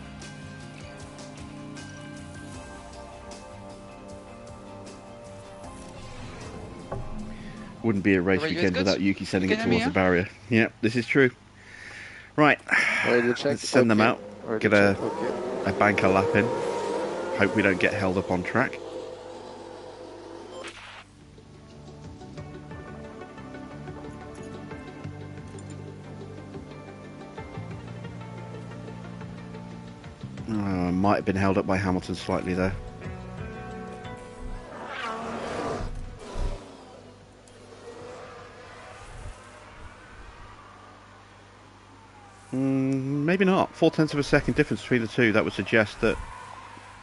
Wouldn't be a race weekend without Yuki sending it towards the barrier. Yeah, this is true. Right, let's send them out, get a banker lap in. Hope we don't get held up on track. Might have been held up by Hamilton slightly there. Maybe not. 0.4 of a second difference between the two. That would suggest that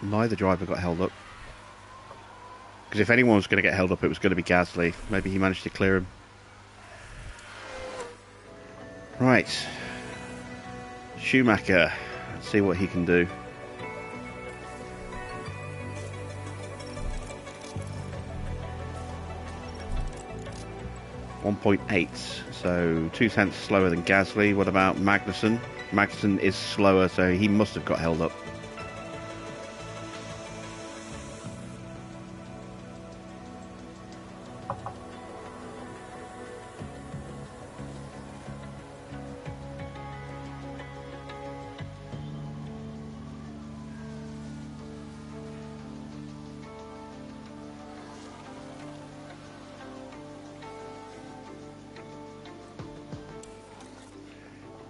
neither driver got held up. Because if anyone was going to get held up, it was going to be Gasly. Maybe he managed to clear him. Right. Schumacher. Let's see what he can do. .8, so 2 tenths slower than Gasly. What about Magnussen? Magnussen is slower, so he must have got held up.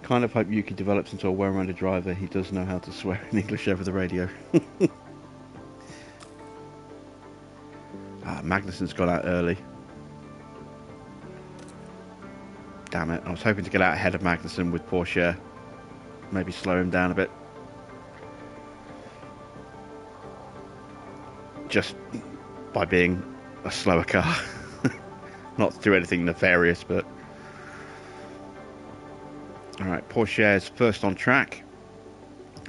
Kind of hope Yuki develops into a well-rounded driver. He does know how to swear in English over the radio. Magnussen's got out early. Damn it, I was hoping to get out ahead of Magnussen with Porsche. Maybe slow him down a bit. Just by being a slower car. Not to do anything nefarious, but... Alright, Porsche is first on track,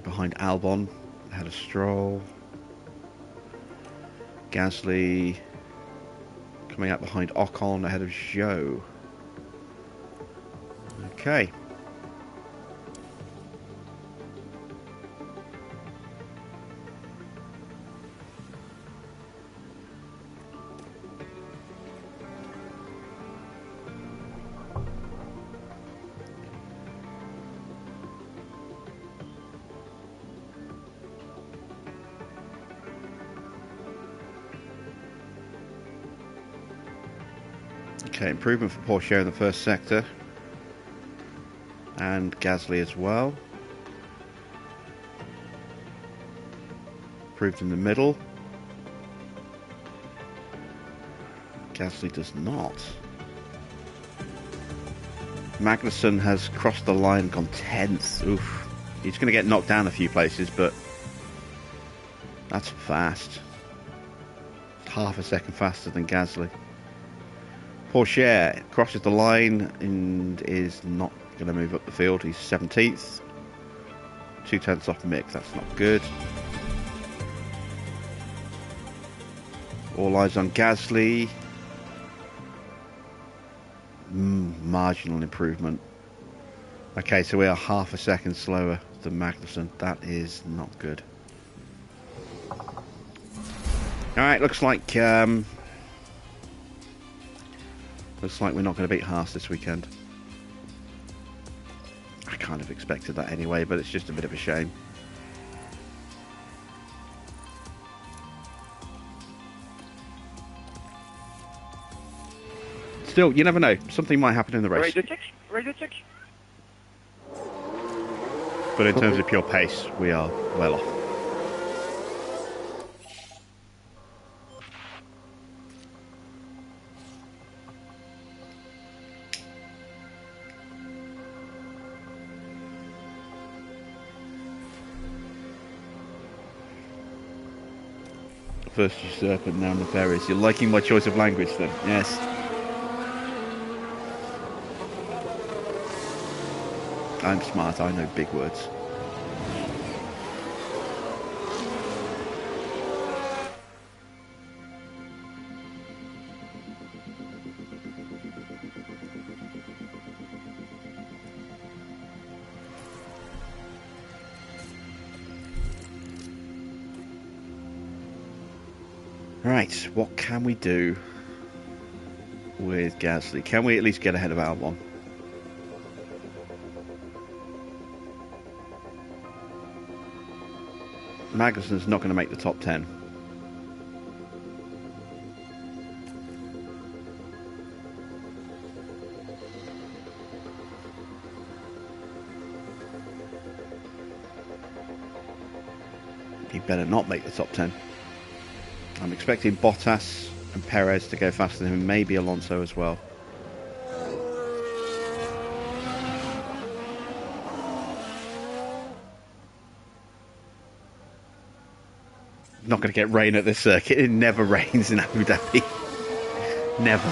behind Albon, ahead of Stroll. Gasly coming out behind Ocon, ahead of Zhou. Okay. Okay, improvement for Porsche in the first sector. And Gasly as well. Improved in the middle. Gasly does not. Magnussen has crossed the line, gone 10th. Oof. He's going to get knocked down a few places, but that's fast. Half a second faster than Gasly. Porsche crosses the line and is not going to move up the field. He's 17th. 2 tenths off Mick. That's not good. All eyes on Gasly. Marginal improvement. Okay, so we are half a second slower than Magnussen. That is not good. Alright, looks like we're not going to beat Haas this weekend. I kind of expected that anyway, but it's just a bit of a shame. Still, you never know. Something might happen in the race. Radio check. But in terms of pure pace, we are well off. First usurper, now nefarious. You're liking my choice of language then? Yes. I'm smart, I know big words. Right, what can we do with Gasly? Can we at least get ahead of Albon? Magnussen's not going to make the top 10. He better not make the top 10. I'm expecting Bottas and Perez to go faster than him, maybe Alonso as well. Not going to get rain at this circuit. It never rains in Abu Dhabi. Never.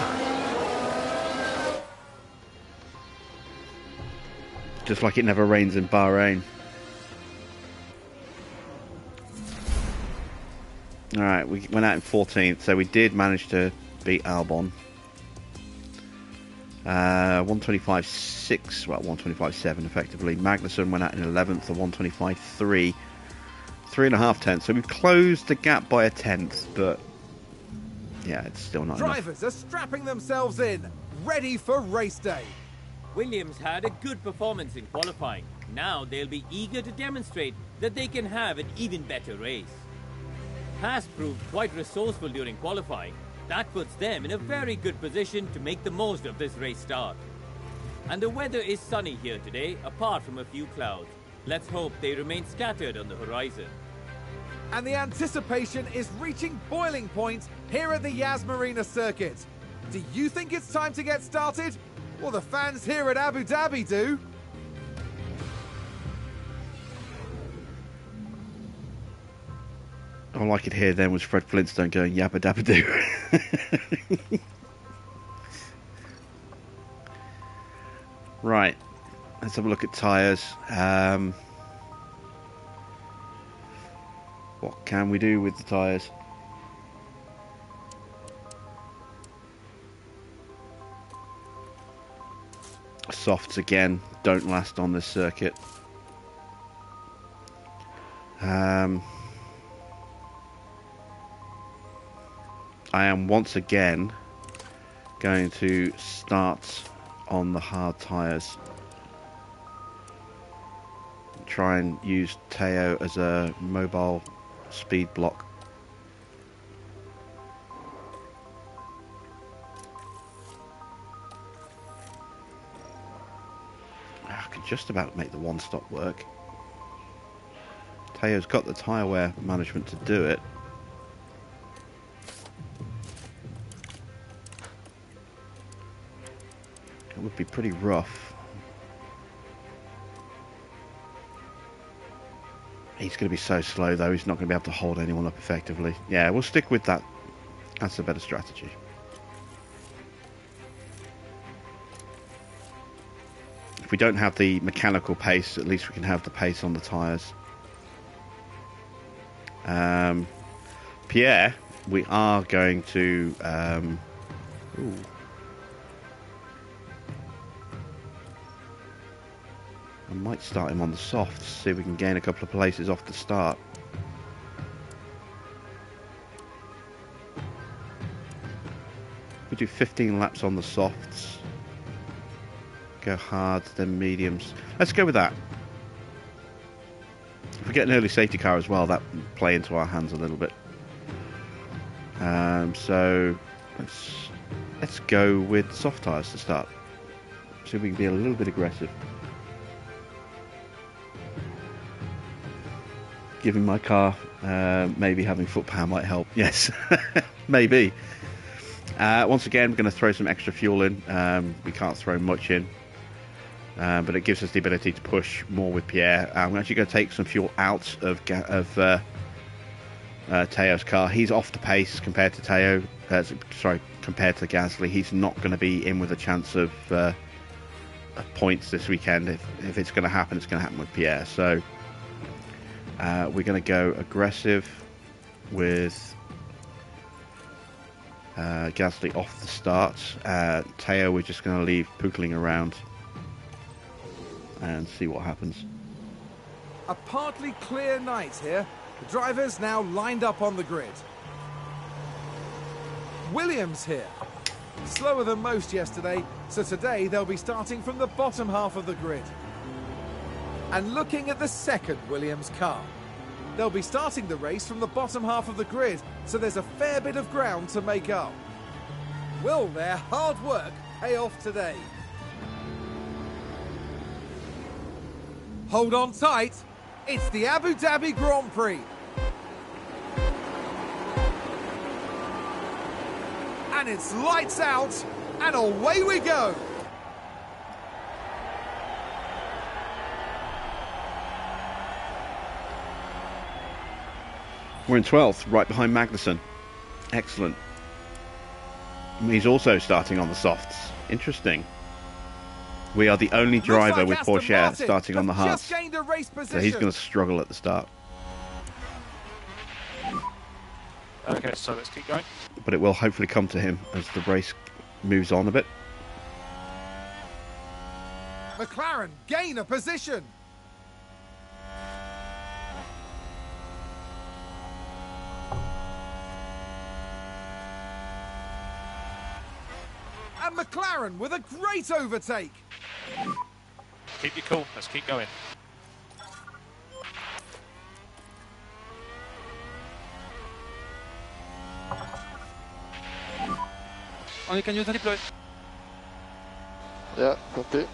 Just like it never rains in Bahrain. Alright, we went out in 14th, so we did manage to beat Albon. 125.6, well, 125.7 effectively. Magnussen went out in 11th, a 125.3. 3.5 tenths, so we've closed the gap by a tenth, but yeah, it's still not Drivers enough. are strapping themselves in, ready for race day. Williams had a good performance in qualifying. Now they'll be eager to demonstrate that they can have an even better race. Haas proved quite resourceful during qualifying. That puts them in a very good position to make the most of this race start. And the weather is sunny here today, apart from a few clouds. Let's hope they remain scattered on the horizon. And the anticipation is reaching boiling point here at the Yas Marina circuit. Do you think it's time to get started? Well, the fans here at Abu Dhabi do. All I could hear then was Fred Flintstone going yabba dabba doo. Right, let's have a look at tyres. What can we do with the tyres? Softs again don't last on this circuit. I am once again going to start on the hard tyres. Try and use Teo as a mobile speed block. I can just about make the one stop work. Teo's got the tyre wear management to do it. It would be pretty rough. He's going to be so slow though, he's not going to be able to hold anyone up effectively. Yeah, we'll stick with that. That's a better strategy. If we don't have the mechanical pace, at least we can have the pace on the tyres. Pierre, we are going to... ooh. I might start him on the softs, see if we can gain a couple of places off the start. We do 15 laps on the softs. Go hard, then mediums. Let's go with that. If we get an early safety car as well, that will play into our hands a little bit. So let's go with soft tyres to start. See if we can be a little bit aggressive. Giving my car, maybe having foot power might help. Yes, maybe. Once again, we're going to throw some extra fuel in. We can't throw much in. But it gives us the ability to push more with Pierre. I'm actually going to take some fuel out of Teo's car. He's off the pace compared to Teo. Compared to Gasly. He's not going to be in with a chance of points this weekend. If it's going to happen, it's going to happen with Pierre. So we're going to go aggressive with Gasly off the start. Teo, we're just going to leave pootling around and see what happens. A partly clear night here. The drivers now lined up on the grid. Williams here. Slower than most yesterday, so today they'll be starting from the bottom half of the grid. And looking at the second Williams car. They'll be starting the race from the bottom half of the grid, so there's a fair bit of ground to make up. Will their hard work pay off today? Hold on tight, it's the Abu Dhabi Grand Prix. And it's lights out, and away we go. We're in 12th, right behind Magnussen. Excellent. He's also starting on the softs. Interesting. We are the only driver with Porsche starting on the hards. So he's going to struggle at the start. Okay, so let's keep going. But it will hopefully come to him as the race moves on a bit. McLaren gain a position. And McLaren with a great overtake. Keep your cool, let's keep going. Only can use the deploy. Yeah, copy.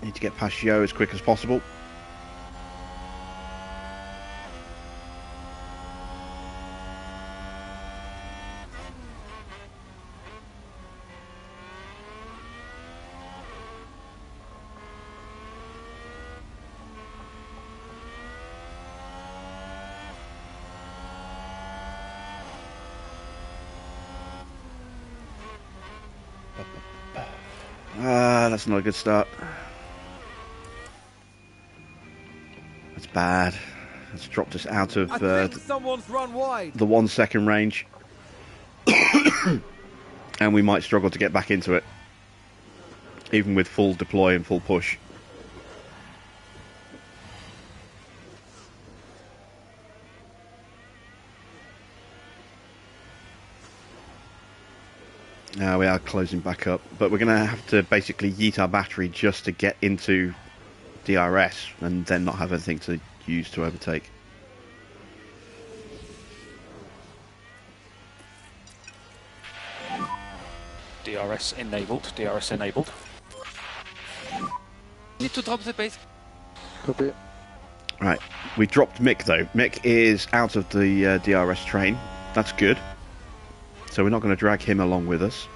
Need to get past Joe as quick as possible. That's not a good start. That's bad. It's dropped us out of someone's run wide. the 1 second range. And we might struggle to get back into it. Even with full deploy and full push. Now we are closing back up, but we're going to have to basically yeet our battery just to get into DRS and then not have anything to use to overtake. DRS enabled, DRS enabled. Need to drop the pace. Copy. Right, we dropped Mick though. Mick is out of the DRS train. That's good. So we're not going to drag him along with us.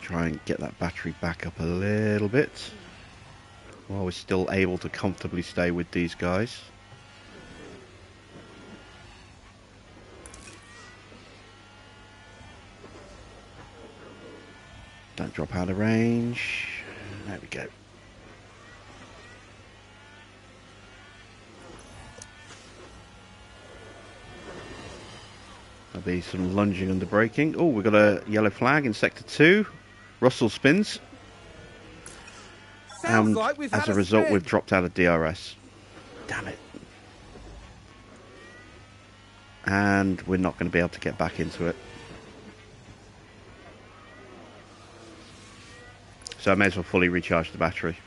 Try and get that battery back up a little bit while we're still able to comfortably stay with these guys. Don't drop out of range. There we go. There'll be some lunging under braking. Oh, we've got a yellow flag in sector 2. Russell spins. Sounds And like we've as had a result, spin. we've dropped out of DRS. Damn it. And we're not going to be able to get back into it. So I may as well fully recharge the battery.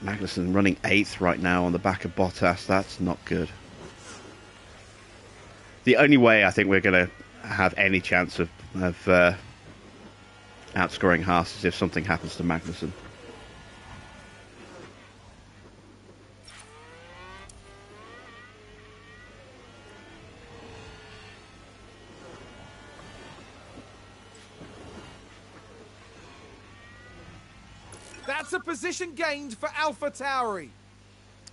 Magnussen running 8th right now on the back of Bottas. That's not good. The only way I think we're going to have any chance of outscoring Haas is if something happens to Magnussen. That's a position gained for Alpha Tauri.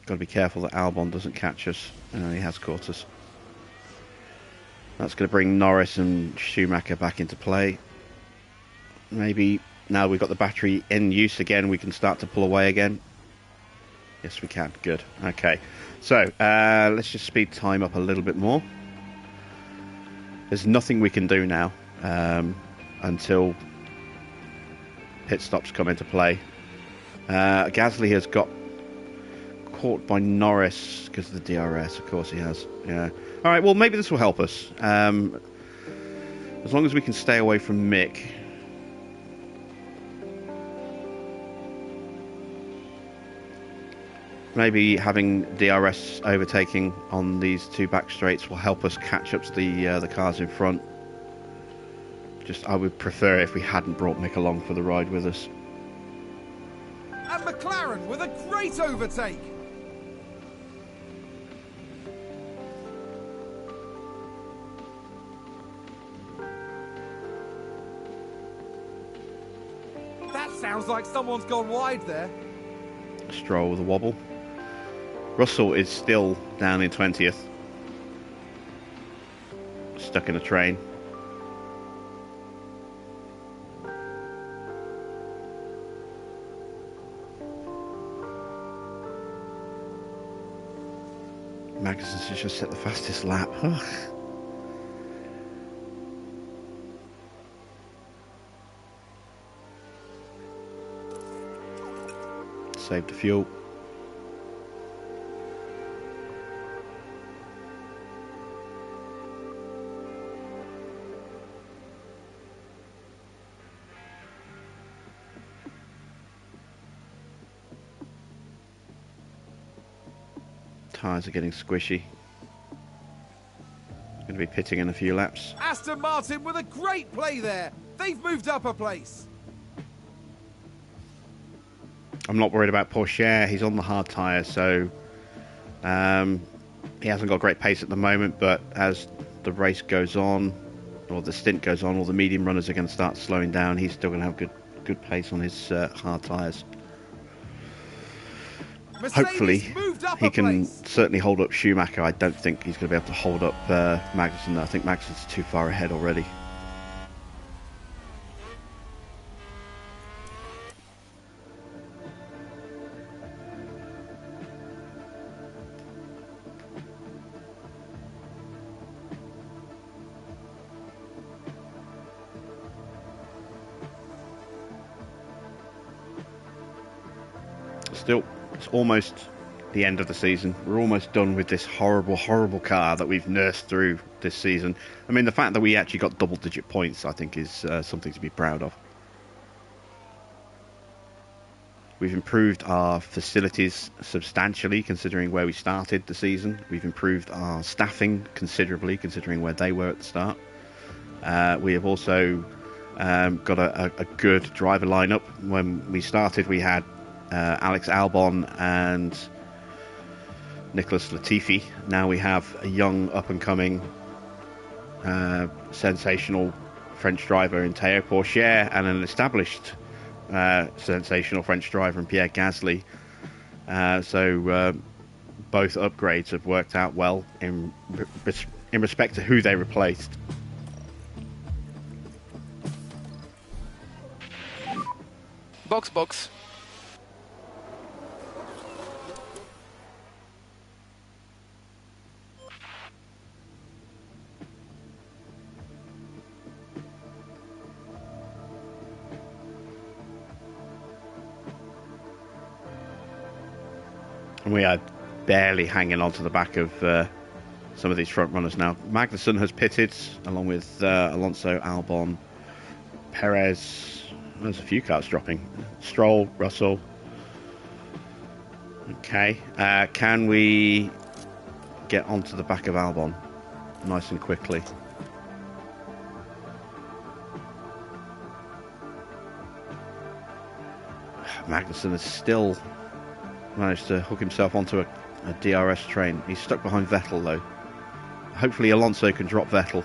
Got to be careful that Albon doesn't catch us. He has caught us. That's going to bring Norris and Schumacher back into play. Maybe now we've got the battery in use again, we can start to pull away again. Yes, we can. Good. Okay. So, let's just speed time up a little bit more. There's nothing we can do now until pit stops come into play. Gasly has got caught by Norris because of the DRS. Of course he has. Yeah. All right. Well, maybe this will help us. As long as we can stay away from Mick. Maybe having DRS overtaking on these two back straights will help us catch up to the cars in front. Just, I would prefer if we hadn't brought Mick along for the ride with us. And McLaren with a great overtake. That sounds like someone's gone wide there. Stroll with a wobble. Russell is still down in 20th. Stuck in a train. Magnussen's just set the fastest lap. Ugh. Saved the fuel. Tyres are getting squishy. Going to be pitting in a few laps. Aston Martin with a great play there. They've moved up a place. I'm not worried about Porsche. He's on the hard tyres, so he hasn't got great pace at the moment, but as the race goes on, or the stint goes on, all the medium runners are going to start slowing down. He's still going to have good pace on his hard tyres. Hopefully, he can certainly hold up Schumacher. I don't think he's going to be able to hold up Magnussen. I think Magnussen's too far ahead already. Still, it's almost the end of the season. We're almost done with this horrible, horrible car that we've nursed through this season. I mean, the fact that we actually got double-digit points, I think, is something to be proud of. We've improved our facilities substantially, considering where we started the season. We've improved our staffing considerably, considering where they were at the start. We have also got a good driver lineup. When we started, we had Alex Albon and Nicholas Latifi. Now we have a young, up-and-coming, sensational French driver in Théo Pourchaire and an established sensational French driver in Pierre Gasly. So both upgrades have worked out well in respect to who they replaced. Box. And we are barely hanging on to the back of some of these front runners now. Magnussen has pitted, along with Alonso, Albon, Perez. There's a few cars dropping. Stroll, Russell. Okay. Can we get onto the back of Albon nice and quickly? Magnussen has still managed to hook himself onto a DRS train. He's stuck behind Vettel though. Hopefully Alonso can drop Vettel.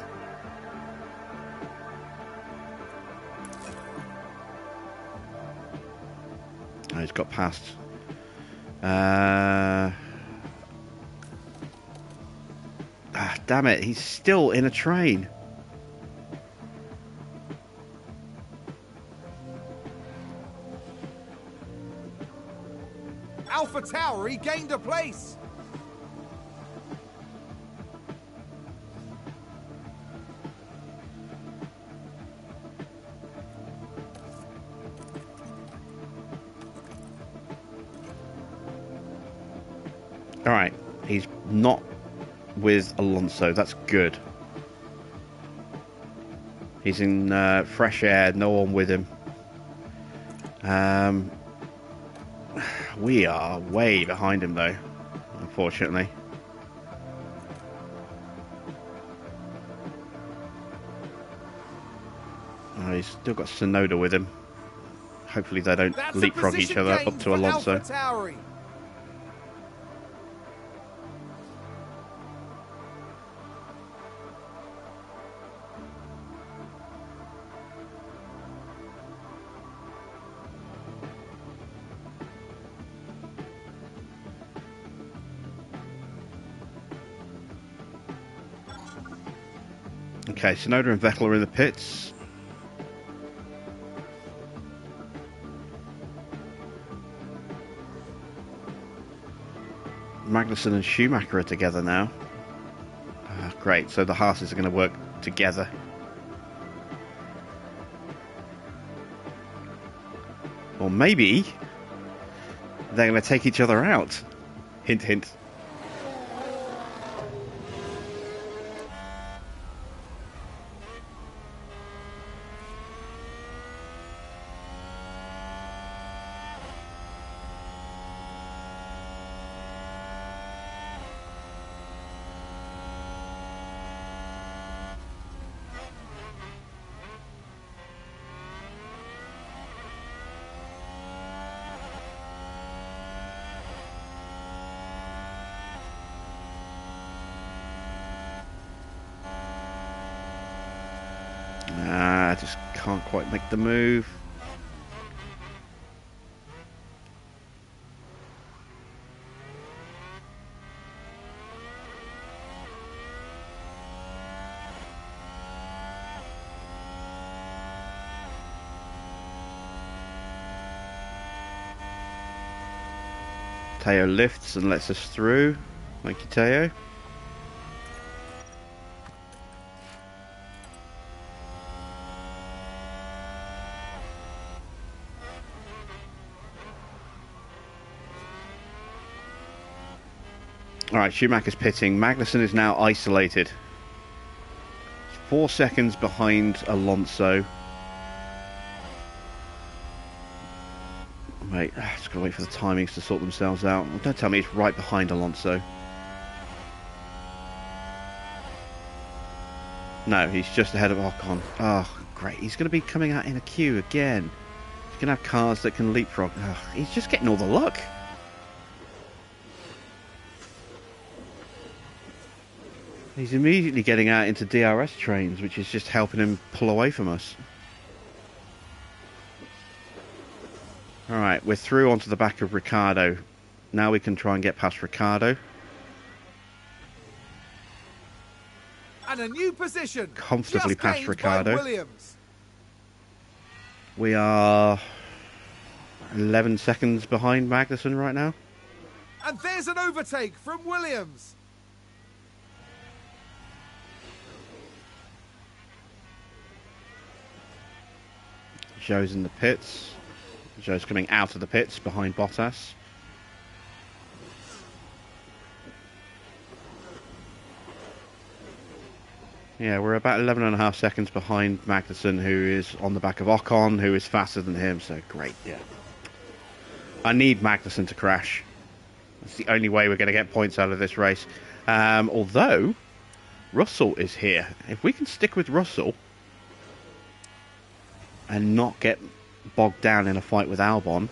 Oh, he's got past. Damn it, he's still in a train. Alpha Tower regained a place. All right, he's not with Alonso. That's good. He's in fresh air, no one with him. We are way behind him though, unfortunately. Oh, he's still got Tsunoda with him. Hopefully they don't leapfrog each other up to Alonso. Okay, Tsunoda and Vettel are in the pits. Magnussen and Schumacher are together now. Great, so the Haas's are going to work together. Or maybe they're going to take each other out. Hint, hint. I just can't quite make the move. Teo lifts and lets us through. Thank you, Teo. Alright, Schumacher's pitting. Magnussen is now isolated. 4 seconds behind Alonso. Wait, just gotta wait for the timings to sort themselves out. Don't tell me it's right behind Alonso. No, he's just ahead of Ocon. Oh, great. He's gonna be coming out in a queue again. He's gonna have cars that can leapfrog. Oh, he's just getting all the luck. He's immediately getting out into DRS trains, which is just helping him pull away from us. Alright, we're through onto the back of Ricciardo. Now we can try and get past Ricciardo. And a new position. Comfortably just past gained Ricciardo. by Williams. We are 11 seconds behind Magnussen right now. And there's an overtake from Williams. Zhou's in the pits. Zhou's coming out of the pits behind Bottas. Yeah, we're about 11.5 seconds behind Magnussen, who is on the back of Ocon, who is faster than him, so great, yeah. I need Magnussen to crash. That's the only way we're going to get points out of this race. Although, Russell is here. If we can stick with Russell and not get bogged down in a fight with Albon,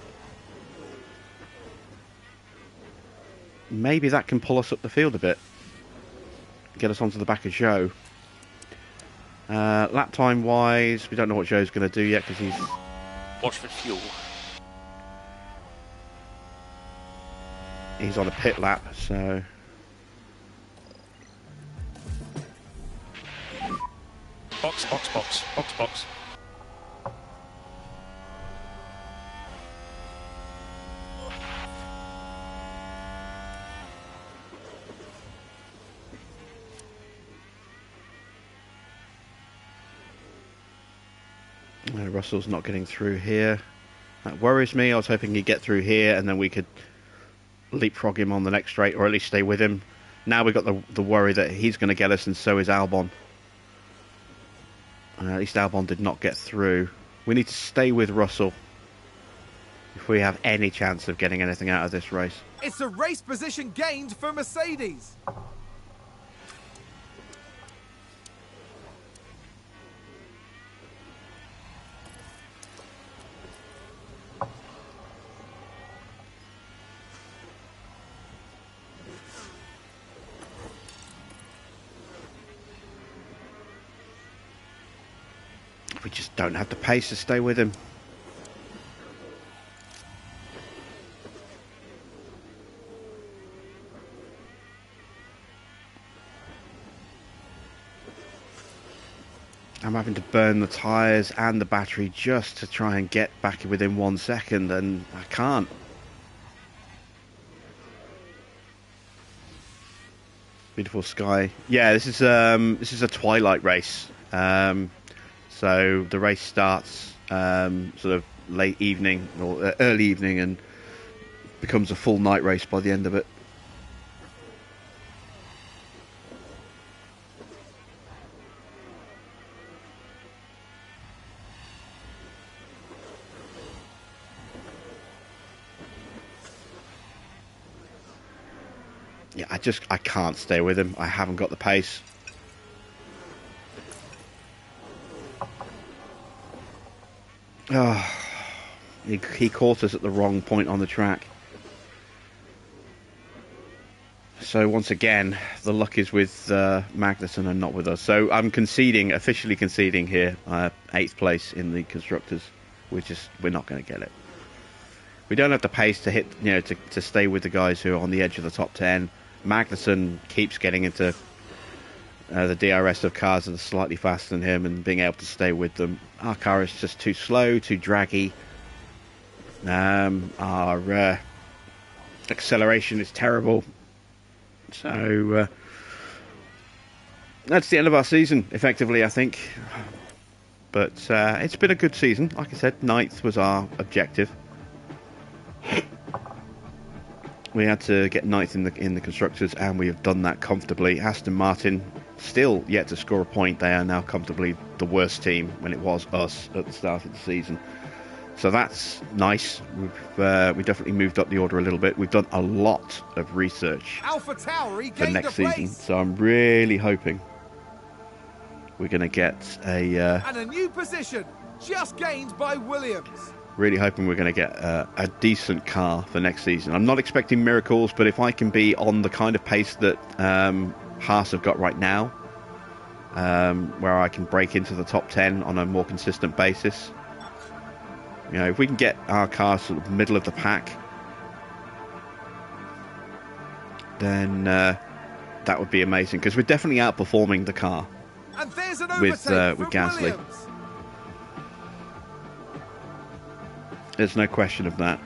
maybe that can pull us up the field a bit. Get us onto the back of Zhou. Lap time wise, we don't know what Zhou's going to do yet because he's... Watch for fuel. He's on a pit lap, so... Box, box, box, box, box. Russell's not getting through here. That worries me. I was hoping he'd get through here and then we could leapfrog him on the next straight, or at least stay with him. Now we've got the worry that he's going to get us, and so is Albon. At least Albon did not get through. We need to stay with Russell if we have any chance of getting anything out of this race. It's a race position gained for Mercedes. We just don't have the pace to stay with him. I'm having to burn the tyres and the battery just to try and get back within 1 second, and I can't. Beautiful sky. Yeah, this is a Twilight Race. So the race starts sort of late evening or early evening and becomes a full night race by the end of it. Yeah, I can't stay with him. I haven't got the pace. Oh, he caught us at the wrong point on the track. So once again, the luck is with Magnussen and not with us. So I'm officially conceding here, 8th place in the Constructors. We're not going to get it. We don't have the pace to hit, to stay with the guys who are on the edge of the top 10. Magnussen keeps getting into the DRS of cars that are slightly faster than him and being able to stay with them. Our car is just too slow, too draggy. Our acceleration is terrible. So that's the end of our season, effectively, I think. But it's been a good season. Like I said, 9th was our objective. We had to get 9th in the Constructors, and we have done that comfortably. Aston Martin still yet to score a point. They are now comfortably the worst team when it was us at the start of the season. So that's nice. We definitely moved up the order a little bit. We've done a lot of research for next season. So I'm really hoping we're going to get and a new position just gained by Williams. Really hoping we're going to get a decent car for next season. I'm not expecting miracles, but if I can be on the kind of pace that Haas have got right now, where I can break into the top 10 on a more consistent basis, if we can get our car sort of middle of the pack, then that would be amazing, because we're definitely outperforming the car And there's an with overtake from Gasly. Williams. There's no question of that.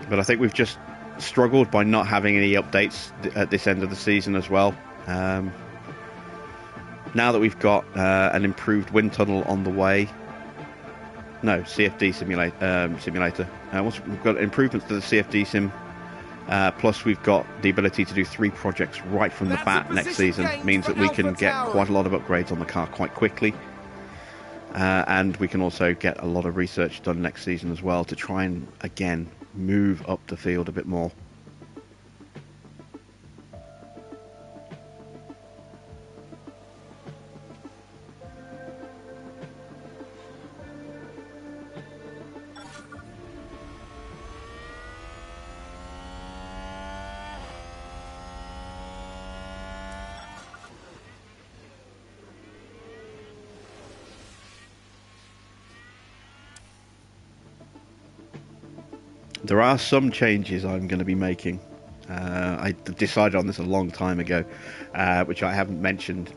But I think we've just struggled by not having any updates at this end of the season as well. Now that we've got an improved wind tunnel on the way, no, CFD simulator. We've got improvements to the CFD sim, plus we've got the ability to do 3 projects right from the bat next season. Means that we can get quite a lot of upgrades on the car quite quickly. And we can also get a lot of research done next season as well to try and, again, move up the field a bit more. There are some changes I'm going to be making. I decided on this a long time ago, which I haven't mentioned.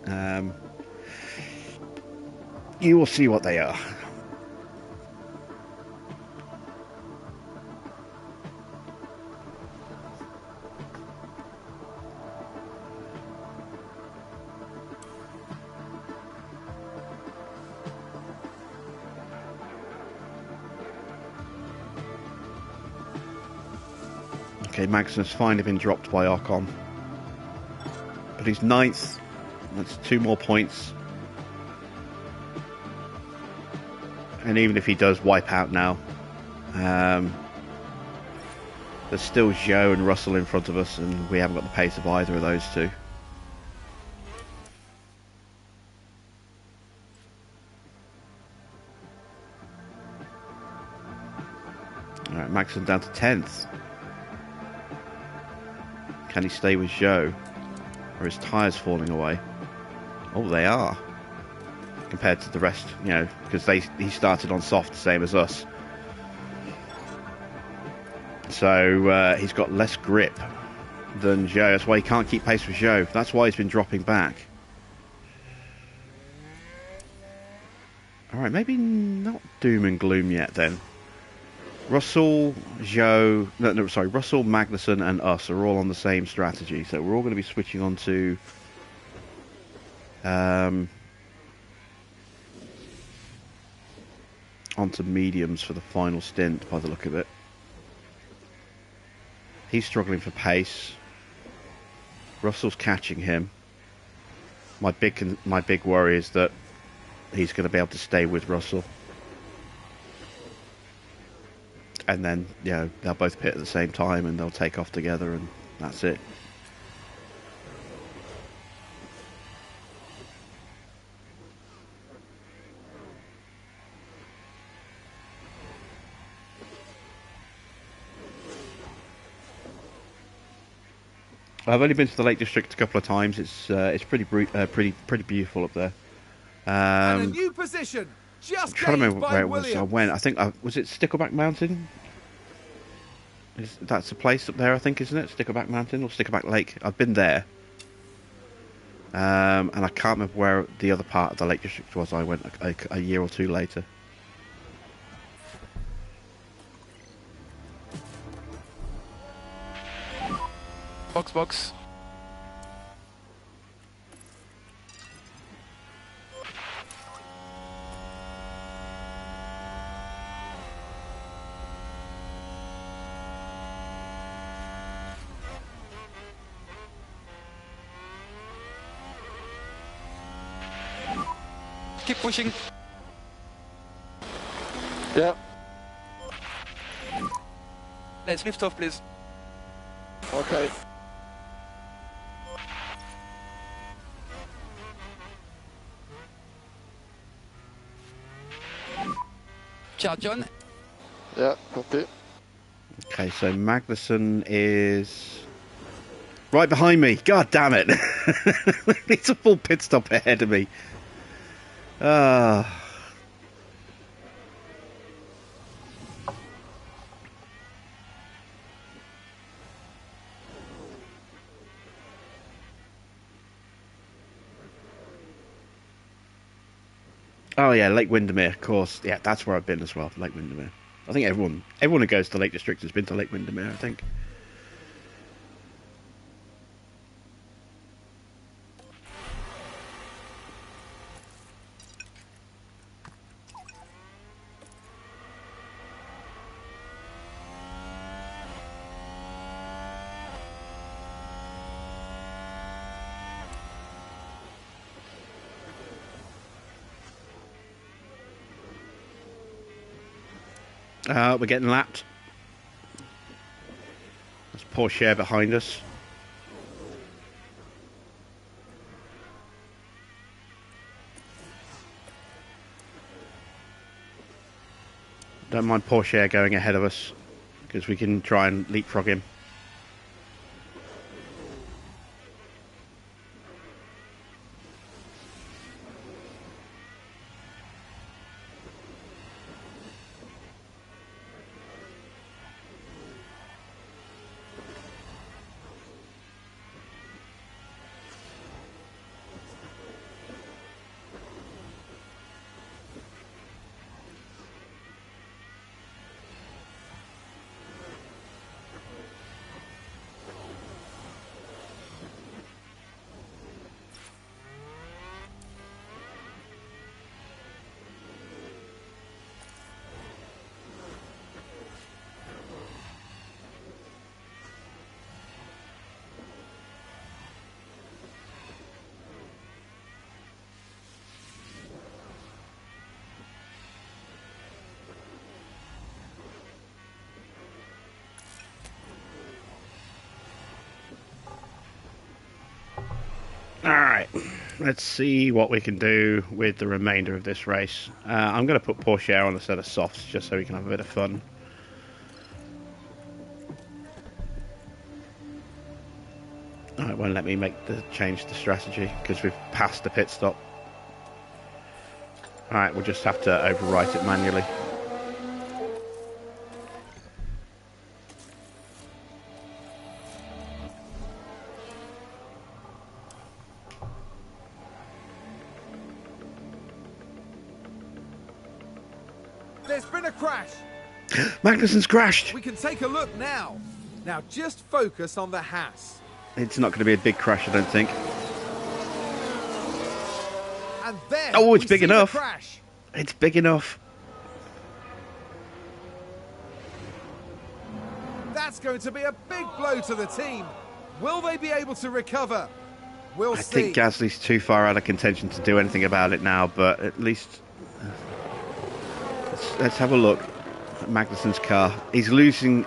You will see what they are. Okay, Magnussen's finally been dropped by Ocon. But he's 9th. That's 2 more points. And even if he does wipe out now, there's still Zhou and Russell in front of us, and we haven't got the pace of either of those two. Alright, Magnussen down to 10th. Can he stay with Zhou? Or his tyres falling away? Oh, they are. Compared to the rest, you know, because he started on soft, same as us. So he's got less grip than Zhou. That's why he can't keep pace with Zhou. That's why he's been dropping back. Alright, maybe not doom and gloom yet then. Russell, Zhou, Russell, Magnussen and us are all on the same strategy. So we're all going to be switching on to onto mediums for the final stint by the look of it. He's struggling for pace. Russell's catching him. My big worry is that he's going to be able to stay with Russell. And then, you know, they'll both pit at the same time and they'll take off together and that's it. I've only been to the Lake District a couple of times. It's pretty beautiful up there. And a new position. I'm trying to remember where it was I went. I think, was it Stickleback Mountain? That's a place up there, I think, isn't it? Stickleback Mountain or Stickleback Lake? I've been there. And I can't remember where the other part of the Lake District was I went a year or two later. Box. Keep pushing. Yeah. Let's lift off, please. Okay. Charge on. Yeah, copy. Okay, so Magnussen is right behind me. God damn it. It's a full pit stop ahead of me. Oh yeah, Lake Windermere, of course. Yeah, that's where I've been as well, Lake Windermere. I think everyone who goes to Lake District has been to Lake Windermere, I think. We're getting lapped. There's Porsche behind us. Don't mind Porsche going ahead of us, because we can try and leapfrog him. Alright, let's see what we can do with the remainder of this race. I'm going to put Porsche on a set of softs just so we can have a bit of fun. Oh, it won't let me change the strategy because we've passed the pit stop. Alright, we'll just have to overwrite it manually. There's been a crash. Magnussen's crashed. We can take a look now. Now just focus on the Haas. It's not going to be a big crash, I don't think. And then Oh, it's big see enough. the crash. It's big enough. That's going to be a big blow to the team. Will they be able to recover? We'll I see. think Gasly's too far out of contention to do anything about it now, but at least let's have a look at Magnussen's car. He's losing.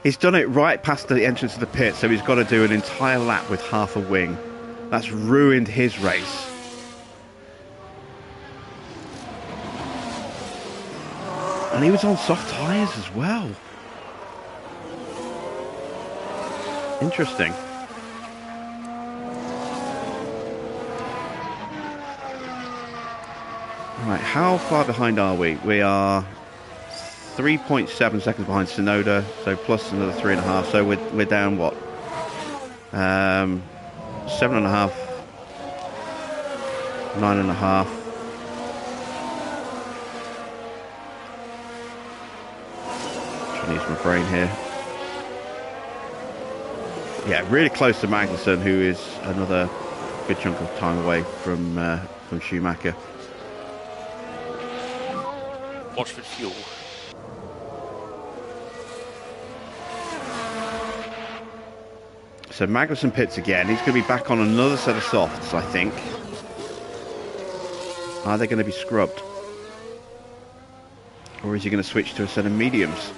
He's done it right past the entrance of the pit, so he's got to do an entire lap with half a wing. That's ruined his race. And he was on soft tyres as well. Interesting. Right, how far behind are we? We are 3.7 seconds behind Tsunoda, so plus another 3.5. So we're down what? 7.5, 9.5. Trying to use my brain here. Yeah, really close to Magnussen, who is another good chunk of time away from Schumacher. Watch for fuel. So Magnussen pits again. He's going to be back on another set of softs, I think. Are they going to be scrubbed? Or is he going to switch to a set of mediums?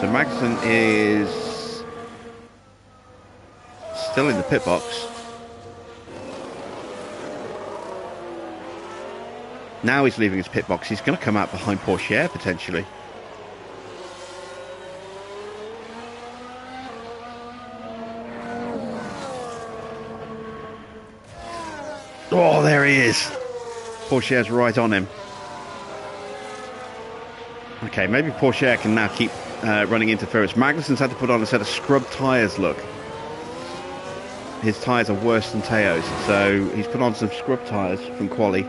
So Magnussen is still in the pit box. Now he's leaving his pit box. He's going to come out behind Porsche potentially. Oh, there he is. Porsche's right on him. Okay, maybe Porsche can now keep running interference. Magnussen's had to put on a set of scrub tyres, look. His tyres are worse than Teo's, so he's put on some scrub tyres from Quali.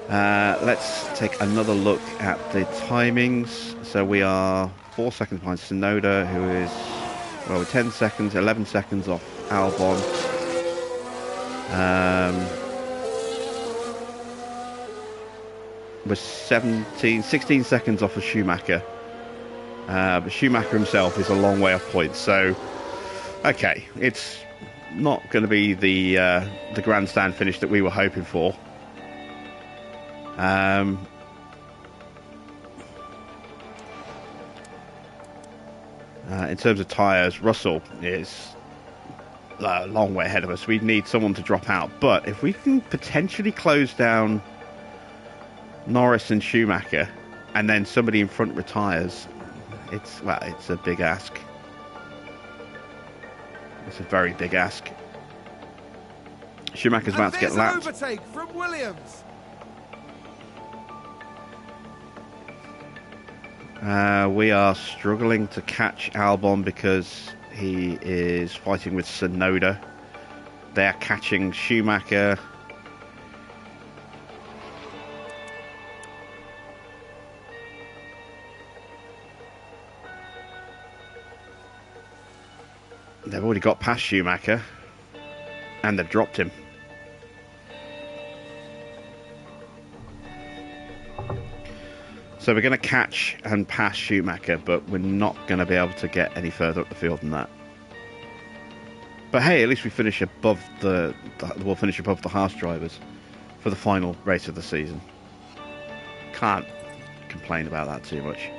Let's take another look at the timings. So we are 4 seconds behind Tsunoda, who is, well, we're 10 seconds, 11 seconds off Albon. We're 16 seconds off of Schumacher. But Schumacher himself is a long way off points, so okay, it's not going to be the grandstand finish that we were hoping for. In terms of tyres, Russell is a long way ahead of us. We need someone to drop out, but if we can potentially close down Norris and Schumacher, and then somebody in front retires, it's a big ask. It's a very big ask. Schumacher's about to get lapped. An overtake from Williams. We are struggling to catch Albon because he is fighting with Tsunoda. They are catching Schumacher. They've already got past Schumacher, and they've dropped him. So we're going to catch and pass Schumacher, but we're not going to be able to get any further up the field than that. But hey, at least we finish above we'll finish above the Haas drivers for the final race of the season. Can't complain about that too much.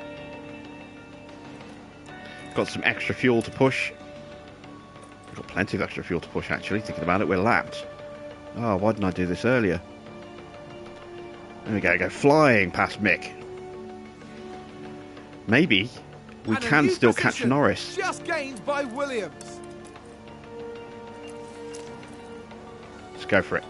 Got some extra fuel to push. We've got plenty of extra fuel to push, actually. Thinking about it, we're lapped. Oh, why didn't I do this earlier? There we go flying past Mick. Maybe we can still catch Norris. Just gained by Williams. Let's go for it.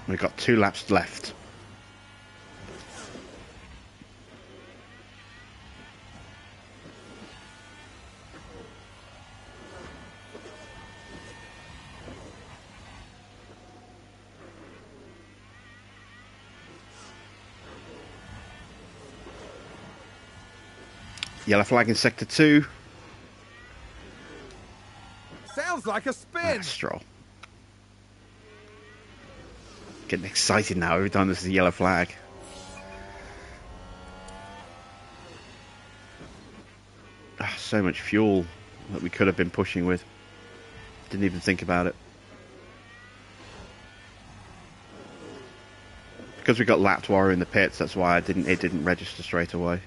We've got 2 laps left. Yellow flag in sector 2. Sounds like a spin. Stroll. Getting excited now every time there's a yellow flag. So much fuel that we could have been pushing with. Didn't even think about it. Because we got lapped while we were in the pits, that's why it didn't register straight away.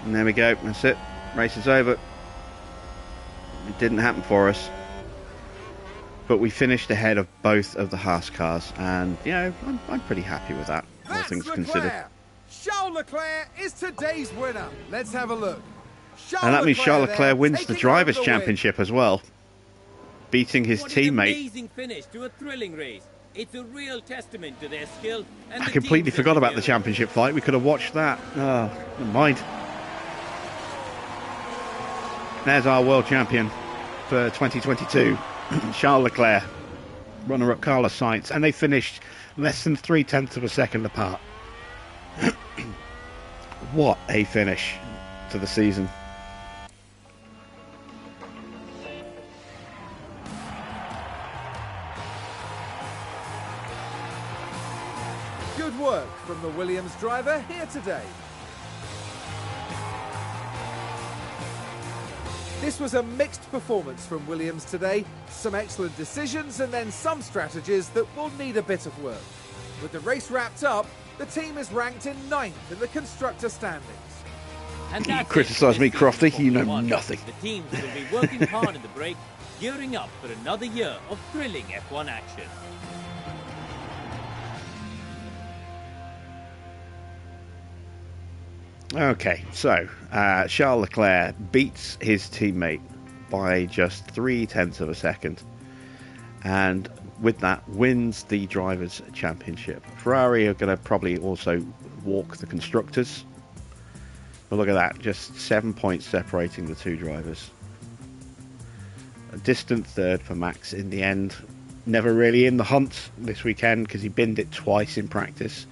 And there we go, that's it. Race is over. It didn't happen for us. But we finished ahead of both of the Haas cars, and, you know, I'm pretty happy with that, all things considered. Charles Leclerc is today's winner. Let's have a look. And that means Charles Leclerc wins the Drivers' Championship as well, beating his teammate. An amazing finish to a thrilling race. It's a real testament to their skill. And I completely forgot about the championship fight. We could have watched that. Oh, never mind. There's our world champion for 2022, Charles Leclerc, runner-up Carlos Sainz, and they finished less than 0.3 of a second apart. What a finish to the season. Good work from the Williams driver here today. This was a mixed performance from Williams today. Some excellent decisions and then some strategies that will need a bit of work. With the race wrapped up, the team is ranked in 9th in the constructor standings. And You that's criticise it for me, this Crofty, season you know Formula One. nothing. The teams will be working hard in the break, gearing up for another year of thrilling F1 action. Okay, so Charles Leclerc beats his teammate by just 0.3 of a second, and with that wins the Drivers' Championship. Ferrari are going to probably also walk the Constructors. But look at that, just 7 points separating the two drivers. A distant third for Max in the end. Never really in the hunt this weekend because he binned it twice in practice.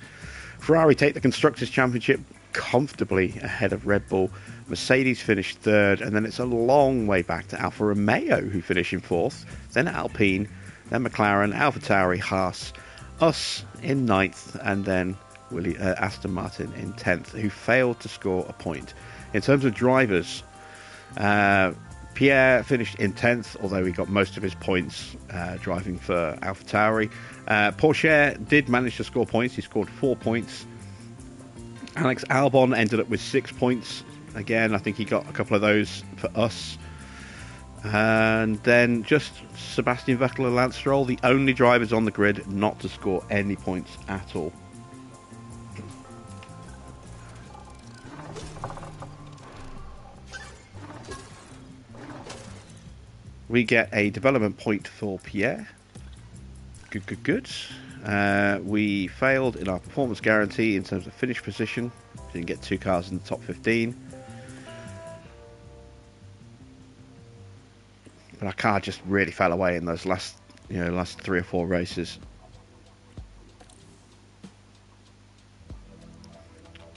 Ferrari take the Constructors' Championship comfortably ahead of Red Bull. Mercedes finished third, and then it's a long way back to Alfa Romeo, who finish in fourth, then Alpine, then McLaren, AlphaTauri, Haas, us in ninth, and then Aston Martin in 10th, who failed to score a point. In terms of drivers, Pierre finished in 10th, although he got most of his points driving for AlphaTauri. Pourchaire did manage to score points. He scored 4 points. Alex Albon ended up with 6 points. Again, I think he got a couple of those for us. And then just Sebastian Vettel and Lance Stroll, the only drivers on the grid not to score any points at all. We get a development point for Pierre. Good. We failed in our performance guarantee in terms of finish position. Didn't get 2 cars in the top 15. But our car just really fell away in those last 3 or 4 races.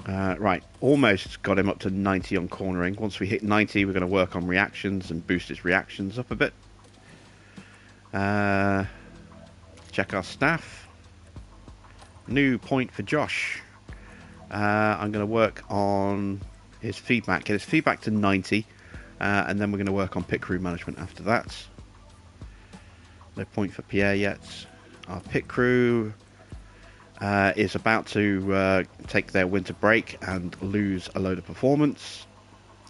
Right, almost got him up to 90 on cornering. Once we hit 90, we're going to work on reactions and boost his reactions up a bit. Check our staff. New point for Josh. I'm going to work on his feedback. Get his feedback to 90. And then we're going to work on pit crew management after that. No point for Pierre yet. Our pit crew is about to take their winter break and lose a load of performance.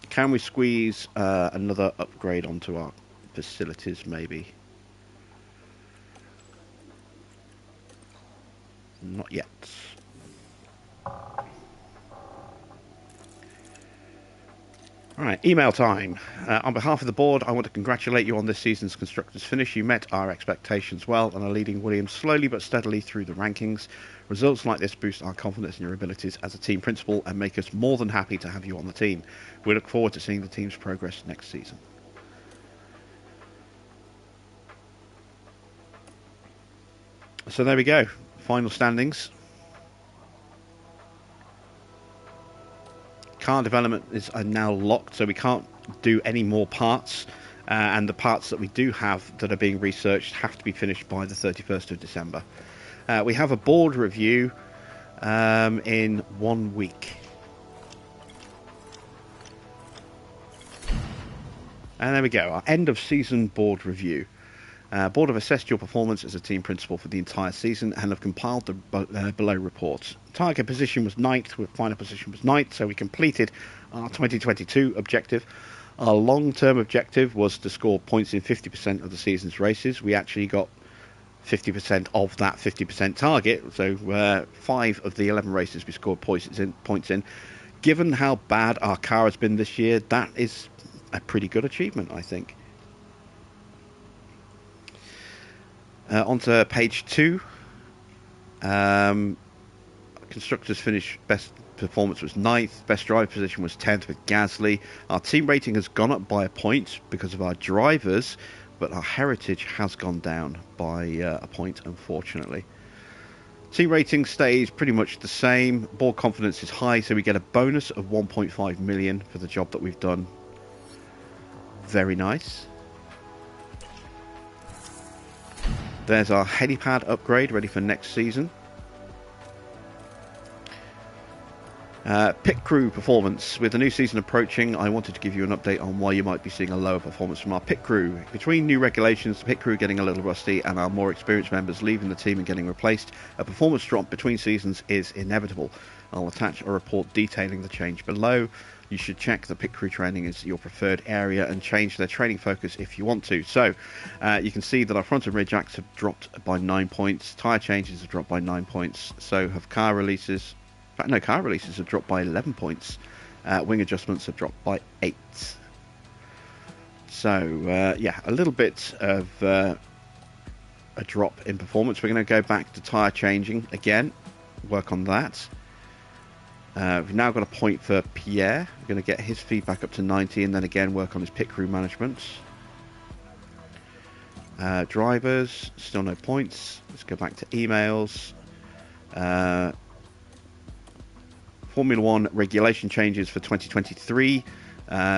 Can we squeeze another upgrade onto our facilities, maybe? Not yet. Alright, email time. On behalf of the board, I want to congratulate you on this season's Constructors finish. You met our expectations well and are leading Williams slowly but steadily through the rankings. Results like this boost our confidence in your abilities as a team principal and make us more than happy to have you on the team. We look forward to seeing the team's progress next season. So there we go. Final standings. Car development is now locked, so we can't do any more parts, and the parts that we do have that are being researched have to be finished by the 31st of December. We have a board review in 1 week. And there we go, our end of season board review. Board have assessed your performance as a team principal for the entire season and have compiled the below reports. Target position was 9th, with final position was 9th, so we completed our 2022 objective. Our long-term objective was to score points in 50% of the season's races. We actually got 50% of that 50% target, so 5 of the 11 races we scored points in. Given how bad our car has been this year, that is a pretty good achievement, I think. Onto page 2. Constructors finish best performance was 9th, best driver position was 10th with Gasly. Our team rating has gone up by a point because of our drivers, but our heritage has gone down by a point, unfortunately. Team rating stays pretty much the same. Board confidence is high, so we get a bonus of 1.5 million for the job that we've done. Very nice. There's our helipad upgrade ready for next season. Pit crew performance. With the new season approaching, I wanted to give you an update on why you might be seeing a lower performance from our pit crew. Between new regulations, the pit crew getting a little rusty, and our more experienced members leaving the team and getting replaced, a performance drop between seasons is inevitable. I'll attach a report detailing the change below. You should check the pit crew training is your preferred area and change their training focus if you want to. So, you can see that our front and rear jacks have dropped by 9 points, tyre changes have dropped by 9 points, so have car releases. In fact, no, car releases have dropped by 11 points. Wing adjustments have dropped by 8. So, yeah, a little bit of a drop in performance. We're going to go back to tyre changing again, work on that. We've now got a point for Pierre. We're going to get his feedback up to 90 and then again work on his pit crew management. Drivers, still no points. Let's go back to emails. Formula 1 regulation changes for 2023.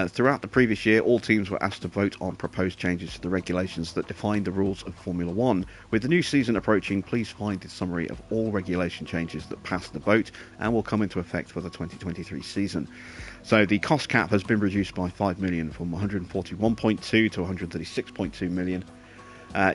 Throughout the previous year, all teams were asked to vote on proposed changes to the regulations that define the rules of Formula 1. With the new season approaching, please find the summary of all regulation changes that passed the vote and will come into effect for the 2023 season. So the cost cap has been reduced by 5 million from 141.2 to 136.2 million.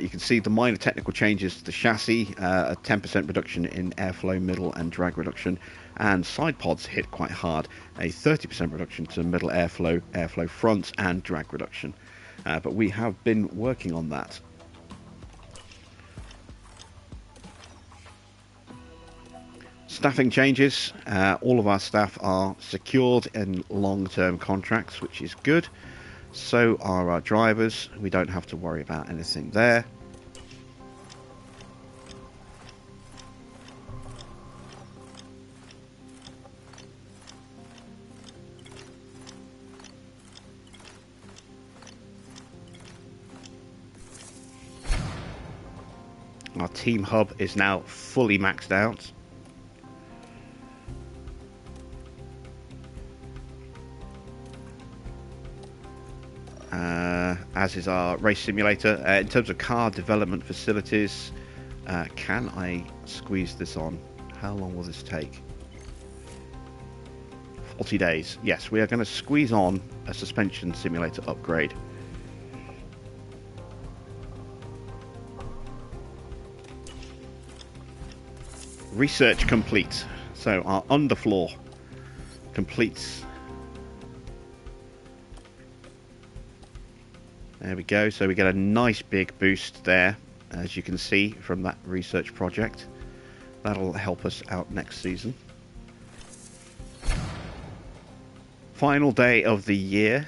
You can see the minor technical changes to the chassis, a 10% reduction in airflow, middle and drag reduction, and side pods hit quite hard, a 30% reduction to middle airflow, airflow front and drag reduction. But we have been working on that. Staffing changes. All of our staff are secured in long-term contracts, which is good. So are our drivers. We don't have to worry about anything there. Our team hub is now fully maxed out. As is our race simulator. In terms of car development facilities, can I squeeze this on? How long will this take? 40 days. Yes, we are going to squeeze on a suspension simulator upgrade. Research complete. So our underfloor completes. There we go. So we get a nice big boost there, as you can see from that research project. That'll help us out next season. Final day of the year.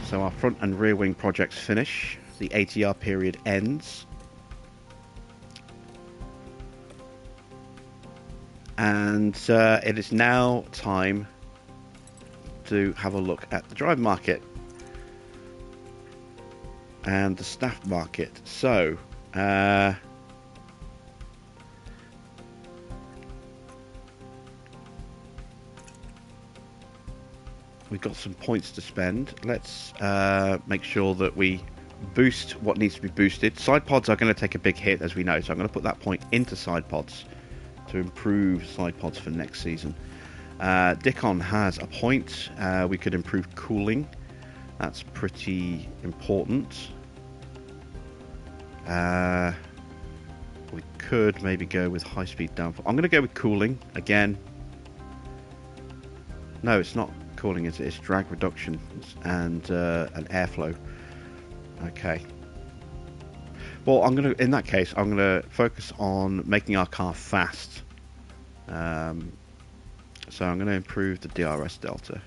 So our front and rear wing projects finish. The ATR period ends. And it is now time to have a look at the driver market and the staff market. So we've got some points to spend. Let's make sure that we boost what needs to be boosted. Side pods are going to take a big hit, as we know, so I'm going to put that point into side pods to improve side pods for next season. Dickon has a point. We could improve cooling. That's pretty important. We could maybe go with high-speed downforce. I'm going to go with cooling again. No, it's not cooling, is it? It's drag reduction and an airflow. Okay. Well, in that case, I'm going to focus on making our car fast. So I'm going to improve the DRS delta.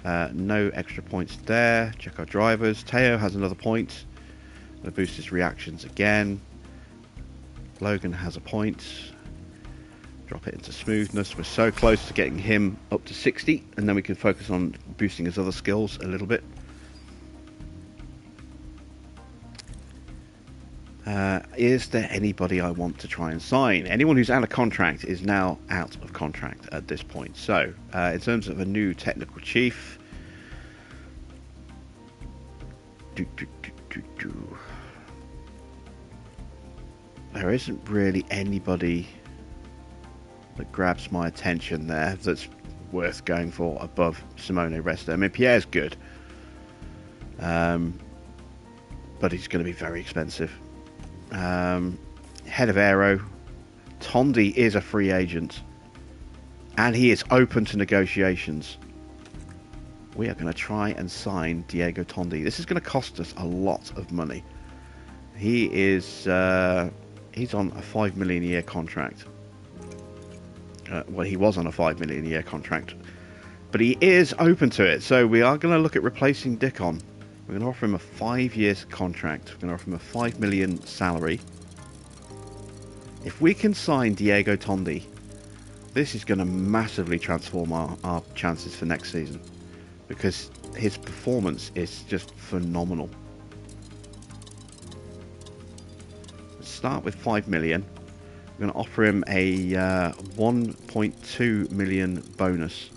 No extra points there. Check our drivers. Teo has another point. I'm going to boost his reactions again. Logan has a point. Drop it into smoothness. We're so close to getting him up to 60, and then we can focus on boosting his other skills a little bit. Is there anybody I want to try and sign? Anyone who's out of contract is now out of contract at this point. So, in terms of a new technical chief, there isn't really anybody that grabs my attention there that's worth going for above Simone Resta. I mean, Pierre's good, but he's going to be very expensive. Head of Aero, Tondi is a free agent, and he is open to negotiations. We are going to try and sign Diego Tondi. This is going to cost us a lot of money. He is he's on a 5 million a year contract. Well, he was on a 5 million a year contract, but he is open to it. So we are going to look at replacing Dickon. We're going to offer him a 5-year contract. We're going to offer him a 5 million salary. If we can sign Diego Tondi, this is going to massively transform our chances for next season, because his performance is just phenomenal. Let's start with 5 million. We're going to offer him a 1.2 million bonus.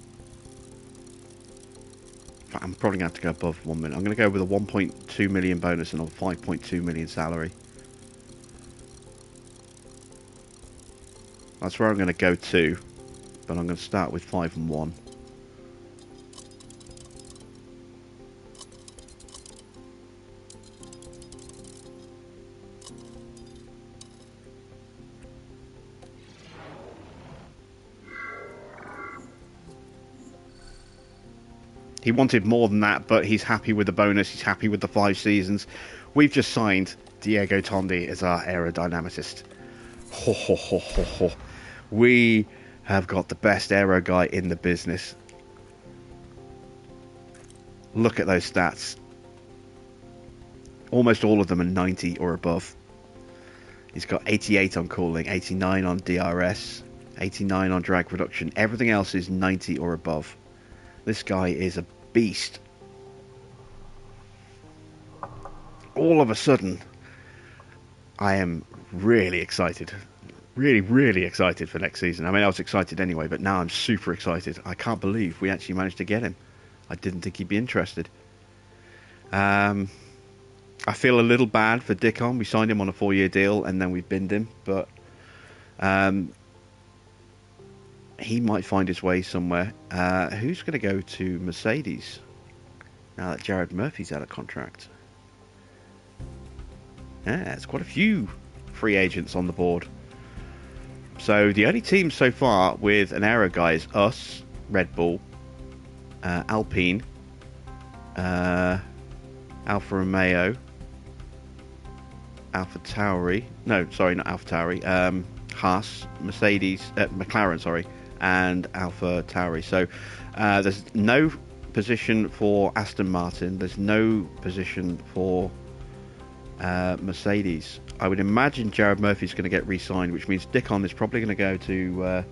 In fact, I'm probably going to have to go above 1 million. I'm going to go with a 1.2 million bonus and a 5.2 million salary. That's where I'm going to go to, but I'm going to start with 5 and 1. He wanted more than that, but he's happy with the bonus. He's happy with the 5 seasons. We've just signed Diego Tondi as our aerodynamicist. Ho, ho, ho, ho, ho. We have got the best aero guy in the business. Look at those stats. Almost all of them are 90 or above. He's got 88 on cooling, 89 on DRS, 89 on drag reduction. Everything else is 90 or above. This guy is a beast. All of a sudden, I am really excited. Really excited for next season. I mean, I was excited anyway, but now I'm super excited. I can't believe we actually managed to get him. I didn't think he'd be interested. I feel a little bad for Dickon. We signed him on a 4-year deal and then we binned him, but he might find his way somewhere. Who's going to go to Mercedes now that Jared Murphy's out of contract? Yeah, it's quite a few free agents on the board. So the only team so far with an aero guy is us, Red Bull, Alpine, Alfa Romeo, Alpha Tauri. No, sorry, not Alpha Tauri. Haas, Mercedes, McLaren, sorry, and Alpha Tauri. So there's no position for Aston Martin. There's no position for Mercedes. I would imagine Jared Murphy's going to get re-signed, which means Dickon is probably going to go to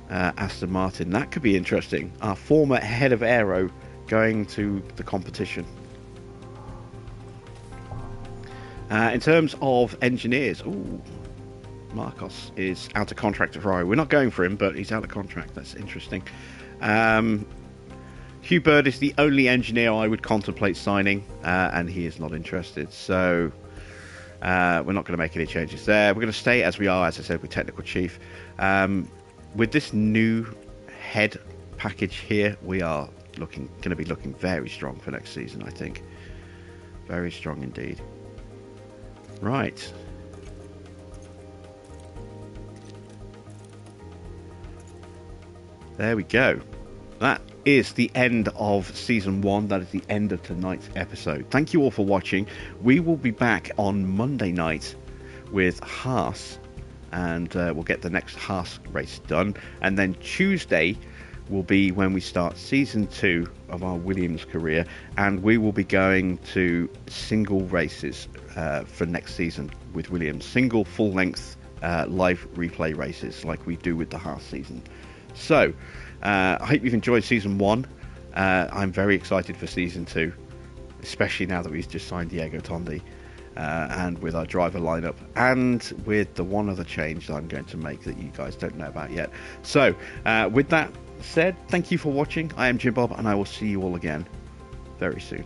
Aston Martin. That could be interesting. Our former head of aero going to the competition. In terms of engineers, Marcos is out of contract at Ferrari. We're not going for him, but he's out of contract. That's interesting. Hugh Bird is the only engineer I would contemplate signing, and he is not interested. So we're not going to make any changes there. We're going to stay as we are, as I said, with Technical Chief. With this new head package here, we are going to be looking very strong for next season, I think. Very strong indeed. Right. There we go. That is the end of season 1. That is the end of tonight's episode. Thank you all for watching. We will be back on Monday night with Haas, and we'll get the next Haas race done. And then Tuesday will be when we start season 2 of our Williams career, and we will be going to single races for next season with Williams. Single full-length live replay races like we do with the Haas season. So I hope you've enjoyed season 1. I'm very excited for season 2, especially now that we've just signed Diego Tondi, and with our driver lineup, and with the one other change that I'm going to make that you guys don't know about yet. So with that said, thank you for watching. I am Jim Bob, and I will see you all again very soon.